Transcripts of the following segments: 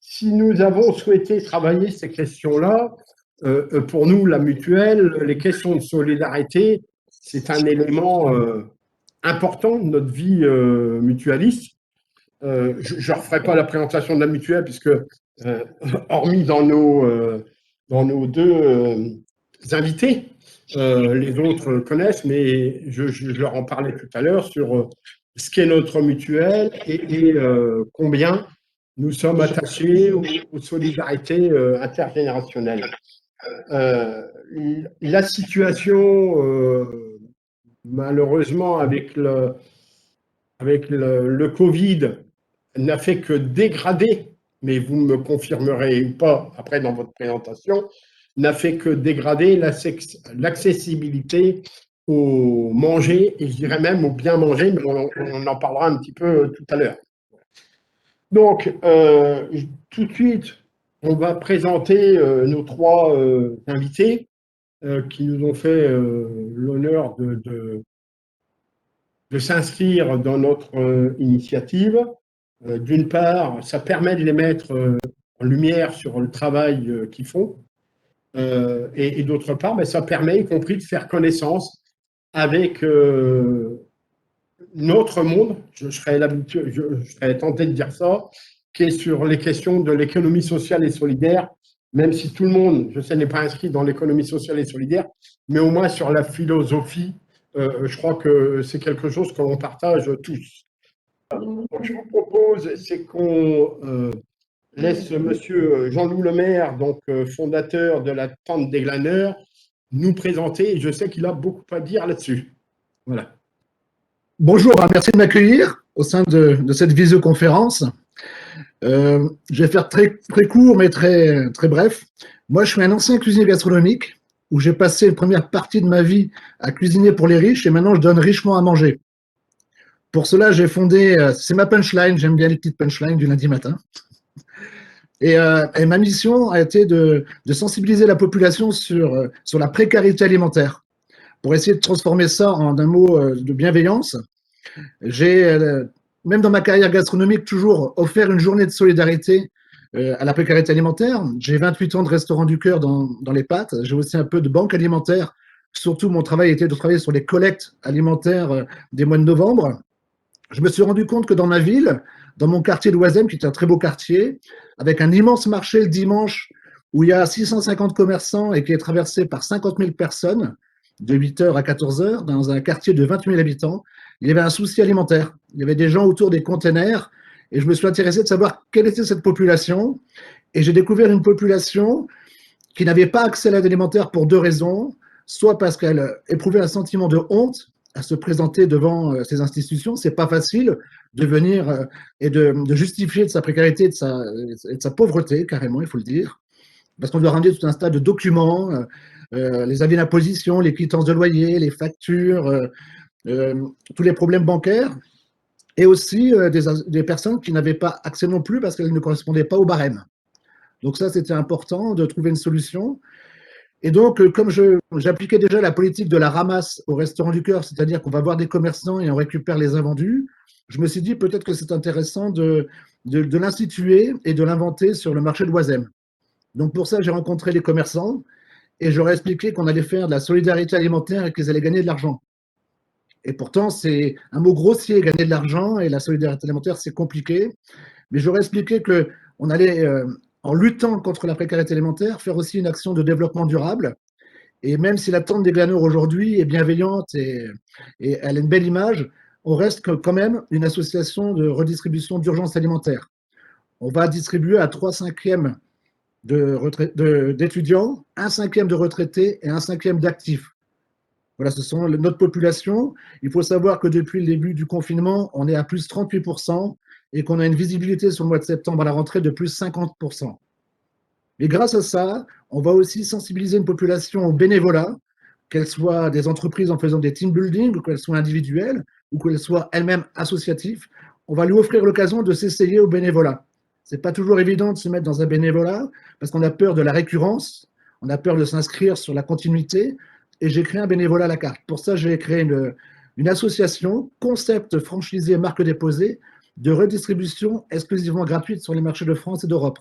si nous avons souhaité travailler ces questions-là, pour nous, la mutuelle, les questions de solidarité, c'est un élément important de notre vie mutualiste. Je ne referai pas la présentation de la mutuelle, puisque, hormis dans nos deux invités, les autres connaissent, mais je leur en parlais tout à l'heure sur ce qu'est notre mutuelle et combien nous sommes attachés aux solidarités intergénérationnelles. La situation, malheureusement, avec le Covid, n'a fait que dégrader, mais vous me confirmerez ou pas après dans votre présentation, n'a fait que dégrader l'accessibilité au manger, et je dirais même au bien manger, mais on en parlera un petit peu tout à l'heure. Donc, tout de suite, on va présenter nos trois invités qui nous ont fait l'honneur de s'inscrire dans notre initiative. D'une part, ça permet de les mettre en lumière sur le travail qu'ils font. Et d'autre part, ça permet y compris de faire connaissance avec notre monde, je serais tenté de dire ça, qui est sur les questions de l'économie sociale et solidaire, même si tout le monde, je sais, n'est pas inscrit dans l'économie sociale et solidaire, mais au moins sur la philosophie, je crois que c'est quelque chose que l'on partage tous. Donc, je vous propose, c'est qu'on laisse monsieur Jean-Loup Lemaire, donc fondateur de la Tente des Glaneurs, nous présenter, et je sais qu'il a beaucoup à dire là-dessus. Voilà. Bonjour, merci de m'accueillir au sein de cette visioconférence. Je vais faire très, très court, mais très, très bref. Moi, je suis un ancien cuisinier gastronomique où j'ai passé la première partie de ma vie à cuisiner pour les riches et maintenant je donne richement à manger. Pour cela, j'ai fondé, c'est ma punchline, j'aime bien les petites punchlines du lundi matin. Et ma mission a été de sensibiliser la population sur la précarité alimentaire pour essayer de transformer ça en un mot de bienveillance. J'ai, même dans ma carrière gastronomique, toujours offert une journée de solidarité à la précarité alimentaire. J'ai 28 ans de restaurant du cœur dans les pâtes. J'ai aussi un peu de banque alimentaire. Surtout, mon travail était de travailler sur les collectes alimentaires des mois de novembre. Je me suis rendu compte que dans ma ville, dans mon quartier de Oisem, qui est un très beau quartier, avec un immense marché le dimanche où il y a 650 commerçants et qui est traversé par 50 000 personnes, de 8h à 14h, dans un quartier de 28 000 habitants, il y avait un souci alimentaire. Il y avait des gens autour des containers et je me suis intéressé de savoir quelle était cette population. Et j'ai découvert une population qui n'avait pas accès à l'aide alimentaire pour deux raisons. Soit parce qu'elle éprouvait un sentiment de honte à se présenter devant ces institutions. C'est pas facile de venir et de justifier de sa précarité et de sa pauvreté, carrément, il faut le dire. Parce qu'on doit ramener tout un tas de documents, les avis d'imposition, les quittances de loyer, les factures, tous les problèmes bancaires, et aussi des personnes qui n'avaient pas accès non plus parce qu'elles ne correspondaient pas au barème. Donc ça, c'était important de trouver une solution. Et donc, comme j'appliquais déjà la politique de la ramasse au restaurant du cœur, c'est-à-dire qu'on va voir des commerçants et on récupère les invendus, je me suis dit peut-être que c'est intéressant de l'instituer et de l'inventer sur le marché de Oisem. Donc pour ça, j'ai rencontré les commerçants et je leur ai expliqué qu'on allait faire de la solidarité alimentaire et qu'ils allaient gagner de l'argent. Et pourtant, c'est un mot grossier, gagner de l'argent, et la solidarité alimentaire, c'est compliqué. Mais j'aurais expliqué qu'on allait, en luttant contre la précarité alimentaire, faire aussi une action de développement durable. Et même si la Tente des Glaneurs aujourd'hui est bienveillante et elle a une belle image, on reste quand même une association de redistribution d'urgence alimentaire. On va distribuer à 3/5 d'étudiants, 1/5 de retraités et 1/5 d'actifs. Voilà, ce sont notre population. Il faut savoir que depuis le début du confinement, on est à plus 38% et qu'on a une visibilité sur le mois de septembre à la rentrée de plus 50%. Mais grâce à ça, on va aussi sensibiliser une population au bénévolat, qu'elle soit des entreprises en faisant des team building, ou qu'elle soit individuelle, ou qu'elle soit elle-même associative. On va lui offrir l'occasion de s'essayer au bénévolat. Ce n'est pas toujours évident de se mettre dans un bénévolat parce qu'on a peur de la récurrence, on a peur de s'inscrire sur la continuité. Et j'ai créé un bénévolat à la carte. Pour ça, j'ai créé une association, concept franchisé, marque déposée, de redistribution exclusivement gratuite sur les marchés de France et d'Europe.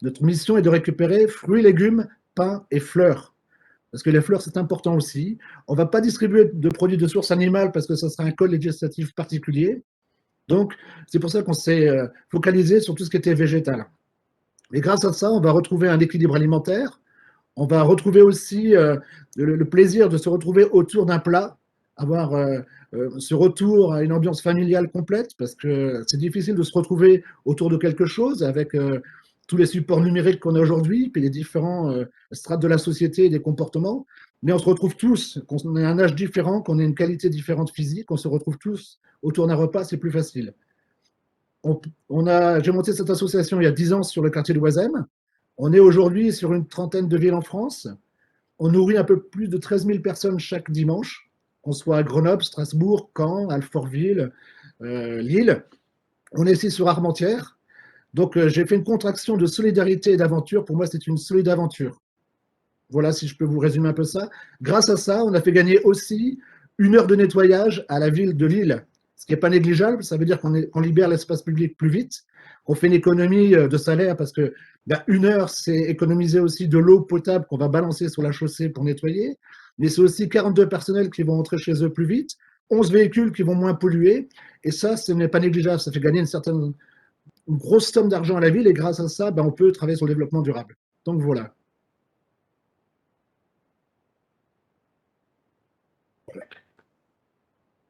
Notre mission est de récupérer fruits, légumes, pain et fleurs. Parce que les fleurs, c'est important aussi. On ne va pas distribuer de produits de source animale parce que ça sera un code législatif particulier. Donc, c'est pour ça qu'on s'est focalisé sur tout ce qui était végétal. Et grâce à ça, on va retrouver un équilibre alimentaire. On va retrouver aussi le plaisir de se retrouver autour d'un plat, avoir ce retour à une ambiance familiale complète, parce que c'est difficile de se retrouver autour de quelque chose avec tous les supports numériques qu'on a aujourd'hui, puis les différents strates de la société et des comportements. Mais on se retrouve tous, qu'on ait un âge différent, qu'on ait une qualité différente physique, on se retrouve tous autour d'un repas, c'est plus facile. J'ai monté cette association il y a 10 ans sur le quartier de Oisem. On est aujourd'hui sur une trentaine de villes en France. On nourrit un peu plus de 13 000 personnes chaque dimanche, qu'on soit à Grenoble, Strasbourg, Caen, Alfortville, Lille. On est ici sur Armentières. Donc, j'ai fait une contraction de solidarité et d'aventure. Pour moi, c'est une solide aventure. Voilà, si je peux vous résumer un peu ça. Grâce à ça, on a fait gagner aussi 1 heure de nettoyage à la ville de Lille, ce qui n'est pas négligeable. Ça veut dire qu'on libère l'espace public plus vite. On fait une économie de salaire parce que 1 heure, c'est économiser aussi de l'eau potable qu'on va balancer sur la chaussée pour nettoyer. Mais c'est aussi 42 personnels qui vont rentrer chez eux plus vite, 11 véhicules qui vont moins polluer. Et ça, ce n'est pas négligeable. Ça fait gagner une grosse somme d'argent à la ville. Et grâce à ça, on peut travailler sur le développement durable. Donc voilà.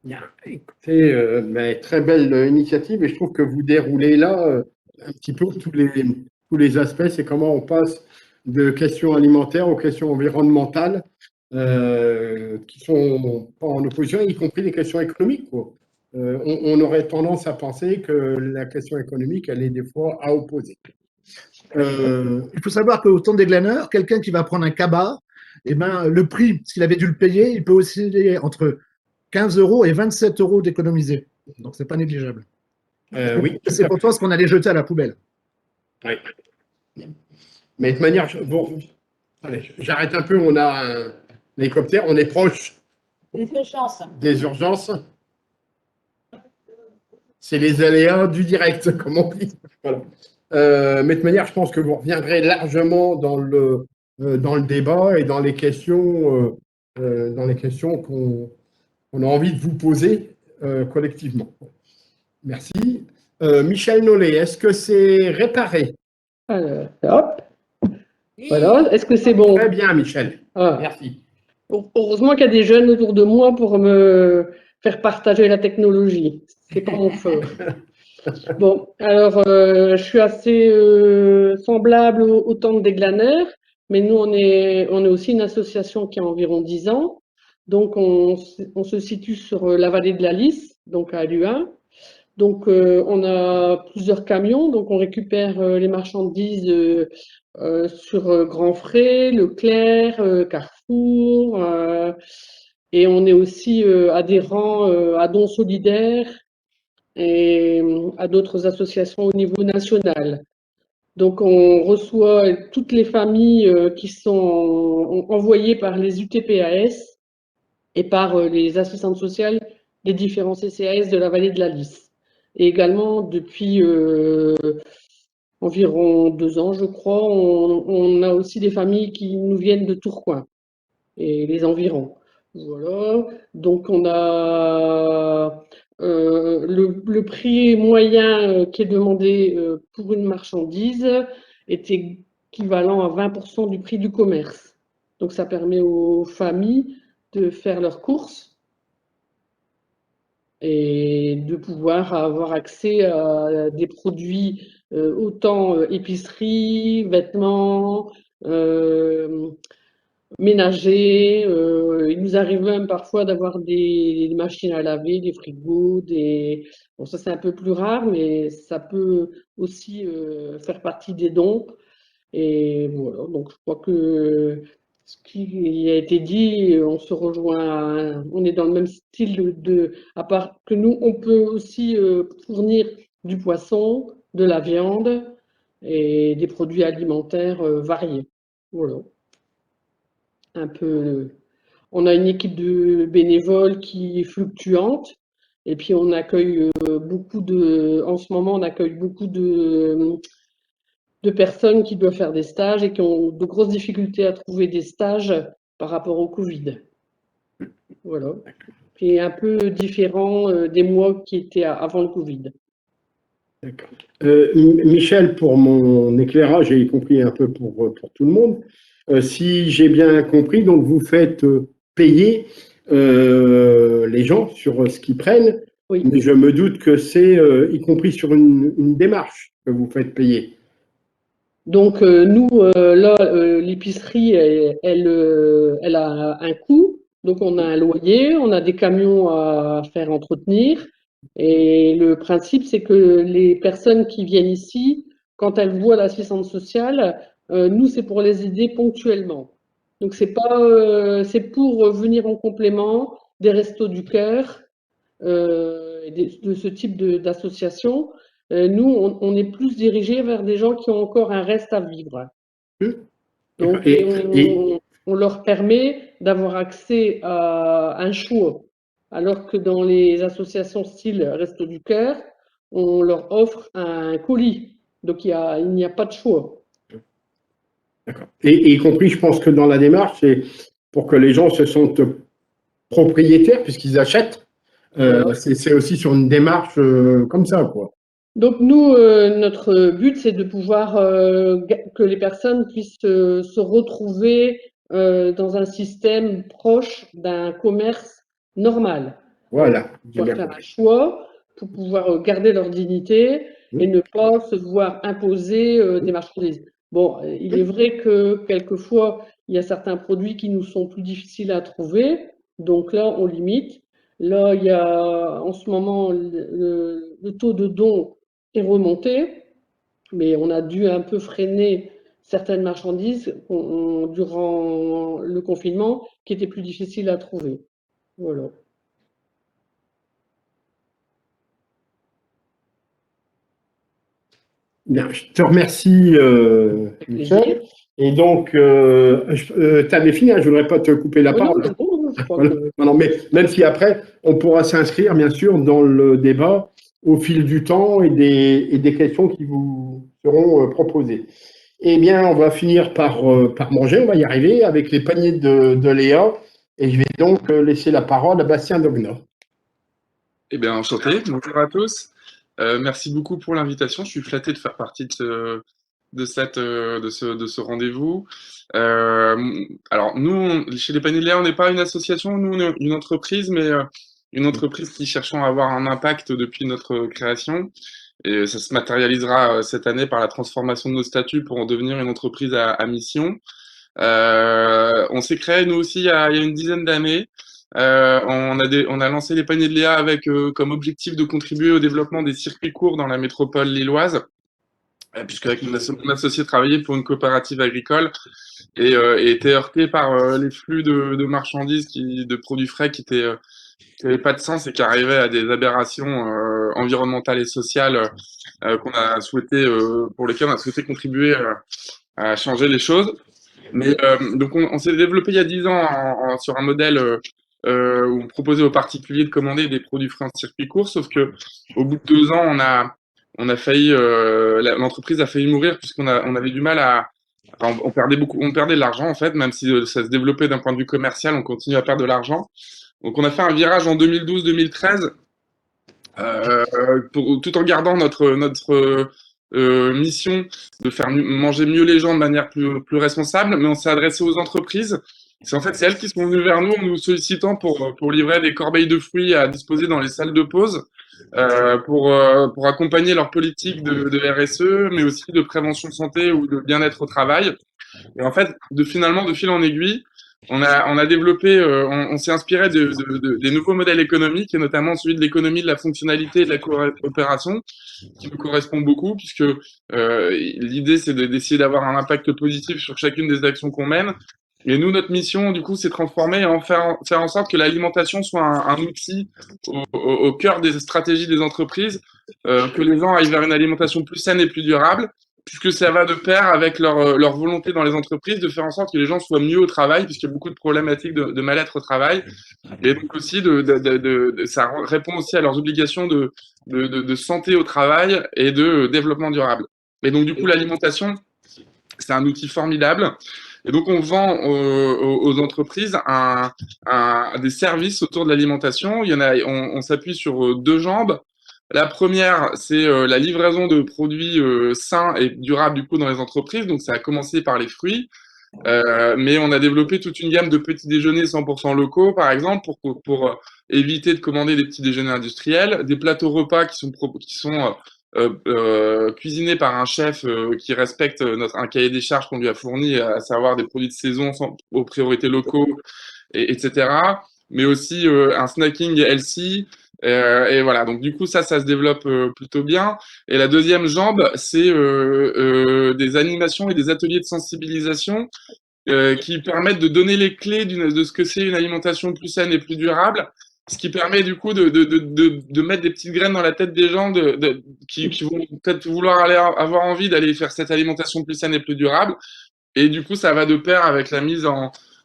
Bien. Écoutez, très belle initiative et je trouve que vous déroulez là un petit peu tous les aspects. C'est comment on passe de questions alimentaires aux questions environnementales qui sont pas en opposition, y compris les questions économiques, quoi. On aurait tendance à penser que la question économique, elle est des fois à opposer. Il faut savoir qu'au temps des glaneurs, quelqu'un qui va prendre un cabas, le prix, s'il avait dû le payer, il peut osciller entre 15 euros et 27 euros d'économiser. Donc, c'est pas négligeable. Oui, C'est pourtant ce qu'on allait jeter à la poubelle. Oui. Mais de manière, bon, allez, j'arrête un peu, on a un hélicoptère, on est proche des urgences. C'est les aléas du direct, comme on dit. Voilà. Mais de manière, je pense que vous reviendrez largement dans le débat et dans les questions qu'on a envie de vous poser collectivement. Merci. Michel Nollet, est-ce que c'est réparé? Alors, hop. Voilà. Est-ce que c'est bon? Très bien, Michel. Ah. Merci. Heureusement qu'il y a des jeunes autour de moi pour me faire partager la technologie. C'est pas mon fort. Bon, alors, je suis assez semblable au temps des glaneurs, mais nous, on est aussi une association qui a environ 10 ans. Donc, on se situe sur la vallée de la Lys, donc à Luin. Donc, on a plusieurs camions, donc on récupère les marchandises sur Grand Frais, Leclerc, Carrefour, et on est aussi adhérent à Dons Solidaires et à d'autres associations au niveau national. Donc, on reçoit toutes les familles qui sont envoyées par les UTPAS et par les assistantes sociales des différents CCAS de la vallée de la Lys. Et également, depuis environ 2 ans, je crois, on a aussi des familles qui nous viennent de Tourcoing et les environs. Voilà. Donc, on a le prix moyen qui est demandé pour une marchandise est équivalent à 20% du prix du commerce. Donc, ça permet aux familles de faire leurs courses et de pouvoir avoir accès à des produits autant épicerie, vêtements, ménagers. Il nous arrive même parfois d'avoir des machines à laver, des frigos, bon, ça c'est un peu plus rare, mais ça peut aussi faire partie des dons. Et voilà, donc je crois que ce qui a été dit, on se rejoint, on est dans le même style à part que nous, on peut aussi fournir du poisson, de la viande et des produits alimentaires variés. Voilà. Un peu. On a une équipe de bénévoles qui est fluctuante et puis on accueille en ce moment, on accueille beaucoup de personnes qui doivent faire des stages et qui ont de grosses difficultés à trouver des stages par rapport au Covid. Voilà. Qui est un peu différent des mois qui étaient avant le Covid. D'accord. Michel, pour mon éclairage, et y compris un peu pour tout le monde, si j'ai bien compris, donc vous faites payer les gens sur ce qu'ils prennent, Oui. mais je me doute que c'est y compris sur une démarche que vous faites payer. Donc nous, là, l'épicerie, elle a un coût. Donc on a un loyer, on a des camions à faire entretenir. Et le principe, c'est que les personnes qui viennent ici, quand elles voient l'assistante sociale, nous, c'est pour les aider ponctuellement. Donc c'est pas, c'est pour venir en complément des Restos du Cœur, de ce type d'association. Nous, on est plus dirigé vers des gens qui ont encore un reste à vivre. Donc, on leur permet d'avoir accès à un choix. Alors que dans les associations style Resto du Cœur, on leur offre un colis. Donc, il n'y a pas de choix. D'accord. Et y compris, je pense que dans la démarche, c'est pour que les gens se sentent propriétaires puisqu'ils achètent. Voilà. C'est aussi sur une démarche comme ça, quoi. Donc nous, notre but, c'est de pouvoir que les personnes puissent se retrouver dans un système proche d'un commerce normal. Voilà. Pour pouvoir faire un choix, pour pouvoir garder leur dignité et ne pas se voir imposer des marchandises. Bon, il est vrai que quelquefois, il y a certains produits qui nous sont plus difficiles à trouver, donc là, on limite. Là, il y a en ce moment le taux de don est remonté, mais on a dû un peu freiner certaines marchandises durant le confinement qui étaient plus difficiles à trouver. Voilà. Bien, je te remercie, Michel. Et donc, tu avais fini, hein, je ne voudrais pas te couper la parole. Non, je crois voilà. que... Non, mais même si après, on pourra s'inscrire, bien sûr, dans le débat au fil du temps et des questions qui vous seront proposées. Eh bien, on va finir par manger, on va y arriver, avec les paniers de Léa. Et je vais donc laisser la parole à Bastien Dogna. Eh bien, enchanté. Bonjour à tous. Merci beaucoup pour l'invitation. Je suis flatté de faire partie de ce rendez-vous. Alors, nous, chez les Paniers de Léa, on n'est pas une association, nous, on est une entreprise, mais une entreprise qui cherchons à avoir un impact depuis notre création. Et ça se matérialisera cette année par la transformation de nos statuts pour en devenir une entreprise à mission. On s'est créé, nous aussi, il y a une dizaine d'années. On a lancé les paniers de Léa avec comme objectif de contribuer au développement des circuits courts dans la métropole lilloise, puisque avec mon associé travaillait pour une coopérative agricole et était heurté par les flux de marchandises, de produits frais qui n'avaient pas de sens et qui arrivaient à des aberrations environnementales et sociales pour lesquelles on a souhaité contribuer à changer les choses. Mais donc on s'est développé il y a 10 ans sur un modèle où on proposait aux particuliers de commander des produits frais en circuit court, sauf que au bout de 2 ans, on a failli l'entreprise a failli mourir puisqu'on avait du mal on perdait de l'argent en fait, même si ça se développait d'un point de vue commercial, on continue à perdre de l'argent. Donc on a fait un virage en 2012-2013 tout en gardant notre mission de faire manger mieux les gens de manière plus responsable, mais on s'est adressé aux entreprises. C'est elles qui sont venues vers nous en nous sollicitant pour livrer des corbeilles de fruits à disposer dans les salles de pause, pour accompagner leur politique de RSE, mais aussi de prévention de santé ou de bien-être au travail. Et en fait, finalement, de fil en aiguille, on a développé, on s'est inspiré des nouveaux modèles économiques, et notamment celui de l'économie de la fonctionnalité et de la coopération, qui nous correspond beaucoup, puisque l'idée, c'est d'essayer d'avoir un impact positif sur chacune des actions qu'on mène. Et nous, notre mission, du coup, c'est transformer et faire en sorte que l'alimentation soit un outil au cœur des stratégies des entreprises, que les gens aillent vers une alimentation plus saine et plus durable, puisque ça va de pair avec leur volonté dans les entreprises de faire en sorte que les gens soient mieux au travail, puisqu'il y a beaucoup de problématiques de mal-être au travail. Et donc aussi, ça répond aussi à leurs obligations de santé au travail et de développement durable. Et donc, du coup, l'alimentation, c'est un outil formidable. Et donc, on vend aux entreprises des services autour de l'alimentation. On s'appuie sur deux jambes. La première, c'est la livraison de produits sains et durables du coup dans les entreprises. Donc, ça a commencé par les fruits. Mais on a développé toute une gamme de petits déjeuners 100% locaux, par exemple, pour éviter de commander des petits déjeuners industriels, des plateaux repas qui sont cuisinés par un chef qui respecte un cahier des charges qu'on lui a fourni, à savoir des produits de saison aux priorités locaux, etc. Mais aussi un snacking healthy. Et voilà, donc du coup, ça se développe plutôt bien. Et la deuxième jambe, c'est des animations et des ateliers de sensibilisation qui permettent de donner les clés de ce que c'est une alimentation plus saine et plus durable, ce qui permet du coup de mettre des petites graines dans la tête des gens qui vont peut-être vouloir avoir envie d'aller faire cette alimentation plus saine et plus durable. Et du coup, ça va de pair avec la mise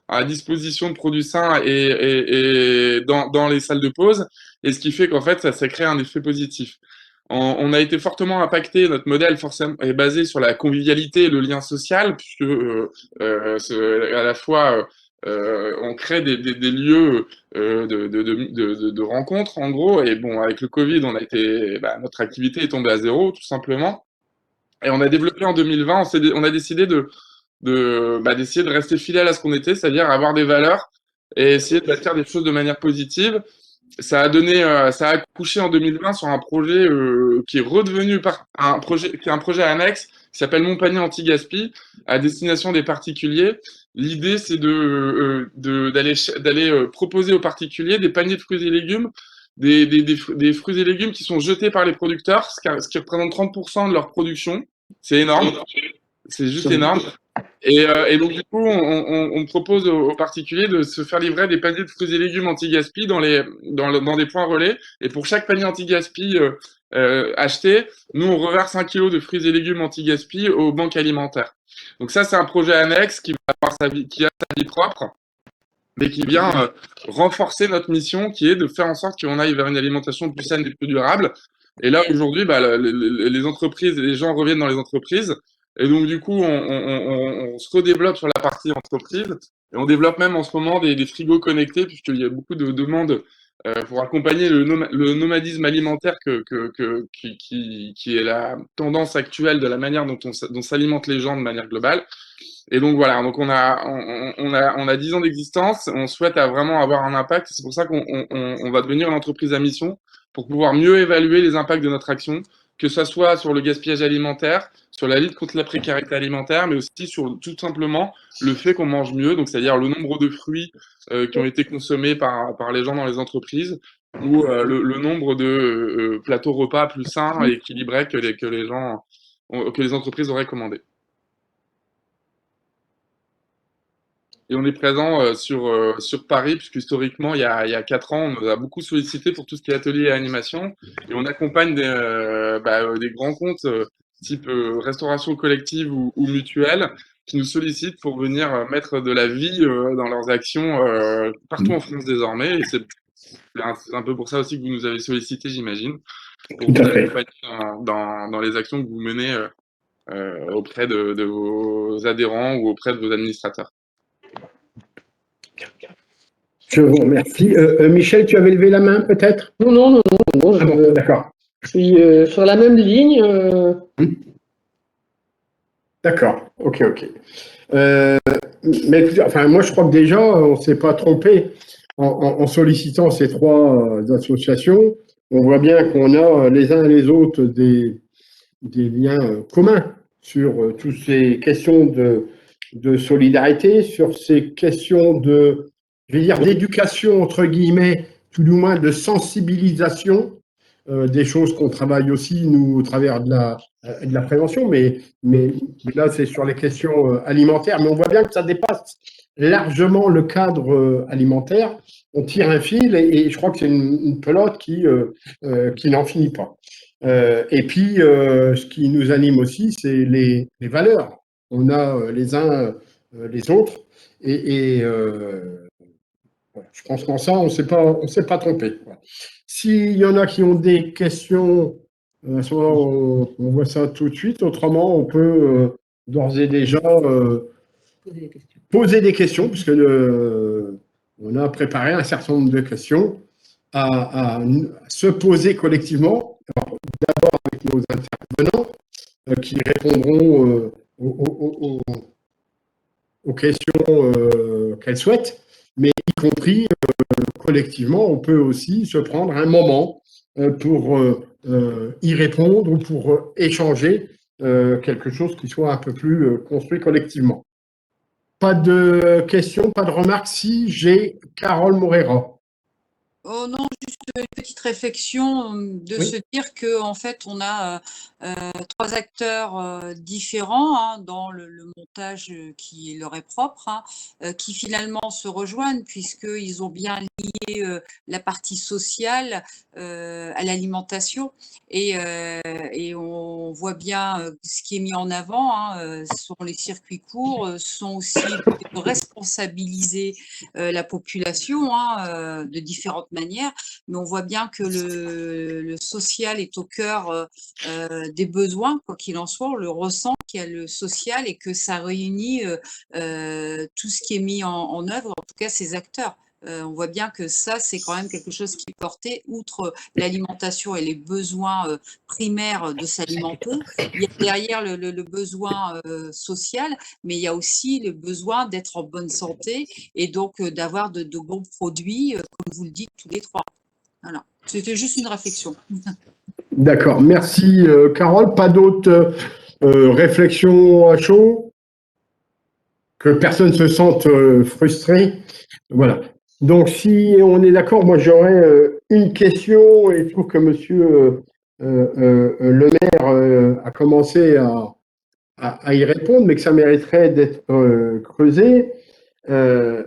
à disposition de produits sains et dans les salles de pause, et ce qui fait qu'en fait, ça crée un effet positif. On a été fortement impacté, notre modèle forcément est basé sur la convivialité et le lien social, puisque à la fois on crée des lieux de rencontres en gros, et bon, avec le Covid, notre activité est tombée à zéro tout simplement. Et on a développé en 2020, on a décidé d'essayer de rester fidèle à ce qu'on était, c'est-à-dire avoir des valeurs et essayer de bâtir des choses de manière positive. Ça a accouché en 2020 sur un projet qui est redevenu qui est un projet annexe qui s'appelle Mon panier anti-gaspi à destination des particuliers. L'idée, c'est d'aller proposer aux particuliers des paniers de fruits et légumes, des fruits et légumes qui sont jetés par les producteurs, ce qui représente 30% de leur production. C'est énorme. C'est juste énorme. Et donc, du coup, on propose aux particuliers de se faire livrer des paniers de fruits et légumes anti-gaspi dans des points relais. Et pour chaque panier anti-gaspi acheté, nous, on reverse 1 kilo de fruits et légumes anti-gaspi aux banques alimentaires. Donc ça, c'est un projet annexe qui a sa vie propre, mais qui vient renforcer notre mission, qui est de faire en sorte qu'on aille vers une alimentation plus saine et plus durable. Et là, aujourd'hui, les entreprises et les gens reviennent dans les entreprises. Et donc, du coup, on se redéveloppe sur la partie entreprise. Et on développe même en ce moment des frigos connectés, puisqu'il y a beaucoup de demandes pour accompagner le nomadisme alimentaire qui est la tendance actuelle de la manière dont s'alimentent les gens de manière globale. Et donc voilà, donc on a 10 ans d'existence, on souhaite vraiment avoir un impact, c'est pour ça qu'on va devenir une entreprise à mission pour pouvoir mieux évaluer les impacts de notre action, que ce soit sur le gaspillage alimentaire, sur la lutte contre la précarité alimentaire, mais aussi sur tout simplement le fait qu'on mange mieux, donc c'est-à-dire le nombre de fruits qui ont été consommés par les gens dans les entreprises, ou le nombre de plateaux repas plus sains et équilibrés que les entreprises auraient commandé. Et on est présent sur Paris, puisque historiquement, il y a 4 ans, on nous a beaucoup sollicité pour tout ce qui est atelier et animation. Et on accompagne des grands comptes type restauration collective ou mutuelle qui nous sollicitent pour venir mettre de la vie dans leurs actions partout en France désormais. Et c'est un peu pour ça aussi que vous nous avez sollicité, j'imagine, pour vous accompagner dans les actions que vous menez auprès de vos adhérents ou auprès de vos administrateurs. Je vous remercie. Michel, tu avais levé la main peut-être? Non, d'accord. Je suis sur la même ligne. D'accord, ok. Mais enfin, moi, je crois que déjà, on ne s'est pas trompé en sollicitant ces 3 associations. On voit bien qu'on a les uns et les autres des liens communs sur toutes ces questions de solidarité, sur ces questions je vais dire, d'éducation, entre guillemets, tout du moins de sensibilisation, des choses qu'on travaille aussi, nous, au travers de la prévention, mais là, c'est sur les questions alimentaires. Mais on voit bien que ça dépasse largement le cadre alimentaire. On tire un fil et je crois que c'est une pelote qui n'en finit pas. Et puis, ce qui nous anime aussi, c'est les valeurs. On a les uns les autres et je pense qu'en ça, on s'est pas trompé. S'il y en a qui ont des questions À ce moment, on voit ça tout de suite. Autrement, on peut d'ores et déjà poser des questions, puisque on a préparé un certain nombre de questions à se poser collectivement, avec nos intervenants qui répondront aux questions qu'elles souhaitent, mais y compris collectivement, on peut aussi se prendre un moment pour y répondre ou pour échanger quelque chose qui soit un peu plus construit collectivement. Pas de questions, pas de remarques. Si j'ai Carole Moreira. Oh non, juste une petite réflexion de Oui. se dire que en fait on a trois acteurs différents hein, dans le montage qui leur est propre, hein, qui finalement se rejoignent puisqu'ils ont bien lié la partie sociale à l'alimentation et on voit bien ce qui est mis en avant hein, sur les circuits courts sont aussi de responsabiliser la population hein, de différentes manière, mais on voit bien que le social est au cœur des besoins, quoi qu'il en soit, on le ressent qu'il y a le social et que ça réunit tout ce qui est mis en œuvre, en tout cas ces acteurs. On voit bien que ça, c'est quand même quelque chose qui est porté, outre l'alimentation et les besoins primaires de s'alimenter. Il y a derrière le besoin social, mais il y a aussi le besoin d'être en bonne santé et donc d'avoir de bons produits, comme vous le dites tous les trois. Voilà, c'était juste une réflexion. D'accord, merci Carole. Pas d'autres réflexions à chaud? Que personne se sente frustré. Voilà. Donc, si on est d'accord, moi j'aurais une question et je trouve que monsieur le maire a commencé à y répondre, mais que ça mériterait d'être creusé.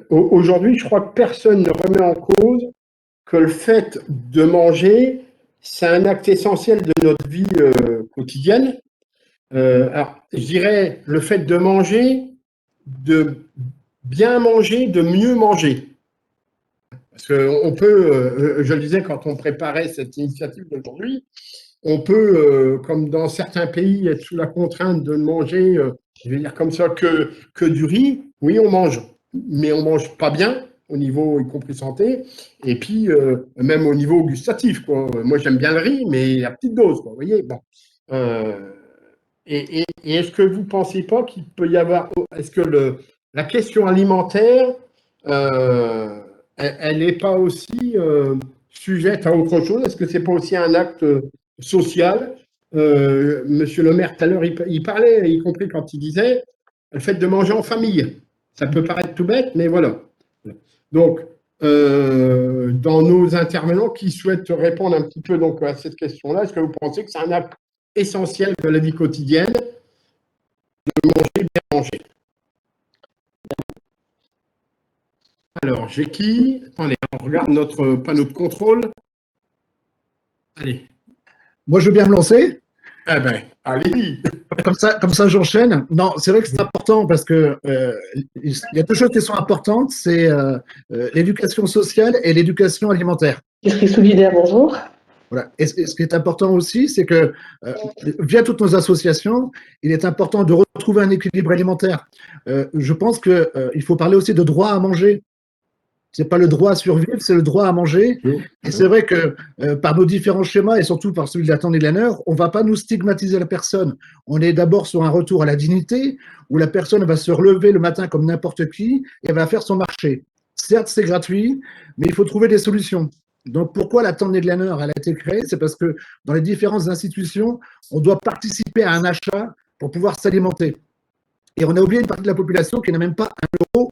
Aujourd'hui, je crois que personne ne remet en cause que le fait de manger, c'est un acte essentiel de notre vie quotidienne. Alors, je dirais le fait de manger, de bien manger, de mieux manger. Parce qu'on peut, je le disais quand on préparait cette initiative d'aujourd'hui, on peut, comme dans certains pays, être sous la contrainte de ne manger, je vais dire comme ça, que du riz. Oui, on mange, mais on mange pas bien au niveau, y compris santé, et puis même au niveau gustatif, quoi. Moi, j'aime bien le riz, mais à petite dose, quoi. Vous voyez, bon. Et est-ce que vous ne pensez pas qu'il peut y avoir, est-ce que la question alimentaire, elle n'est pas aussi sujette à autre chose? Est-ce que ce n'est pas aussi un acte social? Monsieur le maire, tout à l'heure, il parlait, y compris quand il disait le fait de manger en famille. Ça peut paraître tout bête, mais voilà. Donc, dans nos intervenants qui souhaitent répondre un petit peu donc, à cette question-là, est-ce que vous pensez que c'est un acte essentiel de la vie quotidienne de manger, bien manger? Alors, j'ai qui? Attendez, on regarde notre panneau de contrôle. Allez. Moi, je veux bien me lancer. Eh ben, allez-y. Comme ça, j'enchaîne. Non, c'est vrai que c'est important parce que il y a deux choses qui sont importantes, c'est l'éducation sociale et l'éducation alimentaire. Esprit solidaire, bonjour. Voilà. Et ce qui est important aussi, c'est que via toutes nos associations, il est important de retrouver un équilibre alimentaire. Je pense qu'il faut parler aussi de droit à manger. C'est pas le droit à survivre, c'est le droit à manger. Et c'est vrai que par nos différents schémas, et surtout par celui de la et de la on ne va pas nous stigmatiser la personne. On est d'abord sur un retour à la dignité, où la personne va se relever le matin comme n'importe qui, et elle va faire son marché. Certes, c'est gratuit, mais il faut trouver des solutions. Donc pourquoi la et de la elle a été créée? C'est parce que dans les différentes institutions, on doit participer à un achat pour pouvoir s'alimenter. Et on a oublié une partie de la population qui n'a même pas un euro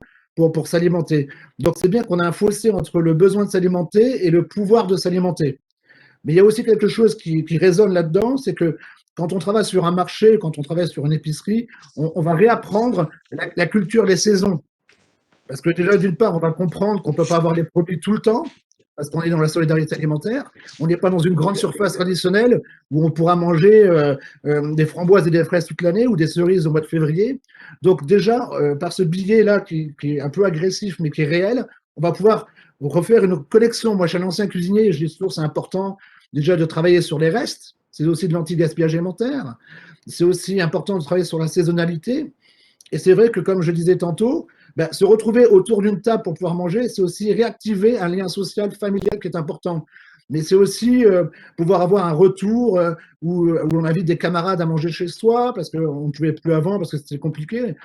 pour s'alimenter. Donc, c'est bien qu'on a un fossé entre le besoin de s'alimenter et le pouvoir de s'alimenter. Mais il y a aussi quelque chose qui résonne là-dedans, c'est que quand on travaille sur un marché, quand on travaille sur une épicerie, on va réapprendre la culture des saisons. Parce que déjà, d'une part, on va comprendre qu'on ne peut pas avoir les produits tout le temps, parce qu'on est dans la solidarité alimentaire. On n'est pas dans une grande surface traditionnelle où on pourra manger des framboises et des fraises toute l'année ou des cerises au mois de février. Donc déjà, par ce billet-là qui est un peu agressif mais qui est réel, on va pouvoir refaire une collection. Moi, je suis un ancien cuisinier et je dis toujours c'est important déjà de travailler sur les restes. c'est aussi de l'anti-gaspillage alimentaire. C'est aussi important de travailler sur la saisonnalité. Et c'est vrai que, comme je disais tantôt, ben, se retrouver autour d'une table pour pouvoir manger, c'est aussi réactiver un lien social, familial qui est important. Mais c'est aussi pouvoir avoir un retour où on invite des camarades à manger chez soi, parce qu'on ne pouvait plus avant, parce que c'était compliqué.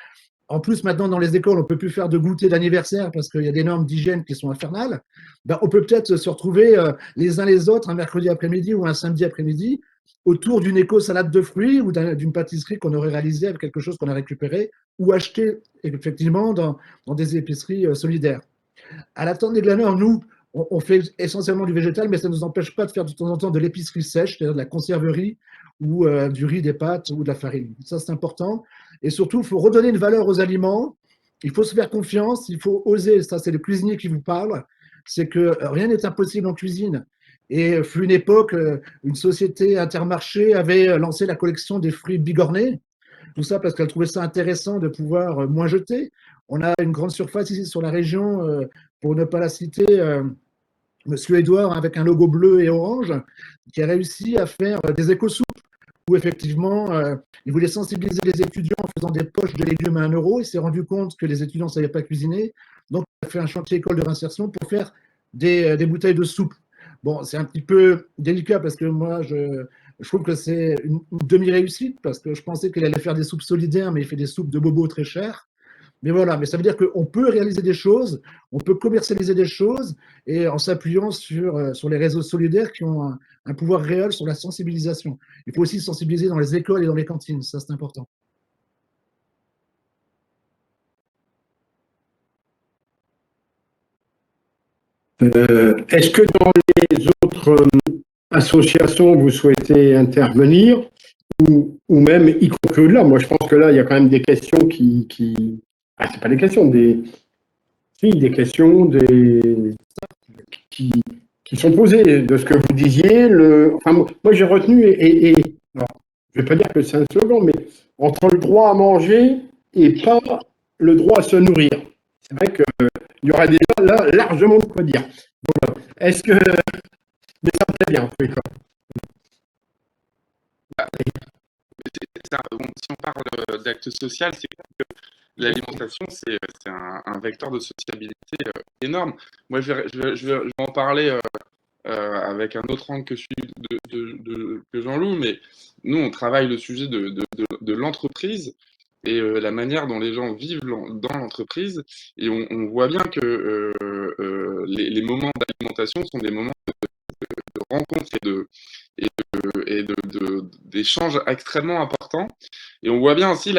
En plus, maintenant, dans les écoles, on ne peut plus faire de goûter d'anniversaire parce qu'il y a des normes d'hygiène qui sont infernales. Ben, on peut peut-être se retrouver les uns les autres un mercredi après-midi ou un samedi après-midi autour d'une éco-salade de fruits ou d'une pâtisserie qu'on aurait réalisée avec quelque chose qu'on a récupéré ou acheté effectivement dans des épiceries solidaires. À la Tente des Glaneurs, nous, on fait essentiellement du végétal, mais ça ne nous empêche pas de faire de temps en temps de l'épicerie sèche, c'est-à-dire de la conserverie ou du riz, des pâtes ou de la farine. Ça, c'est important. Et surtout, il faut redonner une valeur aux aliments. Il faut se faire confiance. Il faut oser. Ça, c'est le cuisinier qui vous parle. C'est que rien n'est impossible en cuisine. Et fut une époque, une société Intermarché avait lancé la collection des fruits bigornés. Tout ça parce qu'elle trouvait ça intéressant de pouvoir moins jeter. On a une grande surface ici sur la région, pour ne pas la citer, Monsieur Edouard, avec un logo bleu et orange, qui a réussi à faire des éco-soupes où effectivement, il voulait sensibiliser les étudiants en faisant des poches de légumes à 1 euro. Il s'est rendu compte que les étudiants ne savaient pas cuisiner. Donc, il a fait un chantier école de réinsertion pour faire des bouteilles de soupe. Bon, c'est un petit peu délicat parce que moi, je trouve que c'est une demi-réussite parce que je pensais qu'elle allait faire des soupes solidaires, mais il fait des soupes de bobos très chères. Mais voilà, mais ça veut dire qu'on peut réaliser des choses, on peut commercialiser des choses et en s'appuyant sur les réseaux solidaires qui ont un pouvoir réel sur la sensibilisation. Il faut aussi sensibiliser dans les écoles et dans les cantines, ça c'est important. Est-ce que dans les autres associations, vous souhaitez intervenir ou même y conclure là? Moi, je pense que là, il y a quand même des questions Ah, c'est pas des questions, des questions qui, qui sont posées de ce que vous disiez. Enfin, moi, j'ai retenu, alors, je ne vais pas dire que c'est un slogan, mais entre le droit à manger et pas le droit à se nourrir. C'est vrai qu'il y aura déjà là largement de quoi dire. Voilà. Est-ce que. Mais ça me plaît bien, oui, quoi. Bon, si on parle d'acte social, c'est clair que l'alimentation, c'est un vecteur de sociabilité énorme. Moi, je vais en parler avec un autre angle que celui que Jean-Loup, mais nous, on travaille le sujet de l'entreprise et la manière dont les gens vivent dans l'entreprise. Et on voit bien que les moments d'alimentation sont des moments de rencontre d'échanges extrêmement importants. Et on voit bien aussi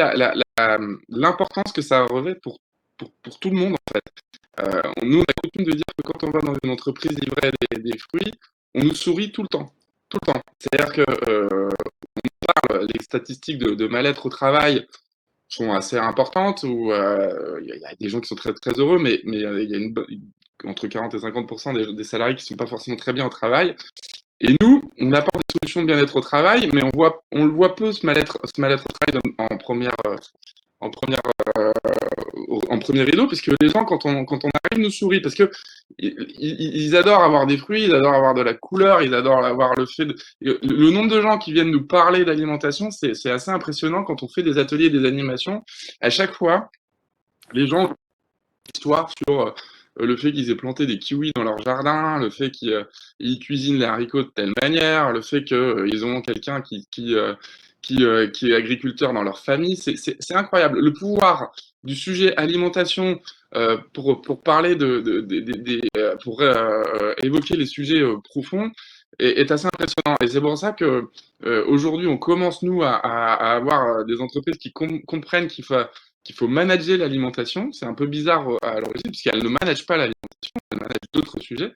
l'importance que ça revêt pour tout le monde, en fait. Nous, on a coutume de dire que quand on va dans une entreprise livrer des fruits, on nous sourit tout le temps. Tout le temps. C'est-à-dire que les statistiques de mal-être au travail sont assez importantes, où il y a des gens qui sont très, très heureux, mais il y a entre 40 et 50% des salariés qui ne sont pas forcément très bien au travail. Et nous, on apporte des solutions de bien-être au travail, mais on le voit peu, ce mal-être au travail en premier rideau, puisque les gens, quand on arrive, nous sourient, parce que ils adorent avoir des fruits, ils adorent avoir de la couleur, ils adorent avoir le nombre de gens qui viennent nous parler d'alimentation, c'est assez impressionnant quand on fait des ateliers, des animations. À chaque fois, les gens ont une histoire sur le fait qu'ils aient planté des kiwis dans leur jardin, le fait qu'ils cuisinent les haricots de telle manière, le fait qu'ils ont quelqu'un qui est agriculteur dans leur famille. C'est incroyable. Le pouvoir du sujet alimentation pour parler pour évoquer les sujets profonds est assez impressionnant. Et c'est pour ça que aujourd'hui, on commence, nous, à avoir des entreprises qui comprennent qu'il faut manager l'alimentation. C'est un peu bizarre à l'origine, puisqu'elles ne managent pas l'alimentation, elles managent d'autres sujets.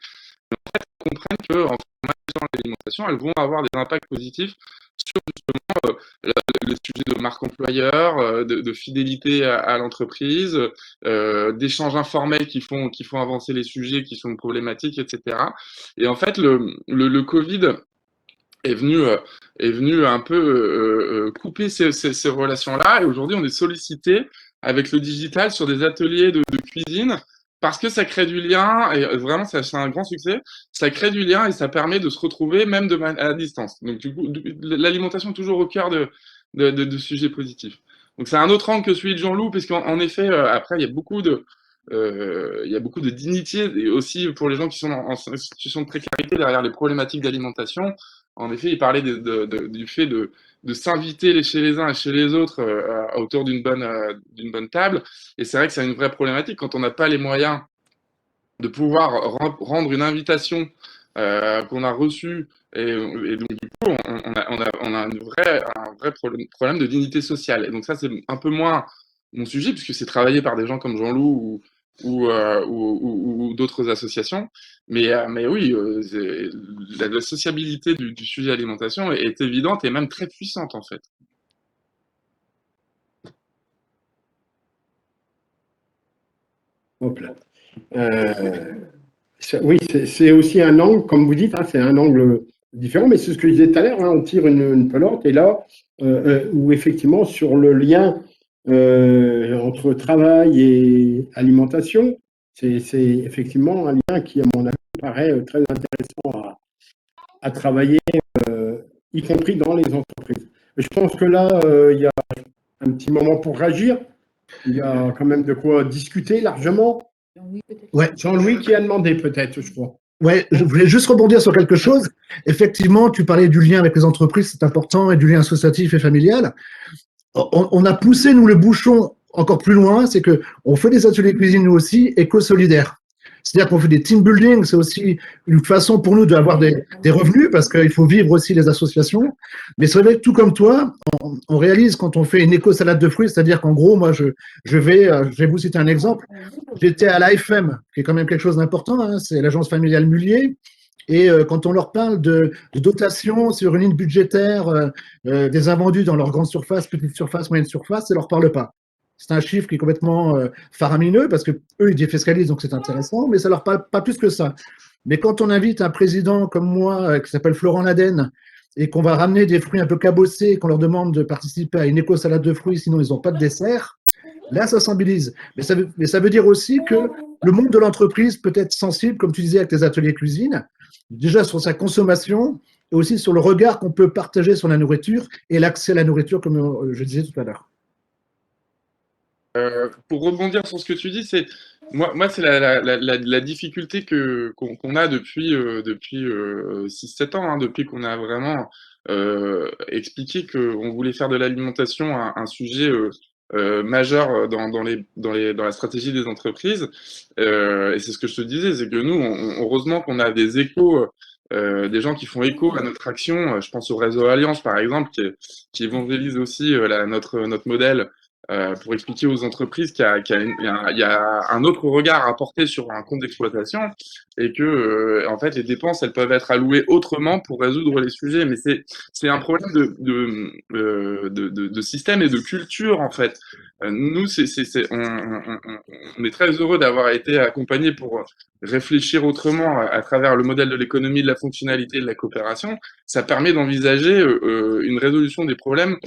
Mais en fait, elles comprennent qu'en manageant l'alimentation, elles vont avoir des impacts positifs sur justement le sujet de marque employeur, de fidélité à l'entreprise, d'échanges informels qui font avancer les sujets qui sont problématiques, etc. Et en fait, le Covid est venu un peu couper ces relations-là. Et aujourd'hui, on est sollicité avec le digital sur des ateliers de cuisine parce que ça crée du lien, et vraiment, c'est un grand succès. Ça crée du lien et ça permet de se retrouver même à distance. Donc, du coup, l'alimentation est toujours au cœur de sujets positifs. Donc, c'est un autre angle que celui de Jean-Loup, parce qu'en effet, après, il y a beaucoup de dignité et aussi pour les gens qui sont en situation de précarité derrière les problématiques d'alimentation. En effet, il parlait du fait de s'inviter chez les uns et chez les autres autour d'une bonne table. Et c'est vrai que c'est une vraie problématique quand on n'a pas les moyens de pouvoir rendre une invitation qu'on a reçue. Et donc, du coup, on a un vrai problème de dignité sociale. Et donc, ça, c'est un peu moins mon sujet, puisque c'est travaillé par des gens comme Jean-Loup ou d'autres associations. Mais oui, la sociabilité du sujet alimentation est évidente et même très puissante, en fait. Hop là. Oui, c'est aussi un angle, comme vous dites, hein, c'est un angle différent, mais c'est ce que je disais tout à l'heure, hein, on tire une pelote, et là, où effectivement, sur le lien entre travail et alimentation, c'est effectivement un lien qui, à mon avis, paraît très intéressant à travailler, y compris dans les entreprises. Mais je pense que là, il y a un petit moment pour réagir. Il y a quand même de quoi discuter largement. Ouais. Jean-Louis qui a demandé peut-être, je crois. Ouais, je voulais juste rebondir sur quelque chose. Effectivement, tu parlais du lien avec les entreprises, c'est important, et du lien associatif et familial. On a poussé, nous, le bouchon encore plus loin, c'est que on fait des ateliers cuisine, nous aussi, éco-solidaires. C'est-à-dire qu'on fait des team building, c'est aussi une façon pour nous d'avoir des revenus, parce qu'il faut vivre aussi les associations. Mais c'est vrai que tout comme toi, on réalise quand on fait une éco-salade de fruits, c'est-à-dire qu'en gros, moi, je vais vous citer un exemple. J'étais à l'AFM, qui est quand même quelque chose d'important, hein, c'est l'agence familiale Mullier. Et quand on leur parle de dotation sur une ligne budgétaire des invendus dans leur grande surface, petite surface, moyenne surface, ça ne leur parle pas. C'est un chiffre qui est complètement faramineux parce que eux ils défiscalisent, donc c'est intéressant, mais ça leur parle pas plus que ça. Mais quand on invite un président comme moi qui s'appelle Florent Laden et qu'on va ramener des fruits un peu cabossés, qu'on leur demande de participer à une éco-salade de fruits, sinon ils n'ont pas de dessert, là ça sensibilise. Mais ça veut dire aussi que le monde de l'entreprise peut être sensible, comme tu disais avec tes ateliers cuisine, déjà sur sa consommation et aussi sur le regard qu'on peut partager sur la nourriture et l'accès à la nourriture, comme je disais tout à l'heure. Pour rebondir sur ce que tu dis, c'est c'est la difficulté qu'on a depuis 6-7 ans, hein, depuis qu'on a vraiment expliqué qu'on voulait faire de l'alimentation un sujet majeur dans la stratégie des entreprises. Et c'est ce que je te disais, c'est que nous, heureusement qu'on a des échos, des gens qui font écho à notre action. Je pense au réseau Alliance, par exemple, qui évangélise aussi notre modèle pour expliquer aux entreprises il y a un autre regard à porter sur un compte d'exploitation et que, en fait, les dépenses, elles peuvent être allouées autrement pour résoudre les sujets. Mais c'est un problème de système et de culture, en fait. Nous, on est très heureux d'avoir été accompagnés pour réfléchir autrement à travers le modèle de l'économie, de la fonctionnalité et de la coopération. Ça permet d'envisager une résolution des problèmes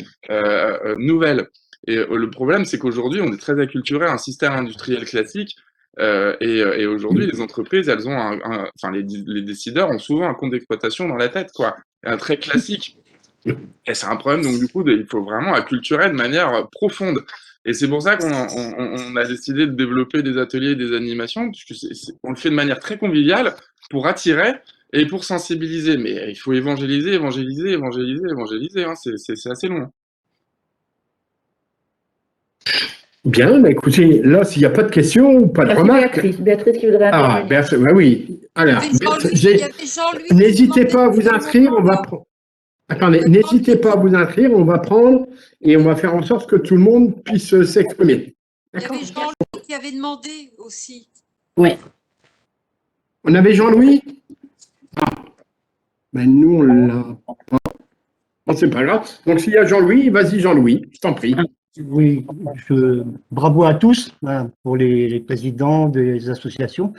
nouvelles. Et le problème, c'est qu'aujourd'hui, on est très acculturé à un système industriel classique. Et aujourd'hui, les entreprises, elles ont enfin, les décideurs ont souvent un compte d'exploitation dans la tête, quoi. Un trait classique. Et c'est un problème, donc, du coup, il faut vraiment acculturer de manière profonde. Et c'est pour ça qu'on a décidé de développer des ateliers et des animations, puisque on le fait de manière très conviviale pour attirer et pour sensibiliser. Mais il faut évangéliser, évangéliser, évangéliser, évangéliser. Hein. C'est assez long. Bien, bah écoutez, là, s'il n'y a pas de questions ou pas de remarques. Béatrice qui voudrait Ah, Béatrice, bah oui. Alors, Jean-Louis n'hésitez pas à vous inscrire, on va prendre. Attendez, n'hésitez pas à vous inscrire, on va prendre et on va faire en sorte que tout le monde puisse s'exprimer. Il y avait Jean-Louis qui avait demandé aussi. Oui. On avait Jean-Louis? Ah, ben nous, on l'a pas. Bon, c'est pas grave. Donc, s'il y a Jean-Louis, vas-y, Jean-Louis, je t'en prie. Oui, bravo à tous pour les présidents des associations.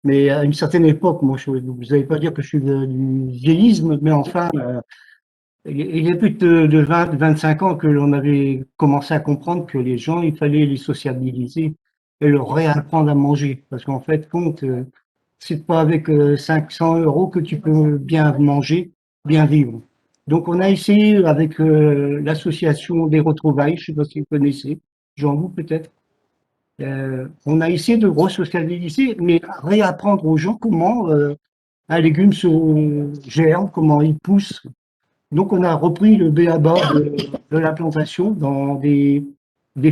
Mais à une certaine époque, moi, vous n'allez pas dire que je suis du vieillisme, mais enfin, il y a plus de 20, 25 ans que l'on avait commencé à comprendre que les gens, il fallait les sociabiliser. et leur réapprendre à manger. Parce qu'en fait, compte, c'est pas avec 500 € que tu peux bien manger, bien vivre. Donc, on a essayé avec l'association des retrouvailles, je sais pas si vous connaissez, Jean, vous peut-être. On a essayé de resocialiser, mais réapprendre aux gens comment un légume se germe, comment il pousse. Donc, on a repris le b.a.-ba de la plantation dans des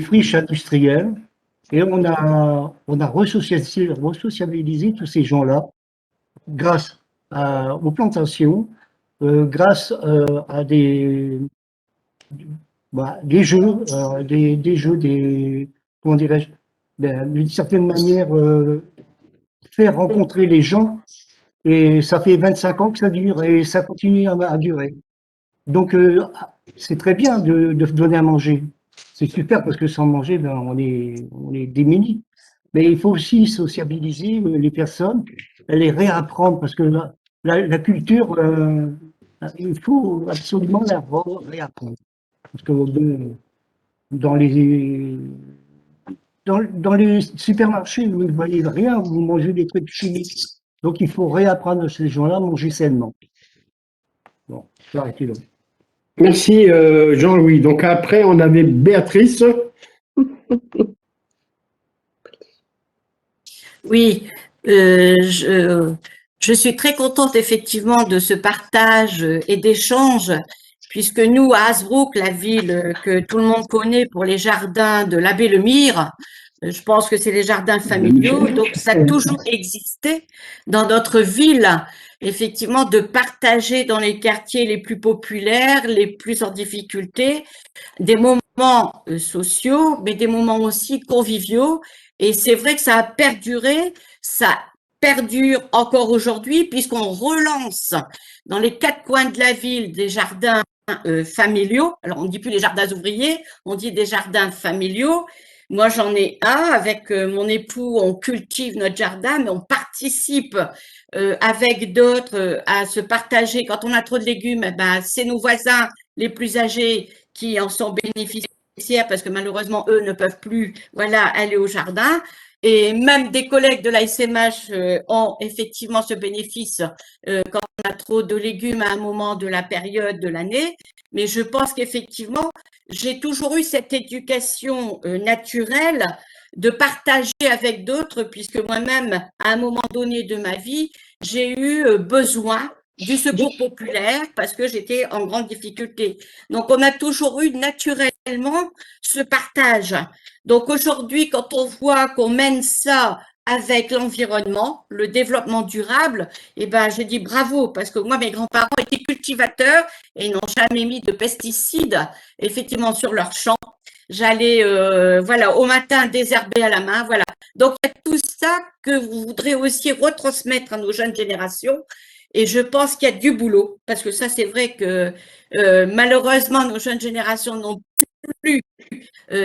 friches industrielles et on a resocialisé tous ces gens-là grâce aux plantations, grâce à des jeux, comment dirais-je, d'une certaine manière, faire rencontrer les gens. Et ça fait 25 ans que ça dure et ça continue à durer. Donc, c'est très bien de donner à manger. C'est super parce que sans manger, ben, on est démunis. Mais il faut aussi sociabiliser les personnes, les réapprendre parce que la culture, il faut absolument la réapprendre. Parce que dans les, dans les supermarchés, vous ne voyez rien, vous mangez des trucs chimiques. Donc, il faut réapprendre à ces gens-là à manger sainement. Bon, je vais arrêter là. Merci Jean-Louis. Donc après, on avait Béatrice. Oui, je suis très contente effectivement de ce partage et d'échange, puisque nous, à Hasbrouck, la ville que tout le monde connaît pour les jardins de l'abbé Lemire, je pense que c'est les jardins familiaux, donc ça a toujours existé dans notre ville, effectivement, de partager dans les quartiers les plus populaires, les plus en difficulté, des moments sociaux, mais des moments aussi conviviaux. Et c'est vrai que ça a perduré, ça perdure encore aujourd'hui, puisqu'on relance dans les quatre coins de la ville des jardins familiaux. Alors, on ne dit plus les jardins ouvriers, on dit des jardins familiaux. Moi, j'en ai un avec mon époux, on cultive notre jardin, mais on participe avec d'autres à se partager. Quand on a trop de légumes, eh ben, c'est nos voisins les plus âgés qui en sont bénéficiaires parce que malheureusement, eux ne peuvent plus aller au jardin. Et même des collègues de la SMH ont effectivement ce bénéfice quand on a trop de légumes à un moment de la période de l'année. Mais je pense qu'effectivement, j'ai toujours eu cette éducation naturelle de partager avec d'autres, puisque moi-même, à un moment donné de ma vie, j'ai eu besoin du secours populaire parce que j'étais en grande difficulté. Donc, on a toujours eu naturellement ce partage. Donc, aujourd'hui, quand on voit qu'on mène ça avec l'environnement, le développement durable, eh ben, je dis bravo parce que moi, mes grands-parents étaient cultivateurs et n'ont jamais mis de pesticides, effectivement, sur leurs champs. J'allais, au matin désherber à la main, voilà. Donc, il y a tout ça que vous voudrez aussi retransmettre à nos jeunes générations. Et je pense qu'il y a du boulot, parce que ça, c'est vrai que malheureusement, nos jeunes générations n'ont plus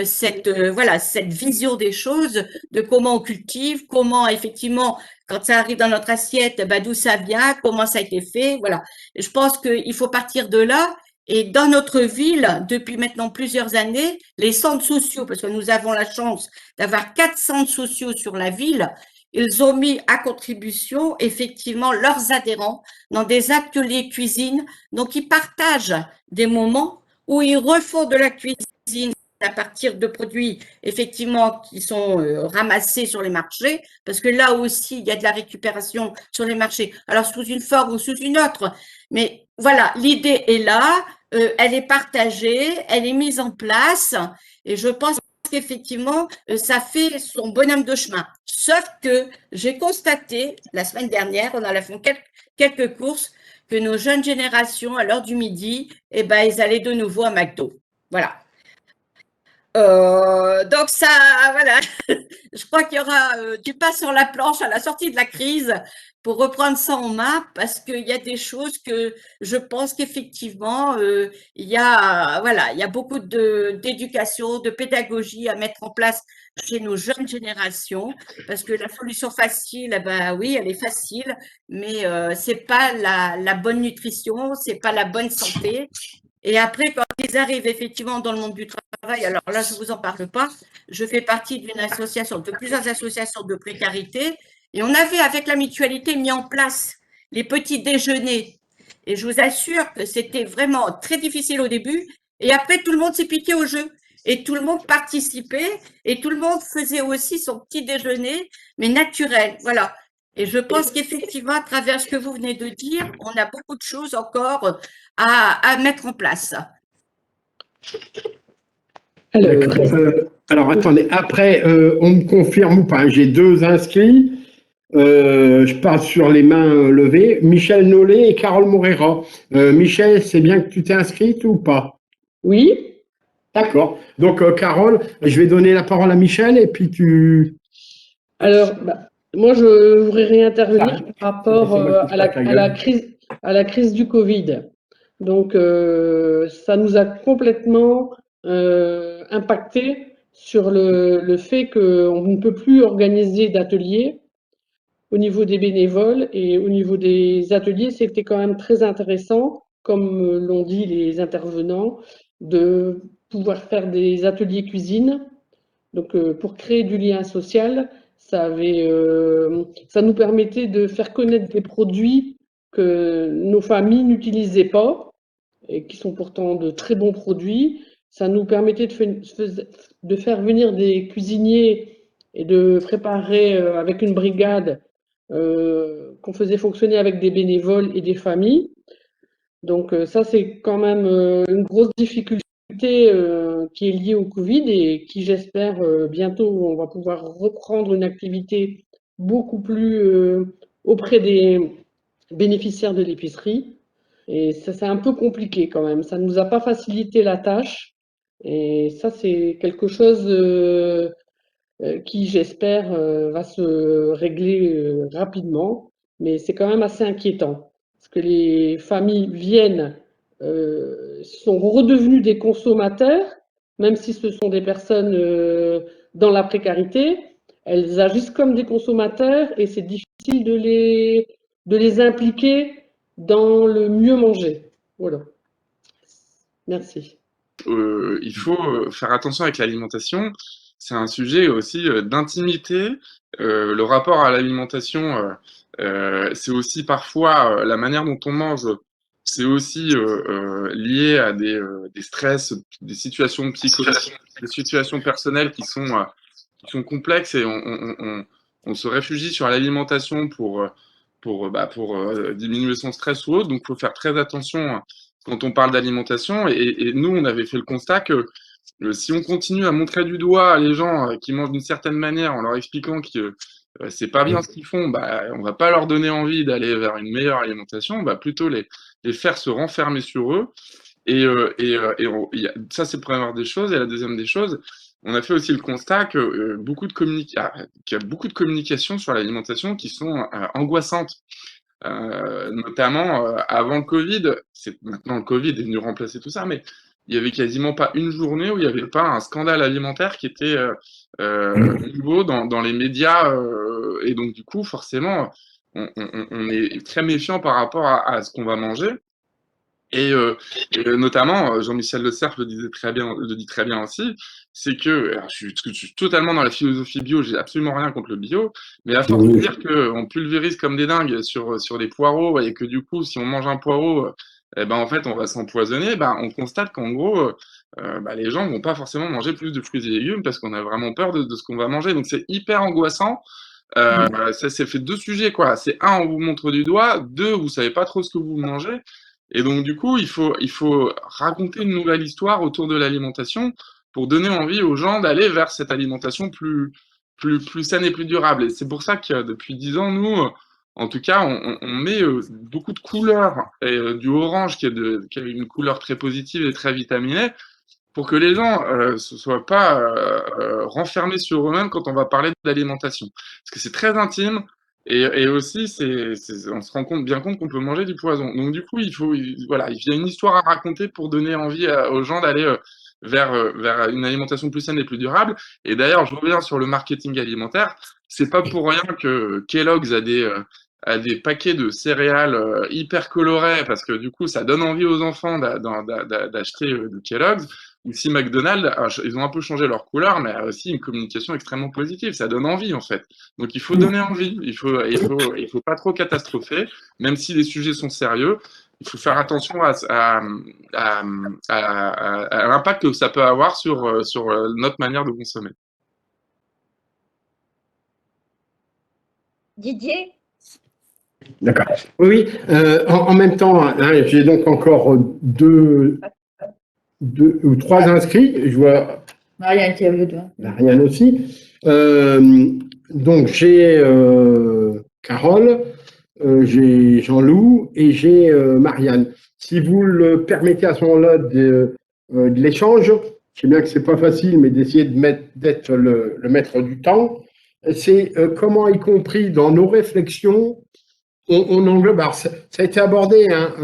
cette vision des choses, de comment on cultive, comment effectivement, quand ça arrive dans notre assiette, d'où ça vient, comment ça a été fait, voilà. Je pense qu'il faut partir de là. Et dans notre ville, depuis maintenant plusieurs années, les centres sociaux, parce que nous avons la chance d'avoir 4 centres sociaux sur la ville, ils ont mis à contribution effectivement leurs adhérents dans des ateliers cuisine. Donc, ils partagent des moments où ils refont de la cuisine à partir de produits effectivement qui sont ramassés sur les marchés, parce que là aussi, il y a de la récupération sur les marchés, alors sous une forme ou sous une autre. Mais voilà, l'idée est là, elle est partagée, elle est mise en place, et je pense qu'effectivement, ça fait son bonhomme de chemin. Sauf que j'ai constaté, la semaine dernière, on a fait quelques courses, que nos jeunes générations, à l'heure du midi, ils allaient de nouveau à McDo. Voilà. Donc ça, voilà, je crois qu'il y aura du pain sur la planche à la sortie de la crise pour reprendre ça en main, parce qu'il y a des choses que je pense qu'effectivement, il y a beaucoup d'éducation, de pédagogie à mettre en place chez nos jeunes générations, parce que la solution facile, oui, elle est facile, mais c'est pas la bonne nutrition, c'est pas la bonne santé. Et après, quand ils arrivent effectivement dans le monde du travail, alors là, je ne vous en parle pas. Je fais partie d'une association, de plusieurs associations de précarité, et on avait, avec la mutualité, mis en place les petits déjeuners. Et je vous assure que c'était vraiment très difficile au début. Et après, tout le monde s'est piqué au jeu. Et tout le monde participait, et tout le monde faisait aussi son petit déjeuner, mais naturel. Voilà. Et je pense qu'effectivement, à travers ce que vous venez de dire, on a beaucoup de choses encore à mettre en place. Alors, attendez, après, on me confirme ou pas? J'ai 2 inscrits. Je parle sur les mains levées. Michel Nollet et Carole Moreira. Michel, c'est bien que tu t'es inscrite ou pas? Oui. D'accord. Donc, Carole, je vais donner la parole à Michel et puis tu. Alors, moi, je voudrais réintervenir par rapport à la crise du Covid. Donc, ça nous a complètement impacté sur le fait qu'on ne peut plus organiser d'ateliers au niveau des bénévoles et au niveau des ateliers. C'était quand même très intéressant, comme l'ont dit les intervenants, de pouvoir faire des ateliers cuisine. Donc, pour créer du lien social, ça nous permettait de faire connaître des produits que nos familles n'utilisaient pas et qui sont pourtant de très bons produits. Ça nous permettait de faire venir des cuisiniers et de préparer avec une brigade qu'on faisait fonctionner avec des bénévoles et des familles. Donc ça, c'est quand même une grosse difficulté qui est liée au Covid et qui, j'espère, bientôt, on va pouvoir reprendre une activité beaucoup plus auprès des bénéficiaires de l'épicerie. Et ça, c'est un peu compliqué quand même. Ça ne nous a pas facilité la tâche. Et ça, c'est quelque chose qui, j'espère, va se régler rapidement. Mais c'est quand même assez inquiétant. Parce que les familles viennent, sont redevenues des consommateurs, même si ce sont des personnes dans la précarité. Elles agissent comme des consommateurs et c'est difficile de les impliquer dans le mieux manger. Voilà. Merci. Il faut faire attention avec l'alimentation. C'est un sujet aussi d'intimité. Le rapport à l'alimentation, c'est aussi parfois la manière dont on mange. C'est aussi lié à des stress, des situations psychologiques, des situations personnelles qui sont complexes et on se réfugie sur l'alimentation pour diminuer son stress ou autre. Donc, il faut faire très attention quand on parle d'alimentation. Et nous, on avait fait le constat que si on continue à montrer du doigt les gens qui mangent d'une certaine manière en leur expliquant que c'est pas bien ce qu'ils font, on va pas leur donner envie d'aller vers une meilleure alimentation, plutôt les faire se renfermer sur eux. Ça, c'est la première des choses. Et la deuxième des choses, on a fait aussi le constat que qu'il y a beaucoup de communications sur l'alimentation qui sont angoissantes. Notamment avant le Covid, maintenant le Covid est venu remplacer tout ça, mais il y avait quasiment pas une journée où il n'y avait pas un scandale alimentaire qui était nouveau dans les médias, et donc du coup forcément on est très méfiant par rapport à ce qu'on va manger. Et notamment, Jean-Michel Le Cerf le dit très bien aussi, c'est que alors, je suis totalement dans la philosophie bio, j'ai absolument rien contre le bio, mais à force de dire qu'on pulvérise comme des dingues sur les poireaux et que du coup, si on mange un poireau, en fait, on va s'empoisonner, on constate qu'en gros, les gens vont pas forcément manger plus de fruits et légumes parce qu'on a vraiment peur de ce qu'on va manger. Donc c'est hyper angoissant. Ça s'est fait 2 sujets, quoi. C'est un, on vous montre du doigt, 2, vous savez pas trop ce que vous mangez. Et donc, du coup, il faut raconter une nouvelle histoire autour de l'alimentation pour donner envie aux gens d'aller vers cette alimentation plus saine et plus durable. Et c'est pour ça que depuis 10 ans, nous, en tout cas, on met beaucoup de couleurs et du orange qui est une couleur très positive et très vitaminée pour que les gens ne soient pas renfermés sur eux-mêmes quand on va parler d'alimentation. Parce que c'est très intime. Et aussi, on se rend bien compte qu'on peut manger du poison. Donc du coup, il y a une histoire à raconter pour donner envie aux gens d'aller vers une alimentation plus saine et plus durable. Et d'ailleurs, je reviens sur le marketing alimentaire. C'est pas pour rien que Kellogg's a des paquets de céréales hyper colorés parce que du coup, ça donne envie aux enfants d'acheter du Kellogg's. Ici, McDonald's, ils ont un peu changé leur couleur, mais aussi une communication extrêmement positive. Ça donne envie, en fait. Donc, il faut donner envie. Il faut pas trop catastropher, même si les sujets sont sérieux. Il faut faire attention à l'impact que ça peut avoir sur notre manière de consommer. Didier? D'accord. Oui, en même temps, hein, j'ai donc encore deux ou trois inscrits. Je vois Marianne, tu as vu, toi. Marianne aussi. Donc, j'ai Carole, j'ai Jean-Loup et j'ai Marianne. Si vous le permettez à ce moment-là de l'échange, je sais bien que c'est pas facile, mais d'essayer d'être le maître du temps, c'est comment, y compris dans nos réflexions, on englobe. Alors, ça a été abordé, hein,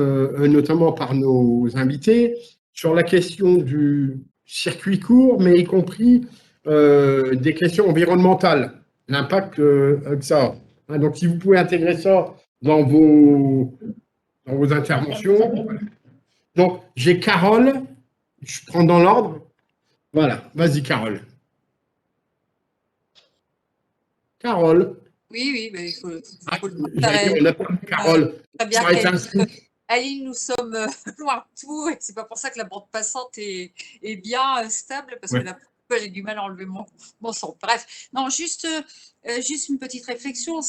notamment par nos invités, sur la question du circuit court, mais y compris des questions environnementales, l'impact que ça a. Hein, donc, si vous pouvez intégrer ça dans vos interventions. Voilà. Donc, j'ai Carole, je prends dans l'ordre. Voilà, vas-y, Carole. Carole. Oui, mais il faut On n'a pas vu Carole. Très bien. Ça a été inscrit. Aline, nous sommes loin de tout et c'est pas pour ça que la bande passante est bien stable parce que là, j'ai du mal à enlever mon son. Bref, non, juste une petite réflexion,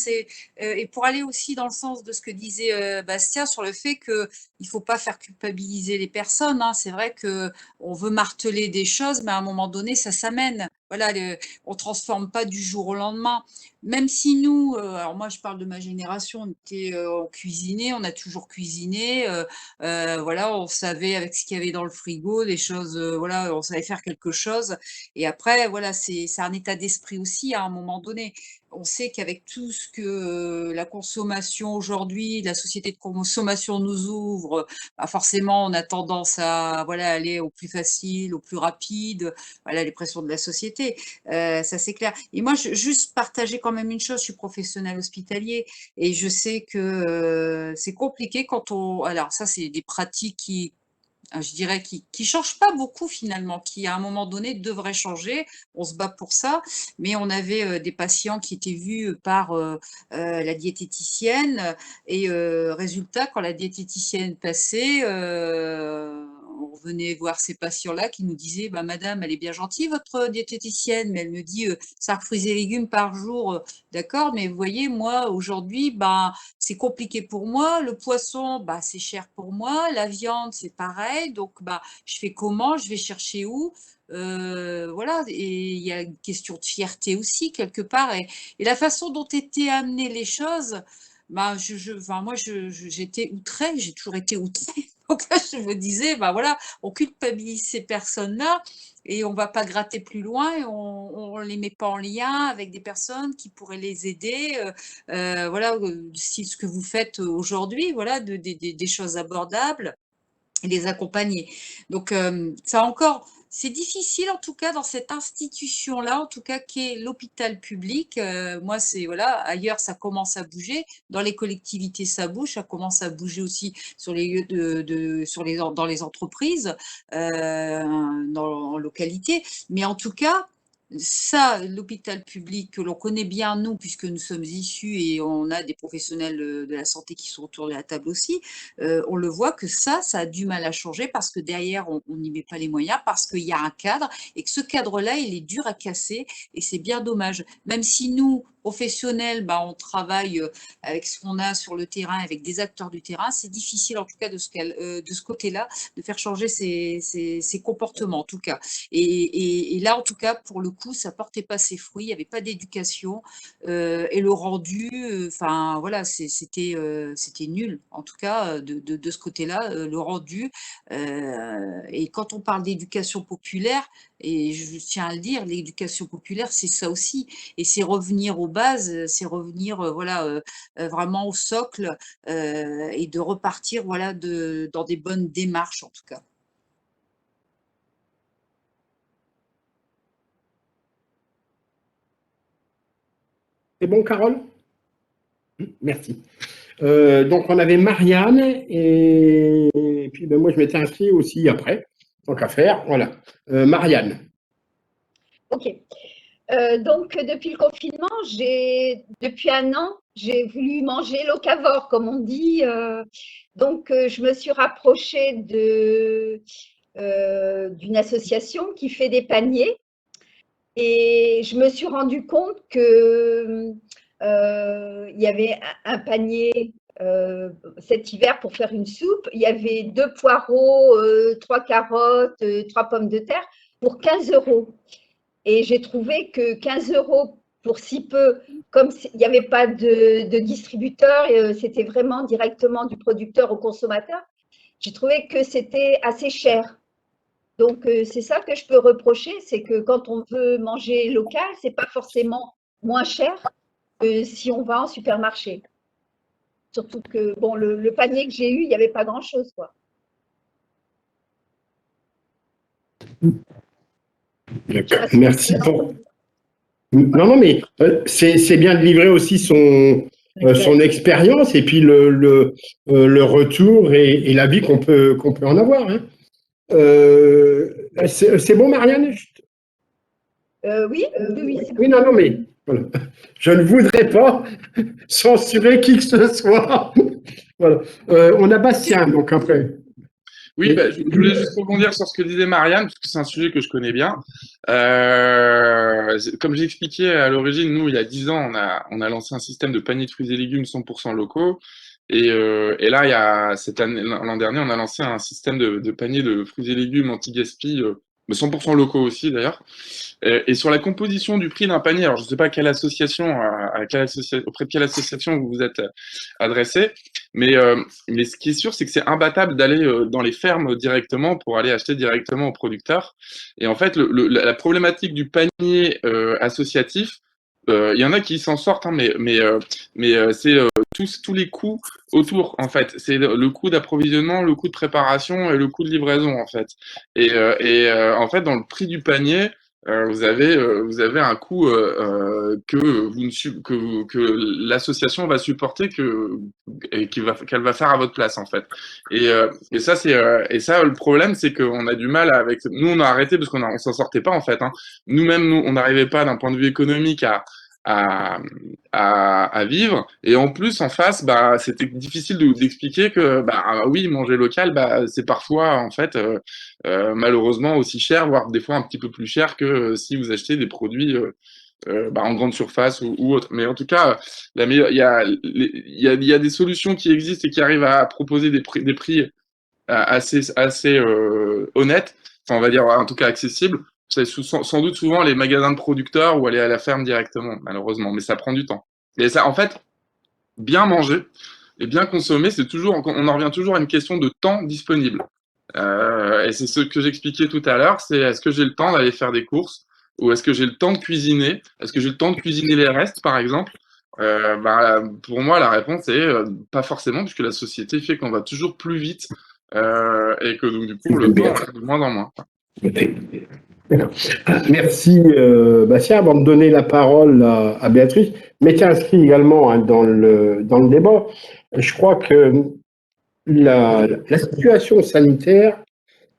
et pour aller aussi dans le sens de ce que disait Bastien sur le fait que il faut pas faire culpabiliser les personnes. Hein. C'est vrai que on veut marteler des choses, mais à un moment donné, ça s'amène. Voilà, on transforme pas du jour au lendemain. Même si nous, alors moi je parle de ma génération, on cuisinait, on a toujours cuisiné, voilà, on savait avec ce qu'il y avait dans le frigo, les choses, voilà, on savait faire quelque chose. Et après, voilà, c'est un état d'esprit aussi à un moment donné. On sait qu'avec tout ce que la consommation aujourd'hui, la société de consommation nous ouvre, bah forcément, on a tendance à voilà, aller au plus facile, au plus rapide, voilà, les pressions de la société. Ça, c'est clair. Et moi, juste partager quand même une chose, je suis professionnelle hospitalier et je sais que c'est compliqué quand on… Alors ça, c'est des pratiques qui, je dirais, qui changent pas beaucoup finalement, qui à un moment donné devraient changer. On se bat pour ça, mais on avait des patients qui étaient vus par la diététicienne et résultat, quand la diététicienne passait, on venait voir ces patients-là qui nous disaient, bah, Madame, elle est bien gentille, votre diététicienne, mais elle me dit 5 fruits et légumes par jour, d'accord, mais vous voyez, moi, aujourd'hui, bah, c'est compliqué pour moi. Le poisson, bah, c'est cher pour moi. La viande, c'est pareil. Donc, bah, je fais comment? Je vais chercher où? Voilà. Et il y a une question de fierté aussi, quelque part. Et la façon dont étaient amenées les choses, bah, enfin, moi, j'étais outrée. J'ai toujours été outrée. Donc là, je me disais, bah voilà, on culpabilise ces personnes-là et on va pas gratter plus loin et on les met pas en lien avec des personnes qui pourraient les aider. Voilà, si ce que vous faites aujourd'hui, voilà, des choses abordables et les accompagner. Donc, ça encore, c'est difficile en tout cas dans cette institution-là, en tout cas qui est l'hôpital public. Moi, c'est voilà, ailleurs ça commence à bouger, dans les collectivités ça bouge, ça commence à bouger aussi sur les lieux dans les entreprises, en localité. Mais en tout cas, ça, l'hôpital public que l'on connaît bien nous, puisque nous sommes issus et on a des professionnels de la santé qui sont autour de la table aussi, on le voit que ça a du mal à changer parce que derrière, on n'y met pas les moyens, parce qu'il y a un cadre et que ce cadre-là, il est dur à casser et c'est bien dommage. Même si nous, professionnels, bah, on travaille avec ce qu'on a sur le terrain, avec des acteurs du terrain, c'est difficile en tout cas de ce côté-là de faire changer ces comportements en tout cas. Et là, en tout cas, pour le coup, ça portait pas ses fruits, il n'y avait pas d'éducation et le rendu, enfin voilà, c'était nul en tout cas de ce côté-là, le rendu. Et quand on parle d'éducation populaire, et je tiens à le dire, l'éducation populaire, c'est ça aussi, et c'est revenir aux bases, c'est revenir voilà vraiment au socle et de repartir voilà dans des bonnes démarches en tout cas. C'est bon, Carole? Merci. Donc, on avait Marianne et puis ben, moi, je m'étais inscrit aussi après. tant qu'à faire. Voilà. Marianne. Ok. Donc, depuis le confinement, depuis un an, j'ai voulu manger locavore, comme on dit. Donc, je me suis rapprochée d'une association qui fait des paniers et je me suis rendu compte que il y avait un panier cet hiver pour faire une soupe. Il y avait 2 poireaux, 3 carottes, 3 pommes de terre pour 15 €. Et j'ai trouvé que 15 € pour si peu, comme il n'y avait pas de distributeur, c'était vraiment directement du producteur au consommateur, j'ai trouvé que c'était assez cher. Donc, c'est ça que je peux reprocher, c'est que quand on veut manger local, ce n'est pas forcément moins cher que si on va en supermarché. Surtout que, bon, le panier que j'ai eu, il n'y avait pas grand-chose, quoi. Merci pour. Non, mais c'est bien de livrer aussi son expérience et puis le retour et l'avis qu'on peut en avoir. Hein. C'est bon, Marianne? Oui, Oui, non, mais voilà. Je ne voudrais pas censurer qui que ce soit. Voilà. On a Bastien, donc après. Oui, je voulais juste rebondir sur ce que disait Marianne, parce que c'est un sujet que je connais bien. Comme j'ai expliqué à l'origine, nous, il y a 10 ans, on a lancé un système de panier de fruits et légumes 100% locaux. Et là, il y a l'an dernier, on a lancé un système de panier de fruits et légumes anti-gaspi, 100% locaux aussi d'ailleurs. Et sur la composition du prix d'un panier, alors je ne sais pas quelle association, auprès de quelle association vous vous êtes adressé, mais ce qui est sûr, c'est que c'est imbattable d'aller dans les fermes directement pour aller acheter directement aux producteurs. Et en fait, la problématique du panier associatif, il y en a qui s'en sortent, hein, mais c'est tous les coûts autour, en fait. C'est le coût d'approvisionnement, le coût de préparation et le coût de livraison, en fait. Et en fait, dans le prix du panier, vous avez un coût que l'association va supporter qu'elle va faire à votre place en fait. Et ça le problème c'est qu'on a du mal avec nous on a arrêté parce on s'en sortait pas en fait. Hein. Nous on n'arrivait pas d'un point de vue économique à vivre et en plus en face c'était difficile d'expliquer que oui manger local c'est parfois en fait malheureusement aussi cher voire des fois un petit peu plus cher que si vous achetez des produits en grande surface ou autre. Mais en tout cas, il y a des solutions qui existent et qui arrivent à proposer des prix assez honnêtes, enfin, on va dire en tout cas accessibles. C'est sans doute souvent les magasins de producteurs ou aller à la ferme directement, malheureusement, mais ça prend du temps. Et ça, en fait, bien manger et bien consommer, on en revient toujours à une question de temps disponible. Et c'est ce que j'expliquais tout à l'heure, c'est est-ce que j'ai le temps d'aller faire des courses ou est-ce que j'ai le temps de cuisiner? Est-ce que j'ai le temps de cuisiner les restes, par exemple? Pour moi, la réponse est pas forcément, puisque la société fait qu'on va toujours plus vite et que donc du coup, le temps est de moins en moins. Merci Bastien. Avant de donner la parole à Béatrice, mettez inscrit également dans le débat. Je crois que la situation sanitaire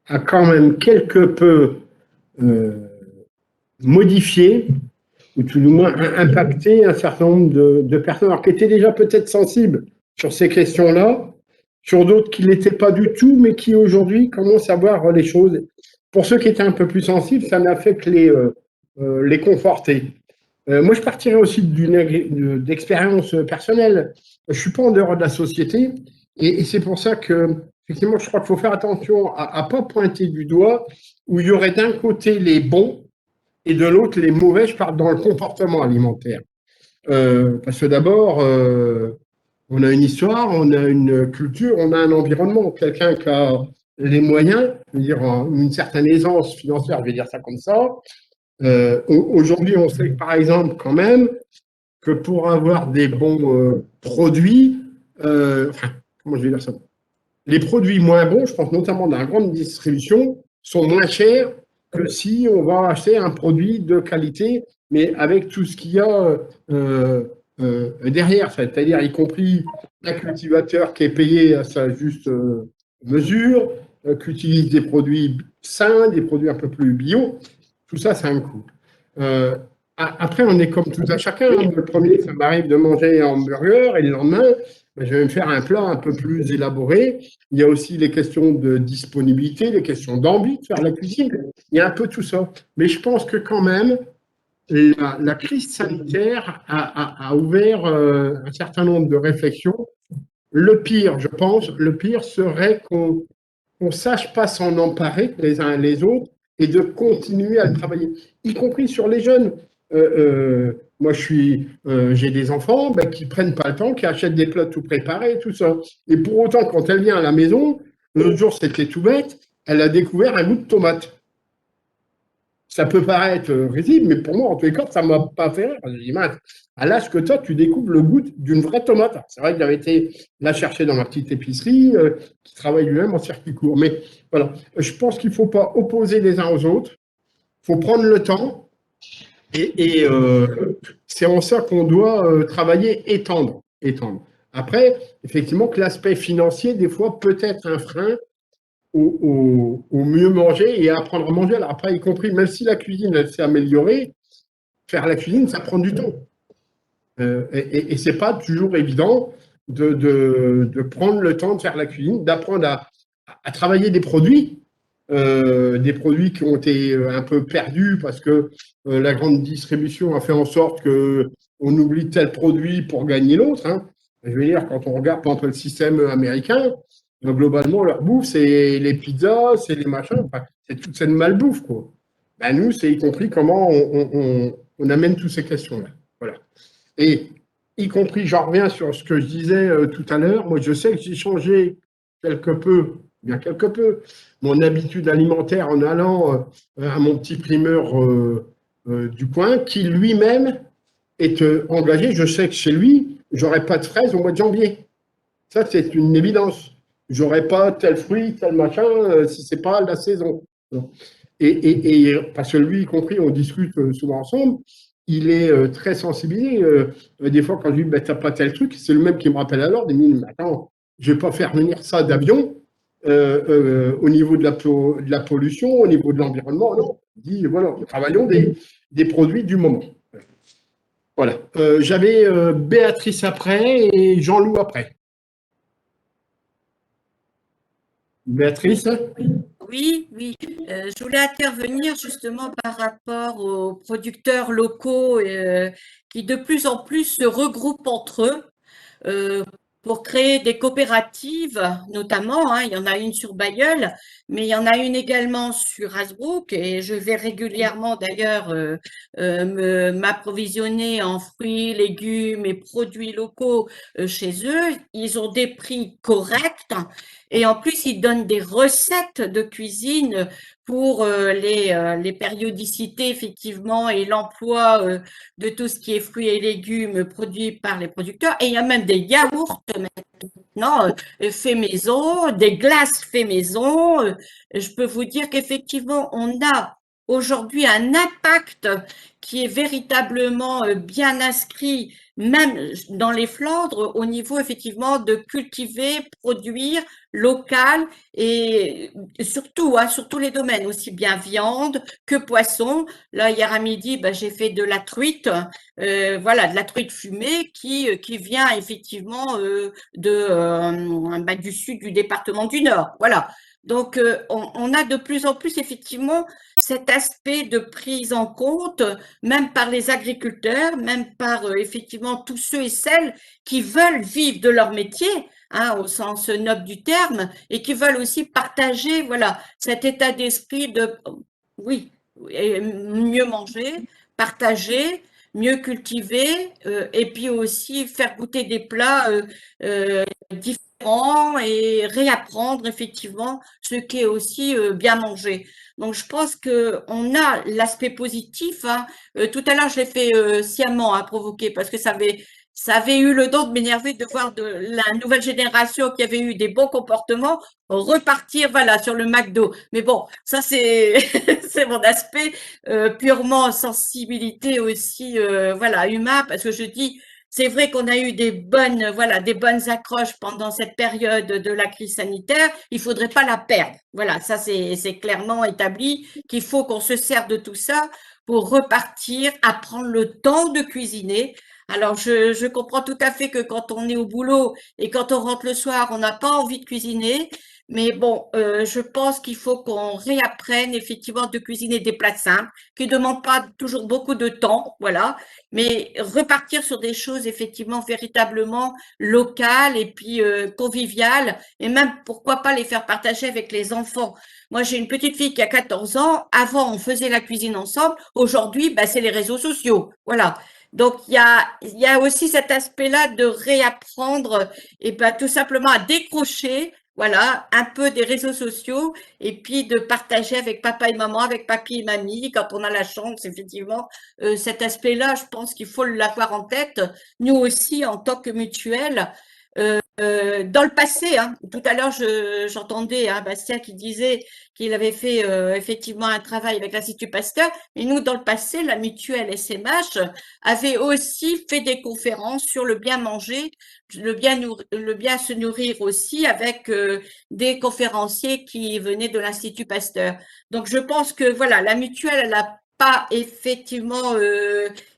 a quand même quelque peu modifié ou tout du moins impacté un certain nombre de personnes alors, qui étaient déjà peut-être sensibles sur ces questions-là, sur d'autres qui ne l'étaient pas du tout, mais qui aujourd'hui commencent à voir les choses. Pour ceux qui étaient un peu plus sensibles, ça n'a fait que les conforter. Moi, je partirais aussi d'expérience personnelle. Je ne suis pas en dehors de la société et c'est pour ça que, effectivement, je crois qu'il faut faire attention à ne pas pointer du doigt où il y aurait d'un côté les bons et de l'autre les mauvais, je parle dans le comportement alimentaire. Parce que d'abord, on a une histoire, on a une culture, on a un environnement. Quelqu'un qui a les moyens, je veux dire une certaine aisance financière, je vais dire ça comme ça. Aujourd'hui, on sait par exemple quand même que pour avoir des bons produits, comment je vais dire ça? Les produits moins bons, je pense notamment dans la grande distribution, sont moins chers que si on va acheter un produit de qualité, mais avec tout ce qu'il y a derrière, c'est-à-dire y compris un cultivateur qui est payé à sa juste mesure, qu'utilisent des produits sains, des produits un peu plus bio. Tout ça, ça a un coût. Après, on est comme tout à chacun. Le premier, ça m'arrive de manger un hamburger et le lendemain, ben, je vais me faire un plat un peu plus élaboré. Il y a aussi les questions de disponibilité, les questions d'envie de faire la cuisine. Il y a un peu tout ça. Mais je pense que quand même, la crise sanitaire a ouvert un certain nombre de réflexions. Le pire, je pense, le pire serait qu'on ne sache pas s'en emparer les uns et les autres et de continuer à le travailler, y compris sur les jeunes. Moi, j'ai des enfants ben, qui ne prennent pas le temps, qui achètent des plats tout préparés, tout ça. Et pour autant, quand elle vient à la maison, l'autre jour, c'était tout bête, elle a découvert un goût de tomate. Ça peut paraître risible, mais pour moi, en tous les cas, ça ne m'a pas fait rire. Je dis, mince, à l'âge que toi, tu découvres le goût d'une vraie tomate. C'est vrai que j'avais été la chercher dans ma petite épicerie, qui travaille lui-même en circuit court. Mais voilà, je pense qu'il ne faut pas opposer les uns aux autres. Il faut prendre le temps. Et c'est en ça qu'on doit travailler, étendre. Après, effectivement, que l'aspect financier, des fois, peut être un frein au mieux manger et à apprendre à manger. Alors après, y compris, même si la cuisine elle s'est améliorée, faire la cuisine, ça prend du temps. Et ce n'est pas toujours évident de prendre le temps de faire la cuisine, d'apprendre à travailler des produits qui ont été un peu perdus parce que la grande distribution a fait en sorte qu'on oublie tel produit pour gagner l'autre. Hein. Je veux dire, quand on regarde par exemple, le système américain, globalement, leur bouffe, c'est les pizzas, c'est les machins, enfin, c'est toute cette malbouffe, quoi. Ben, nous, c'est y compris comment on amène toutes ces questions-là. Voilà. Et y compris, j'en reviens sur ce que je disais tout à l'heure, moi, je sais que j'ai changé quelque peu, mon habitude alimentaire en allant à mon petit primeur du coin, qui lui-même est engagé. Je sais que chez lui, j'aurai pas de fraises au mois de janvier. Ça, c'est une évidence. J'aurais pas tel fruit, tel machin, si c'est pas la saison. Et parce que lui, y compris, on discute souvent ensemble, il est très sensibilisé. Des fois, quand je lui dis, bah, t'as pas tel truc, c'est le même qui me rappelle à l'ordre. Il me dit, mais attends, je vais pas faire venir ça d'avion au niveau de la pollution, au niveau de l'environnement. Non, il dit, voilà, travaillons des produits du moment. Voilà. J'avais Béatrice après et Jean-Loup après. Béatrice? Oui, oui. Je voulais intervenir justement par rapport aux producteurs locaux qui de plus en plus se regroupent entre eux euh, pour créer des coopératives, notamment. Hein, il y en a une sur Bailleul, mais il y en a une également sur Hasbrook et je vais régulièrement d'ailleurs m'approvisionner en fruits, légumes et produits locaux chez eux. Ils ont des prix corrects et en plus ils donnent des recettes de cuisine pour les périodicités effectivement et l'emploi de tout ce qui est fruits et légumes produits par les producteurs. Et il y a même des yaourts maintenant faits maison, des glaces faits maison. Je peux vous dire qu'effectivement, on a aujourd'hui un impact qui est véritablement bien inscrit, même dans les Flandres, au niveau effectivement de cultiver, produire local et surtout, hein, sur tous les domaines, aussi bien viande que poisson. Là, hier à midi, ben, j'ai fait de la truite, voilà, de la truite fumée qui vient effectivement du sud du département du Nord. Voilà. Donc, on a de plus en plus effectivement cet aspect de prise en compte, même par les agriculteurs, même par effectivement tous ceux et celles qui veulent vivre de leur métier, hein, au sens noble du terme, et qui veulent aussi partager, voilà, cet état d'esprit de, oui, mieux manger, partager, mieux cultiver, et puis aussi faire goûter des plats différents et réapprendre effectivement ce qu'est aussi bien manger. Donc je pense que on a l'aspect positif. Hein. Tout à l'heure, je l'ai fait sciemment à provoquer parce que ça avait eu le don de m'énerver de voir de la nouvelle génération qui avait eu des bons comportements repartir voilà sur le McDo. Mais bon, ça c'est c'est mon aspect purement sensibilité aussi voilà humain parce que je dis c'est vrai qu'on a eu des bonnes, voilà, des bonnes accroches pendant cette période de la crise sanitaire. Il faudrait pas la perdre. Voilà, ça c'est clairement établi qu'il faut qu'on se serve de tout ça pour repartir à prendre le temps de cuisiner. Alors, je comprends tout à fait que quand on est au boulot et quand on rentre le soir, on n'a pas envie de cuisiner. Mais bon, je pense qu'il faut qu'on réapprenne effectivement de cuisiner des plats simples qui ne demandent pas toujours beaucoup de temps, voilà, mais repartir sur des choses effectivement véritablement locales et puis conviviales, et même pourquoi pas les faire partager avec les enfants. Moi, j'ai une petite fille qui a 14 ans. Avant, on faisait la cuisine ensemble. Aujourd'hui, bah, c'est les réseaux sociaux, voilà. Donc, il y a aussi cet aspect-là de réapprendre et ben, tout simplement à décrocher, voilà, un peu des réseaux sociaux et puis de partager avec papa et maman, avec papy et mamie, quand on a la chance, effectivement. Cet aspect-là, je pense qu'il faut l'avoir en tête. Nous aussi, en tant que mutuelle, dans le passé, hein, tout à l'heure, j'entendais Bastien qui disait qu'il avait fait effectivement un travail avec l'Institut Pasteur. Et nous, dans le passé, la mutuelle SMH avait aussi fait des conférences sur le bien manger, le bien se nourrir aussi, avec des conférenciers qui venaient de l'Institut Pasteur. Donc, je pense que voilà, la mutuelle, elle a pas effectivement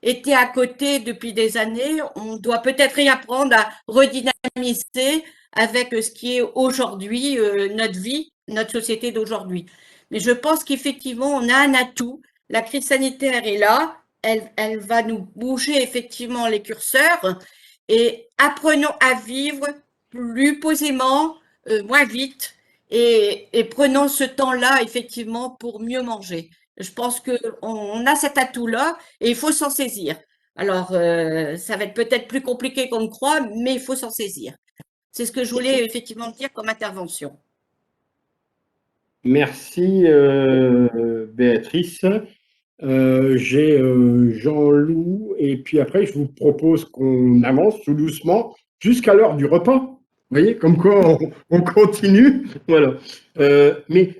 été à côté depuis des années. On doit peut-être réapprendre à redynamiser avec ce qui est aujourd'hui notre vie, notre société d'aujourd'hui. Mais je pense qu'effectivement, on a un atout. La crise sanitaire est là. Elle va nous bouger effectivement les curseurs et apprenons à vivre plus posément, moins vite et prenons ce temps-là effectivement pour mieux manger. Je pense qu'on a cet atout-là et il faut s'en saisir. Alors, ça va être peut-être plus compliqué qu'on ne croit, mais il faut s'en saisir. C'est ce que je voulais effectivement dire comme intervention. Merci Béatrice. J'ai Jean-Loup et puis après je vous propose qu'on avance tout doucement jusqu'à l'heure du repas. Vous voyez, comme quoi on continue. Voilà. Mais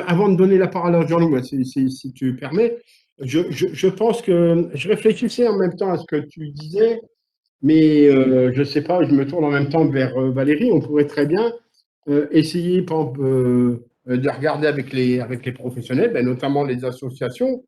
avant de donner la parole à Jean-Loup, si tu permets, je pense que je réfléchissais en même temps à ce que tu disais, mais je ne sais pas, je me tourne en même temps vers Valérie. On pourrait très bien essayer, par exemple, de regarder avec les professionnels, ben, notamment les associations,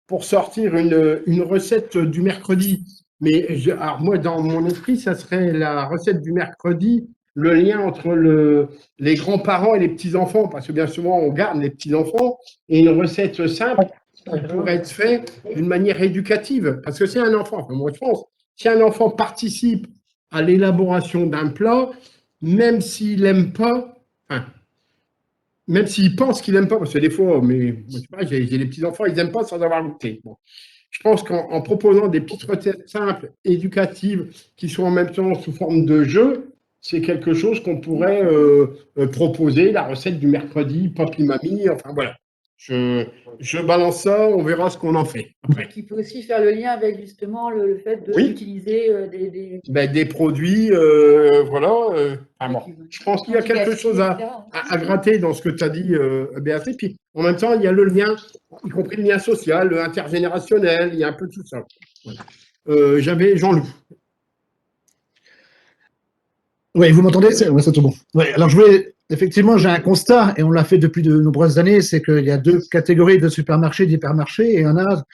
pour sortir une recette du mercredi. Mais alors moi, dans mon esprit, ça serait la recette du mercredi, le lien entre les grands-parents et les petits-enfants, parce que bien souvent, on garde les petits-enfants, et une recette simple qui pourrait être faite d'une manière éducative. Parce que si un enfant, enfin, moi je pense, si un enfant participe à l'élaboration d'un plat, même s'il n'aime pas, enfin, même s'il pense qu'il n'aime pas, parce que des fois, mais moi, je sais pas, j'ai des petits-enfants, ils n'aiment pas sans avoir goûté. Bon. Je pense qu'en proposant des petites recettes simples, éducatives, qui sont en même temps sous forme de jeu, c'est quelque chose qu'on pourrait proposer, la recette du mercredi, papy, mamie, enfin voilà. Je balance ça, on verra ce qu'on en fait après. Qui peut aussi faire le lien avec justement le fait d'utiliser des produits, voilà. Bon. Je pense qu'il y a quelque chose à gratter dans ce que tu as dit, Béatrice. Puis en même temps, il y a le lien, y compris le lien social, le intergénérationnel, il y a un peu tout ça. Voilà. J'avais Jean-Loup. Oui, vous m'entendez? Ouais, c'est tout bon. Ouais, alors effectivement, j'ai un constat, et on l'a fait depuis de nombreuses années, c'est qu'il y a deux catégories de supermarchés, d'hypermarchés, et il y en a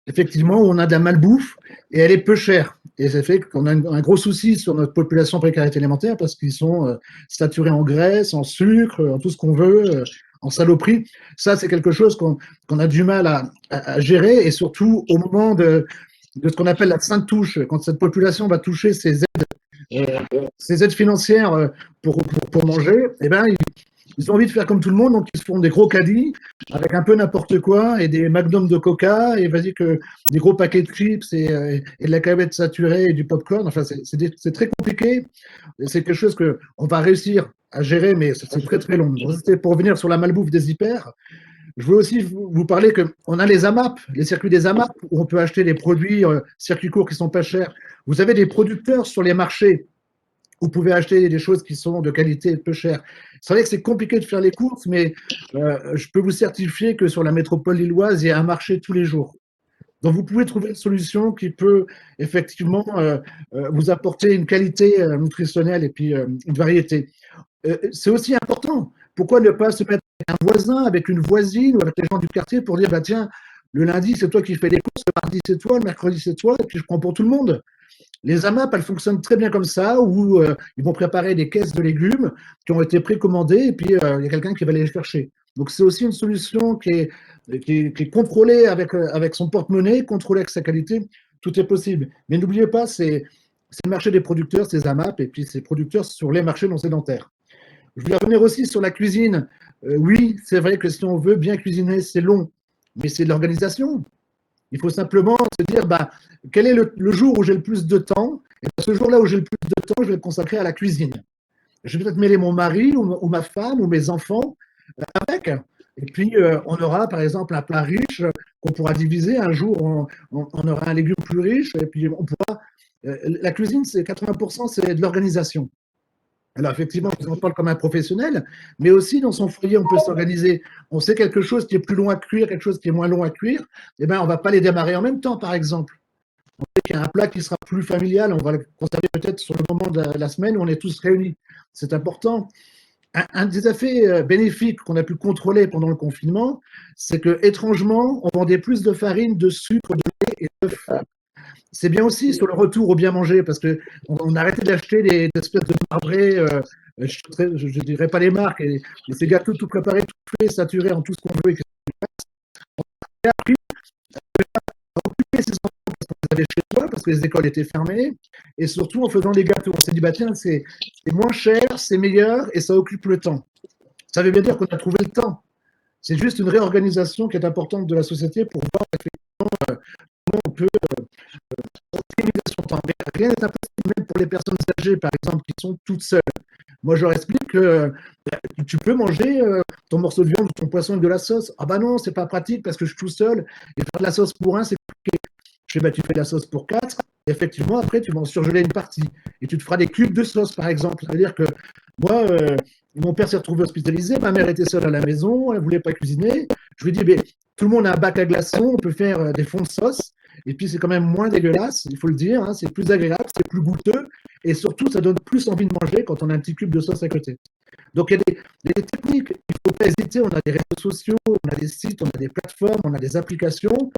effectivement où on a de la malbouffe, et elle est peu chère. Et ça fait qu'on a un gros souci sur notre population précarité alimentaire, parce qu'ils sont saturés en graisse, en sucre, en tout ce qu'on veut, en saloperie. Ça, c'est quelque chose qu'on a du mal à gérer, et surtout au moment de ce qu'on appelle la sainte touche, quand cette population va toucher ces aides financières pour manger, eh ben, ils ont envie de faire comme tout le monde, donc ils se font des gros caddies avec un peu n'importe quoi et des magnums de coca et vas-y que des gros paquets de chips et de la cavette saturée et du popcorn. Enfin, c'est très compliqué. C'est quelque chose qu'on va réussir à gérer, mais c'est très très long. C'était pour revenir sur la malbouffe des hyper. Je veux aussi vous parler qu'on a les AMAP, les circuits des AMAP, où on peut acheter des produits circuits courts qui sont pas chers. Vous avez des producteurs sur les marchés. Vous pouvez acheter des choses qui sont de qualité peu chères. C'est vrai que c'est compliqué de faire les courses, mais je peux vous certifier que sur la métropole lilloise, il y a un marché tous les jours. Donc, vous pouvez trouver une solution qui peut effectivement vous apporter une qualité nutritionnelle et puis une variété. C'est aussi important. Pourquoi ne pas se mettre avec un voisin, avec une voisine ou avec les gens du quartier pour dire, bah, tiens, le lundi, c'est toi qui fais les courses, le mardi, c'est toi, le mercredi, c'est toi, et puis je prends pour tout le monde. Les AMAP, elles fonctionnent très bien comme ça, où ils vont préparer des caisses de légumes qui ont été précommandées, et puis il y a quelqu'un qui va les chercher. Donc c'est aussi une solution qui est contrôlée avec son porte-monnaie, contrôlée avec sa qualité, tout est possible. Mais n'oubliez pas, c'est le marché des producteurs, ces AMAP, et puis ces producteurs sur les marchés non sédentaires. Je voulais revenir aussi sur la cuisine. Oui, c'est vrai que si on veut bien cuisiner, c'est long, mais c'est de l'organisation. Il faut simplement se dire, bah, quel est le jour où j'ai le plus de temps? Et ce jour-là où j'ai le plus de temps, je vais le consacrer à la cuisine. Je vais peut-être mêler mon mari ou ma femme ou mes enfants avec. Et puis, on aura, par exemple, un plat riche qu'on pourra diviser. Un jour, on aura un légume plus riche. Et puis, on pourra… la cuisine, c'est 80%, c'est de l'organisation. Alors, effectivement, je vous en parle comme un professionnel, mais aussi dans son foyer, on peut s'organiser. On sait quelque chose qui est plus long à cuire, quelque chose qui est moins long à cuire, eh bien, on ne va pas les démarrer en même temps, par exemple. On sait qu'il y a un plat qui sera plus familial, on va le conserver peut-être sur le moment de la semaine où on est tous réunis. C'est important. Un des effets bénéfiques qu'on a pu contrôler pendant le confinement, c'est que, étrangement, on vendait plus de farine, de sucre, de lait et d'œufs. C'est bien aussi sur le retour au bien manger, parce qu'on a arrêté d'acheter des espèces de marbrés, je ne dirais pas les marques, et ces gâteaux tout préparés, tout fait, saturés en tout ce qu'on veut. On a appris à occuper ces enfants parce qu'on les avait chez soi, parce que les écoles étaient fermées, et surtout en faisant des gâteaux. On s'est dit, bah, tiens, c'est moins cher, c'est meilleur, et ça occupe le temps. Ça veut bien dire qu'on a trouvé le temps. C'est juste une réorganisation qui est importante de la société pour voir effectivement comment on peut optimiser son temps. Mais rien n'est impossible, même pour les personnes âgées, par exemple, qui sont toutes seules. Moi, je leur explique que tu peux manger ton morceau de viande ou ton poisson avec de la sauce. Ah bah non, c'est pas pratique parce que je suis tout seul et faire de la sauce pour un, c'est compliqué. Je dis, bah, tu fais de la sauce pour 4, et effectivement, après, tu vas en surgeler une partie. Et tu te feras des cubes de sauce, par exemple. C'est-à-dire que moi, mon père s'est retrouvé hospitalisé, ma mère était seule à la maison, elle ne voulait pas cuisiner. Je lui ai dit, mais tout le monde a un bac à glaçons, on peut faire des fonds de sauce. Et puis, c'est quand même moins dégueulasse, il faut le dire, hein, c'est plus agréable, c'est plus goûteux, et surtout, ça donne plus envie de manger quand on a un petit cube de sauce à côté. Donc, il y a des techniques, il ne faut pas hésiter, on a des réseaux sociaux, on a des sites, on a des plateformes, on a des applications.